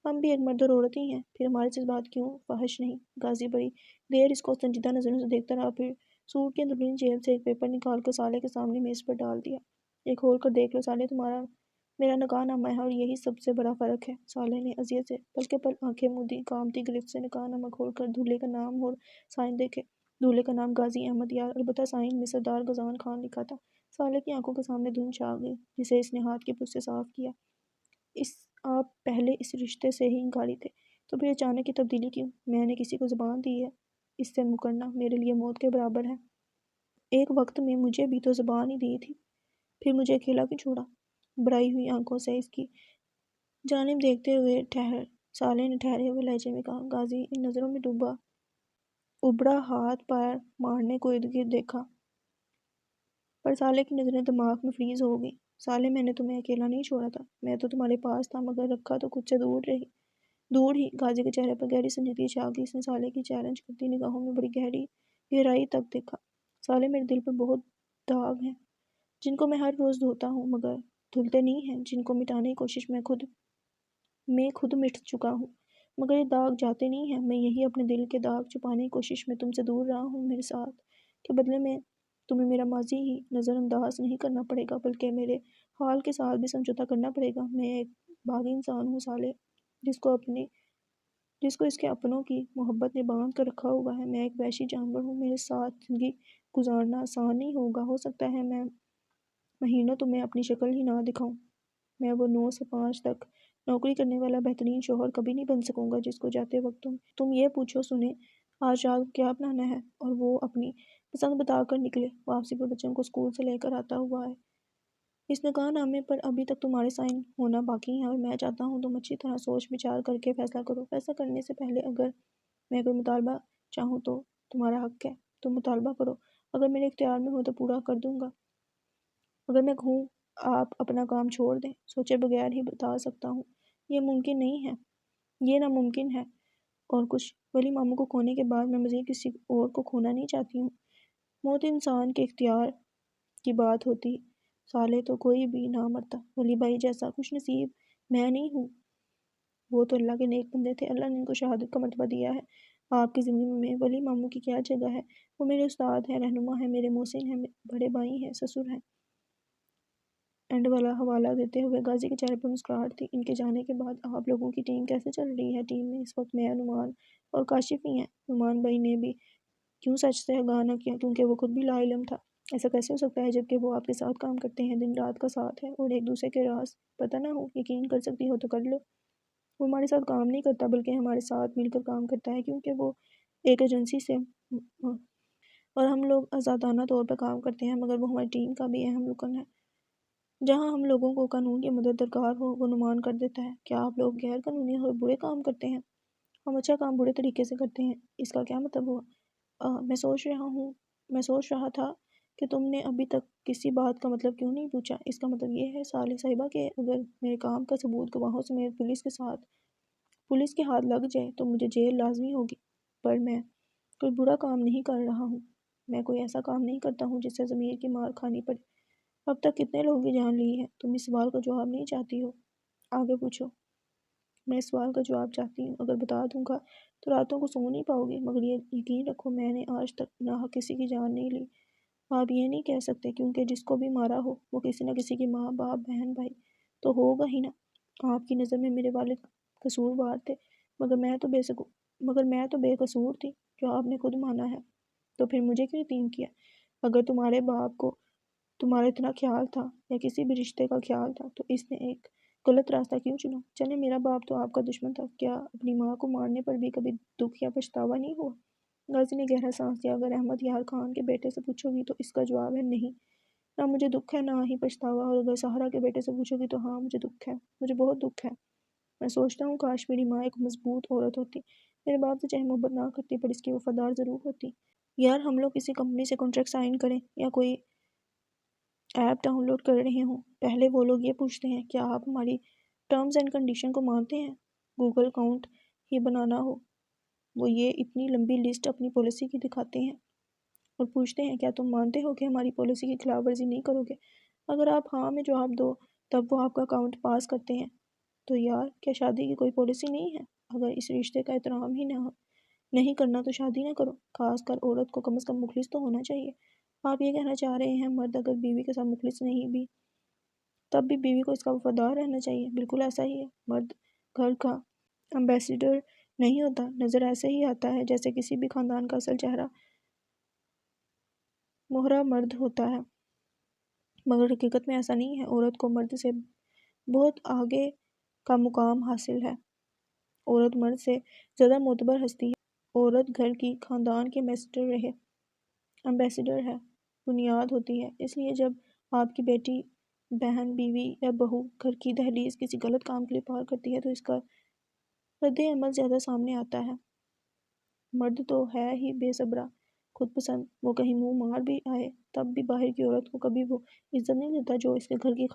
ہم بھی ایک مرد اور عورت ہی ہیں، پھر ہمارے جذبات کیوں فحش نہیں؟ غازی بڑی دیر اس کو سنجیدہ نظروں سے دیکھتا رہا، پھر سوٹ کی اندرونی جیب سے ایک پیپر نکال کر صالح کے سامنے میز پر ڈال دیا۔ یہ کھول کر دیکھ لو صالح، تمہارا میرا نکاح نامہ ہے، اور یہی سب سے بڑا فرق ہے۔ صالح نے اذیت سے پل کے پل آنکھیں موندی، کامتی گرفت سے نکاح نامہ کھول کر دولہے کا نام اور سائن دیکھے۔ دولہے کا نام غازی احمد یار، البتہ سائن میں سردار غزان خان لکھا تھا۔ صالح کی آنکھوں کے سامنے دھند چھا گئی، جسے اس نے ہاتھ کی پشت سے صاف کیا۔ آپ پہلے اس رشتے سے ہی انکاری تھے، تو پھر اچانک کی تبدیلی کیوں؟ میں نے کسی کو زبان دی ہے، اس سے مکرنا میرے لیے موت کے برابر ہے۔ ایک وقت میں مجھے بھی تو زبان ہی دی تھی، پھر مجھے اکیلا کیوں چھوڑا؟ بڑھائی ہوئی آنکھوں سے اس کی جانب دیکھتے ہوئے صالح نے ٹھہرے ہوئے لہجے میں کہا۔ غازی ان نظروں میں ابھرا ہاتھ پیر مارنے کو ارد گرد دیکھا، پر صالح کی نظریں دماغ میں فریز ہو گئی۔ صالح میں نے تمہیں اکیلا نہیں چھوڑا تھا، میں تو تمہارے پاس تھا، مگر رکھا تو خود سے دور ہی۔ غازی کے چہرے پر گہری سنجیدگی چھا گئی، اس نے صالح کی چیلنج کرتی نگاہوں میں بڑی گہرائی تک دیکھا۔ صالح میرے دل پر بہت داغ ہیں جن کو میں ہر روز دھوتا ہوں، مگر دھلتے نہیں ہیں، جن کو مٹانے کی کوشش میں خود مٹ چکا ہوں، مگر یہ داغ جاتے نہیں ہیں۔ میں یہی اپنے دل کے داغ چھپانے کی کوشش میں تم سے دور رہا ہوں۔ میرے ساتھ کے بدلے میں تمہیں میرا ماضی ہی نظر انداز نہیں کرنا پڑے گا، بلکہ میرے حال کے ساتھ بھی سمجھوتہ کرنا پڑے گا۔ میں ایک باغی انسان ہوں صالح، جس کو اپنی جس کو اس کے اپنوں کی محبت نے باندھ کر رکھا ہوا ہے۔ میں ایک وحشی جانور ہوں، میرے ساتھ زندگی گزارنا آسان نہیں ہوگا۔ ہو سکتا ہے میں مہینوں تمہیں اپنی شکل ہی نہ دکھاؤں۔ میں وہ 9 سے 5 تک نوکری کرنے والا بہترین شوہر کبھی نہیں بن سکوں گا جس کو جاتے وقت تم یہ پوچھو سنیں آج رات کیا بنانا ہے، اور وہ اپنی پسند بتا کر نکلے۔ واپسی پر بچوں کو اسکول سے لے کر آتا ہوا ہے۔ اس نکاح نامے پر ابھی تک تمہارے سائن ہونا باقی ہیں، اور میں چاہتا ہوں تم اچھی طرح سوچ بچار کر کے فیصلہ کرو۔ فیصلہ کرنے سے پہلے اگر میں کوئی مطالبہ چاہوں تو تمہارا حق ہے، تم مطالبہ کرو۔ اگر میرے اختیار میں ہو تو پورا کر دوں گا۔ اگر میں کہوں آپ اپنا کام چھوڑ دیں، سوچے بغیر ہی بتا سکتا ہوں یہ ممکن نہیں ہے، یہ ناممکن ہے۔ اور کچھ ولی ماموں کو کھونے کے بعد میں مزید کسی اور کو کھونا نہیں چاہتی ہوں۔ موت انسان کے اختیار کی بات ہوتی، سالے تو کوئی بھی نہ مرتا۔ ولی بھائی جیسا خوش نصیب میں نہیں ہوں۔ وہ تو اللہ کے نیک بندے تھے، اللہ نے ان کو شہادت کا مرتبہ دیا ہے۔ آپ کی زندگی میں ولی ماموں کی کیا جگہ ہے؟ وہ میرے استاد ہیں، رہنما ہیں، میرے محسن ہیں، بڑے بھائی ہیں، سسر ہیں۔ اینڈ والا حوالہ دیتے ہوئے غازی کے چہرے پر مسکراہٹ تھی۔ ان کے جانے کے بعد آپ لوگوں کی ٹیم کیسے چل رہی ہے؟ ٹیم میں اس وقت میں، نعمان اور کاشف ہی ہیں۔ نعمان بھائی نے بھی کیوں سچ سے آگاہ نہ کیا، کیونکہ وہ خود بھی لا علم تھا۔ ایسا کیسے ہو سکتا ہے جبکہ وہ آپ کے ساتھ کام کرتے ہیں، دن رات کا ساتھ ہے، اور ایک دوسرے کے راز پتہ نہ ہو؟ یقین کر سکتی ہو تو کر لو۔ وہ ہمارے ساتھ کام نہیں کرتا بلکہ ہمارے ساتھ مل کر کام کرتا ہے، کیونکہ وہ ایک ایجنسی سے اور ہم لوگ آزادانہ طور پر کام کرتے ہیں، مگر وہ ہماری ٹیم کا بھی اہم رکن ہے۔ جہاں ہم لوگوں کو قانون کی مدد درکار ہو وہ نعمان کر دیتا ہے۔ کیا آپ لوگ غیر قانونی اور برے کام کرتے ہیں؟ ہم اچھا کام برے طریقے سے کرتے ہیں، اس کا کیا مطلب ہوا؟ میں سوچ رہا تھا کہ تم نے ابھی تک کسی بات کا مطلب کیوں نہیں پوچھا۔ اس کا مطلب یہ ہے صالح صاحبہ کہ اگر میرے کام کا ثبوت گواہوں سمیت پولیس کے ہاتھ لگ جائے تو مجھے جیل لازمی ہوگی۔ پر میں کوئی برا کام نہیں کر رہا ہوں، میں کوئی ایسا کام نہیں کرتا ہوں جس سے ضمیر کی مار کھانی پڑے۔ اب تک کتنے لوگوں کی جان لی ہے؟ تم اس سوال کا جواب نہیں چاہتی ہو؟ آگے پوچھو۔ میں اس سوال کا جواب چاہتی ہوں۔ اگر بتا دوں گا تو راتوں کو سو نہیں پاؤ گی، مگر یہ یقین رکھو میں نے آج تک ناحق کسی کی جان نہیں لی۔ آپ یہ نہیں کہہ سکتے، کیونکہ جس کو بھی مارا ہو وہ کسی نہ کسی کی ماں، باپ، بہن، بھائی تو ہوگا ہی نا۔ آپ کی نظر میں میرے والد قصوروار تھے، مگر میں تو بے قصور تھی، جو آپ نے خود مانا ہے۔ تو پھر مجھے کیوں یتیم کیا؟ اگر تمہارے باپ کو تمہارا اتنا خیال تھا یا کسی بھی رشتے کا خیال تھا تو اس نے ایک غلط راستہ کیوں چنا؟ چلے میرا باپ تو آپ کا دشمن تھا، کیا اپنی ماں کو مارنے پر بھی کبھی دکھ یا پچھتاوا نہیں ہوا؟ غازی نے گہرا سانس لیا۔ اگر احمد یار خان کے بیٹے سے پوچھو گی تو اس کا جواب ہے نہیں، نہ مجھے دکھ ہے نہ ہی پچھتاوا۔ اور اگر سہرا کے بیٹے سے پوچھو گی تو ہاں مجھے دکھ ہے، مجھے بہت دکھ ہے۔ میں سوچتا ہوں کاش میری ماں ایک مضبوط عورت ہوتی، میرے باپ سے چاہے محبت نہ کرتی پر اس کی وفادار ضرور ہوتی۔ یار ہم لوگ کسی کمپنی سے کانٹریکٹ سائن کریں یا کوئی ایپ ڈاؤن لوڈ کر رہے ہوں، پہلے وہ لوگ یہ پوچھتے ہیں کیا آپ ہماری ٹرمز اینڈ کنڈیشن کو مانتے ہیں؟ گوگل اکاؤنٹ ہی بنانا ہو، وہ یہ اتنی لمبی لسٹ اپنی پالیسی کی دکھاتے ہیں اور پوچھتے ہیں کیا تم مانتے ہو کہ ہماری پالیسی کی خلاف ورزی نہیں کرو گے؟ اگر آپ ہاں میں جواب دو تب وہ آپ کا اکاؤنٹ پاس کرتے ہیں۔ تو یار کیا شادی کی کوئی پالیسی نہیں ہے؟ اگر اس رشتے کا احترام ہی نہیں کرنا تو شادی نہ کرو، خاص کر عورت کو کم از کم مخلص تو ہونا چاہیے۔ آپ یہ کہنا چاہ رہے ہیں مرد اگر بیوی کے ساتھ مخلص نہیں بھی تب بھی بیوی کو اس کا وفادار رہنا چاہیے؟ بالکل ایسا ہی ہے۔ مرد گھر کا امبیسڈر نہیں ہوتا، نظر ایسے ہی آتا ہے جیسے کسی بھی خاندان کا اصل چہرہ مہرہ مرد ہوتا ہے، مگر حقیقت میں ایسا نہیں ہے۔ عورت کو مرد سے بہت آگے کا مقام حاصل ہے، عورت مرد سے زیادہ معتبر ہستی ہے۔ عورت گھر کی خاندان کی امبیسڈر ہے، بنیاد ہوتی ہے۔ اس لیے جب آپ کی بیٹی، بہن، بیوی یا بہو گھر کی دہلیز کسی غلط کام کے لیے پار کرتی ہے تو اس کا رد عمل زیادہ سامنے آتا ہے۔ مرد تو ہے ہی بے صبرا، خود پسند، وہ کہیں منہ مار بھی آئے تب بھی باہر کی عورت کو کبھی وہ عزت نہیں دیتا جو اس کے گھر کی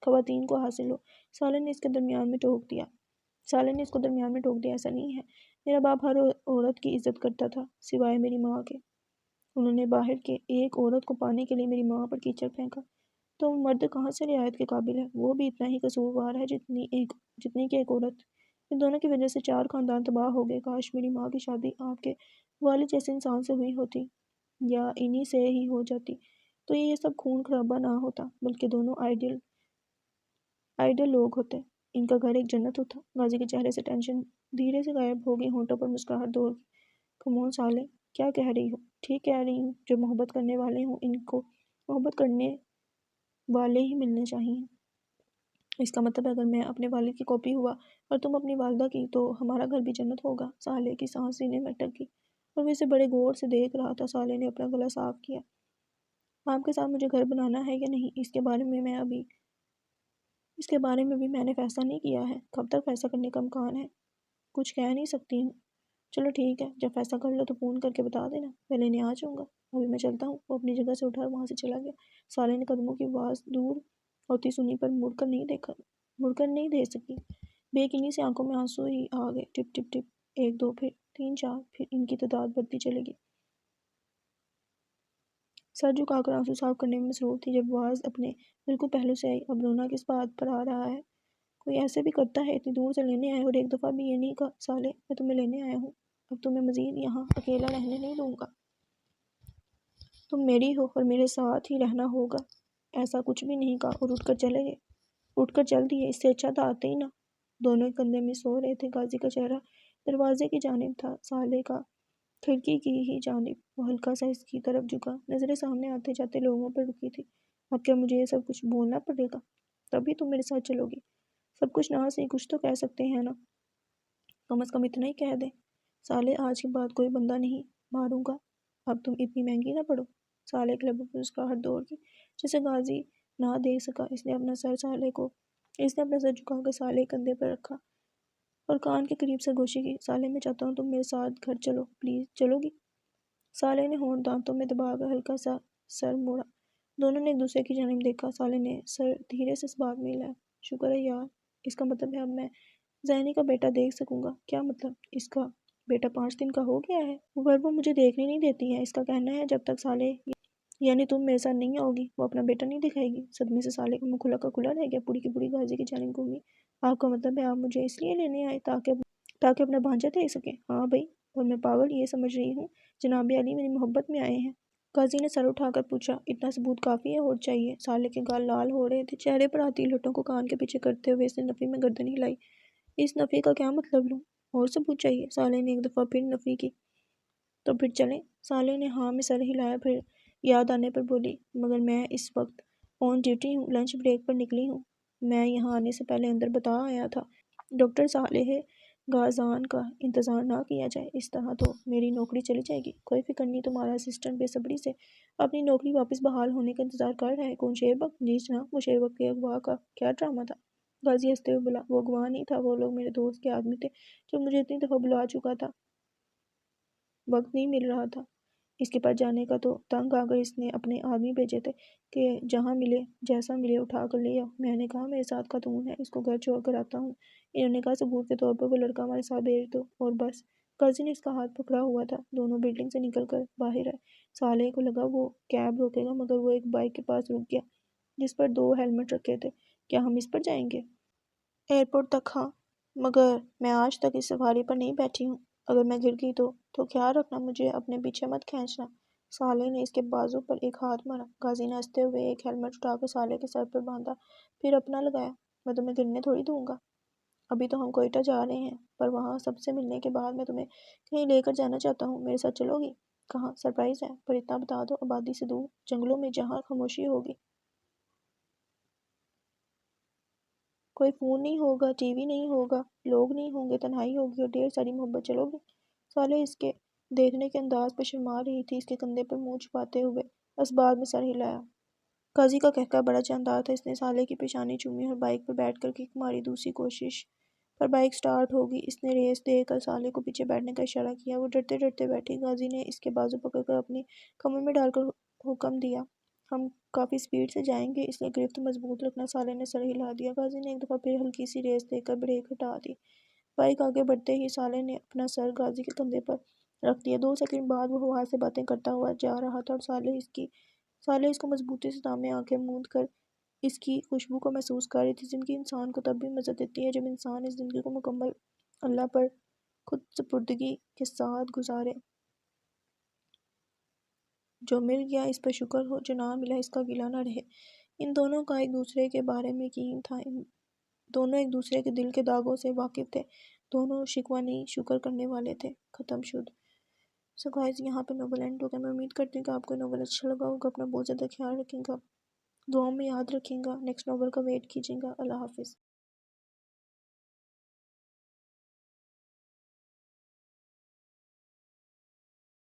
خواتین کو حاصل ہو۔ صالح نے اس کو درمیان میں ٹوک دیا۔ ایسا نہیں ہے، میرا باپ ہر عورت کی عزت کرتا تھا سوائے میری ماں کے۔ انہوں نے باہر کے ایک عورت کو پانے کے لیے میری ماں پر کیچڑ پھینکا۔ تو مرد کہاں سے رعایت کے قابل ہے؟ وہ بھی اتنا ہی قصوروار ہے جتنی کہ ایک عورت۔ ان دونوں کی وجہ سے 4 خاندان تباہ ہو گئے۔ کاش میری ماں کی شادی آپ کے والد جیسے انسان سے ہوئی ہوتی یا انہی سے ہی ہو جاتی تو یہ سب خون خرابہ نہ ہوتا، بلکہ دونوں آئیڈل لوگ ہوتے، ان کا گھر ایک جنت ہوتا۔ غازی کے چہرے سے ٹینشن دھیرے سے غائب ہو گئی، ہونٹوں پر مسکراہٹ دور کی۔ کمون سالے، کیا کہہ رہی ہو؟ ٹھیک کہہ رہی ہوں، جو محبت کرنے والے ہوں ان کو محبت کرنے والے ہی ملنے چاہیے۔ اس کا مطلب اگر میں اپنے والد کی کاپی ہوا اور تم اپنی والدہ کی، تو ہمارا گھر بھی جنت ہوگا۔ سالے کی سانس سینے میں اٹک گئی اور وہ اسے بڑے غور سے دیکھ رہا تھا۔ سالے نے اپنا گلا صاف کیا۔ آپ کے ساتھ مجھے گھر بنانا ہے یا نہیں، اس کے بارے میں بھی میں نے فیصلہ نہیں کیا ہے۔ کب تک فیصلہ کرنے کا امکان ہے؟ کچھ کہہ نہیں سکتی ہوں۔ چلو ٹھیک ہے، جب فیصلہ کر لو تو فون کر کے بتا دینا، میں لینے آ جاؤں گا۔ ابھی میں چلتا ہوں۔ وہ اپنی جگہ سے اٹھا اور وہاں سے چلا گیا۔ سالے نے قدموں کی آواز دور ہوتی سنی پر مڑ کر نہیں دے سکی۔ بے یقینی سے آنکھوں میں آنسو ہی آ گئے۔ ٹپ ٹپ ٹپ، 1 2 پھر 3 4، پھر ان کی تعداد بڑھتی چلے گی۔ سر جھکا کر آنسو صاف کرنے میں مصروف تھی جب آواز اپنے بالکل پہلو سے آئی۔ اب رونا کس بات پر آ رہا ہے؟ کوئی ایسے بھی کرتا ہے؟ اتنی دور سے لینے آئے اور ایک دفعہ بھی یہ نہیں کہا سالے میں تمہیں لینے آیا ہوں، اب تمہیں مزید یہاں اکیلا رہنے نہیں دوں گا، تم میری ہو اور میرے ساتھ ہی رہنا ہوگا۔ ایسا کچھ بھی نہیں کہا اور اٹھ کر چل دیے۔ اس سے اچھا تھا آتے ہی نہ۔ دونوں ایک کندھے میں سو رہے تھے۔ غازی کا چہرہ دروازے کی جانب تھا، سالے کا کھڑکی کی ہی جانب۔ وہ ہلکا سا اس کی طرف جھکا، نظریں سامنے آتے جاتے لوگوں پر رکی تھی۔ اب کیا مجھے یہ سب کچھ بولنا پڑے گا؟ تبھی تم میرے ساتھ چلو گی؟ سب کچھ نہ صحیح کچھ تو کہہ سکتے ہیں نا؟ کم از کم اتنا ہی کہہ دیں۔ سالے، آج کے بعد کوئی بندہ نہیں ماروں گا، اب تم اتنی مہنگی نہ پڑو۔ سالے کے لبوں پر مسکراہٹ دور کی، جسے غازی نہ دیکھ سکا۔ اس نے اپنا سر جھکا کر سالے کے کندھے پر رکھا اور کان کے قریب سرگوشی کی۔ سالے، میں چاہتا ہوں تم میرے ساتھ گھر چلو، پلیز، چلو گی؟ سالے نے ہونٹ دانتوں میں دبا کر ہلکا سا سر موڑا۔ دونوں نے ایک دوسرے کی جانب دیکھا۔ سالے نے سر دھیرے سے اس بات میں ہلایا۔ شکر ہے یار، اس کا مطلب ہے اب میں زینی کا بیٹا دیکھ سکوں گا۔ کیا مطلب؟ اس کا بیٹا 5 دن کا ہو گیا ہے؟ پر وہ مجھے دیکھنے نہیں دیتی ہے۔ اس کا کہنا ہے جب تک سالے، یعنی تم میرے ساتھ نہیں آؤ گی، وہ اپنا بیٹا نہیں دکھائے گی۔ صدمے سے سالے کا منہ کھلا کا کھلا رہ گیا۔ پوری کی پوری غازی کی جانب گھومی۔ آپ کا مطلب ہے آپ مجھے اس لیے لینے آئے تاکہ اپنا بھانجا دیکھ سکیں؟ ہاں بھائی، اور میں پاگل یہ سمجھ رہی ہوں جناب علی میری محبت میں آئے ہیں؟ غازی نے سر اٹھا کر پوچھا۔ اتنا ثبوت کافی ہے اور چاہیے؟ سالے کے گال لال ہو رہے تھے۔ چہرے پر آتی لٹوں کو کان کے پیچھے کرتے ہوئے اس نے نفی میں گردن ہلائی۔ اس نفی کا کیا مطلب لوں؟ اور ثبوت چاہیے؟ سالے نے ایک دفعہ پھر نفی کی۔ تو پھر چلیں؟ سالے نے ہاں میں سر ہلایا، پھر یاد آنے پر بولی، مگر میں اس وقت آن ڈیوٹی ہوں، لنچ بریک پر نکلی ہوں۔ میں یہاں آنے سے پہلے اندر بتا آیا تھا ڈاکٹر صالح غازان کا انتظار نہ کیا جائے، اس طرح تو میری نوکری چلی جائے گی۔ کوئی فکر نہیں، تمہارا اسسٹنٹ بے صبری سے اپنی نوکری واپس بحال ہونے کا انتظار کر رہا ہے۔ کون؟ شیربگ؟ جی جناب، وہ شیربگ کے اغوا کا کیا ڈرامہ تھا؟ غازی ہنستے ہوئے بولا۔ وہ اغوا نہیں تھا، وہ لوگ میرے دوست کے آدمی تھے جو مجھے اتنی دفعہ بلا چکا تھا، وقت نہیں مل رہا تھا اس کے پاس جانے کا، تو تنگ آ کر اس نے اپنے آدمی بھیجے تھے کہ جہاں ملے جیسا ملے اٹھا کر لے آؤ۔ میں نے کہا میرے ساتھ خاتون ہے، اس کو گھر چھوڑ کر آتا ہوں۔ انہوں نے کہا ثبوت کے طور پر وہ لڑکا ہمارے ساتھ بھیج دو اور بس۔ غازی نے اس کا ہاتھ پکڑا ہوا تھا۔ دونوں بلڈنگ سے نکل کر باہر آئے۔ سالے کو لگا وہ کیب روکے گا، مگر وہ ایک بائک کے پاس رک گیا جس پر 2 ہیلمٹ رکھے تھے۔ کیا ہم اس پر جائیں گے؟ ایئرپورٹ تک؟ ہاں، مگر میں آج تک اس سواری پر نہیں بیٹھی ہوں، اگر میں گر گئی تو خیال رکھنا، مجھے اپنے پیچھے مت کھینچنا۔ سالے نے اس کے بازو پر ایک ہاتھ مارا۔ غازی نے ہنستے ہوئے ایک ہیلمٹ اٹھا کر سالے کے سر پر باندھا، پھر اپنا لگایا۔ میں تمہیں گرنے تھوڑی دوں گا۔ ابھی تو ہم کوئٹہ جا رہے ہیں، پر وہاں سب سے ملنے کے بعد میں تمہیں کہیں لے کر جانا چاہتا ہوں۔ میرے ساتھ چلو گی؟ کہاں؟ سرپرائز ہے، پر اتنا بتا دو، آبادی سے دور، جنگلوں میں، جہاں خاموشی ہوگی، کوئی فون نہیں ہوگا، ٹی وی نہیں ہوگا، لوگ نہیں ہوں گے، تنہائی ہوگی اور ڈھیر ساری محبت۔ چلو گی؟ سالے اس کے دیکھنے کے انداز پر شرما رہی تھی۔ اس کے کندھے پر منہ چھپاتے ہوئے اسباب میں سر ہلایا۔ قاضی کا کہکہا بڑا جاندار تھا۔ اس نے سالے کی پیشانی چومی اور بائک پر بیٹھ کر کک ماری۔ دوسری کوشش پر بائک سٹارٹ ہو گئی۔ اس نے ریس دے کر سالے کو پیچھے بیٹھنے کا اشارہ کیا۔ وہ ڈرتے ڈرتے بیٹھی۔ غازی نے اس کے بازو پکڑ کر اپنی کمر میں ڈال کر حکم دیا، ہم کافی سپیڈ سے جائیں گے، اس لیے گرفت مضبوط رکھنا۔ سالے نے سر ہلا دیا۔ غازی نے ایک دفعہ پھر ہلکی سی ریس دے کر بریک ہٹا دی۔ بائک آگے بڑھتے ہی سالے نے اپنا سر غازی کے کندھے پر رکھ دیا۔ 2 سیکنڈ بعد وہ ہوا سے باتیں کرتا ہوا جا رہا تھا اور سالے اس کو مضبوطی سے تھامے آنکھیں موند کر اس کی خوشبو کو محسوس کر رہی تھی۔ زندگی انسان کو تب بھی مزہ دیتی ہے جب انسان اس زندگی کو مکمل اللہ پر خود سپردگی کے ساتھ گزارے۔ جو مل گیا اس پر شکر ہو، جو نہ ملا اس کا گلہ نہ رہے۔ ان دونوں کا ایک دوسرے کے بارے میں یقین تھا۔ دونوں ایک دوسرے کے دل کے داغوں سے واقف تھے۔ دونوں شکوہ نہیں شکر کرنے والے تھے. ختم شد. سو گائز یہاں پہ ناول اینڈ ہو گیا. میں امید کرتی ہوں کہ آپ کو ناول اچھا لگا ہوگا. اپنا بہت زیادہ خیال رکھیں گا, دعاؤں میں یاد رکھیں گا. نیکسٹ ناول کا ویٹ کیجیے گا. اللہ حافظ.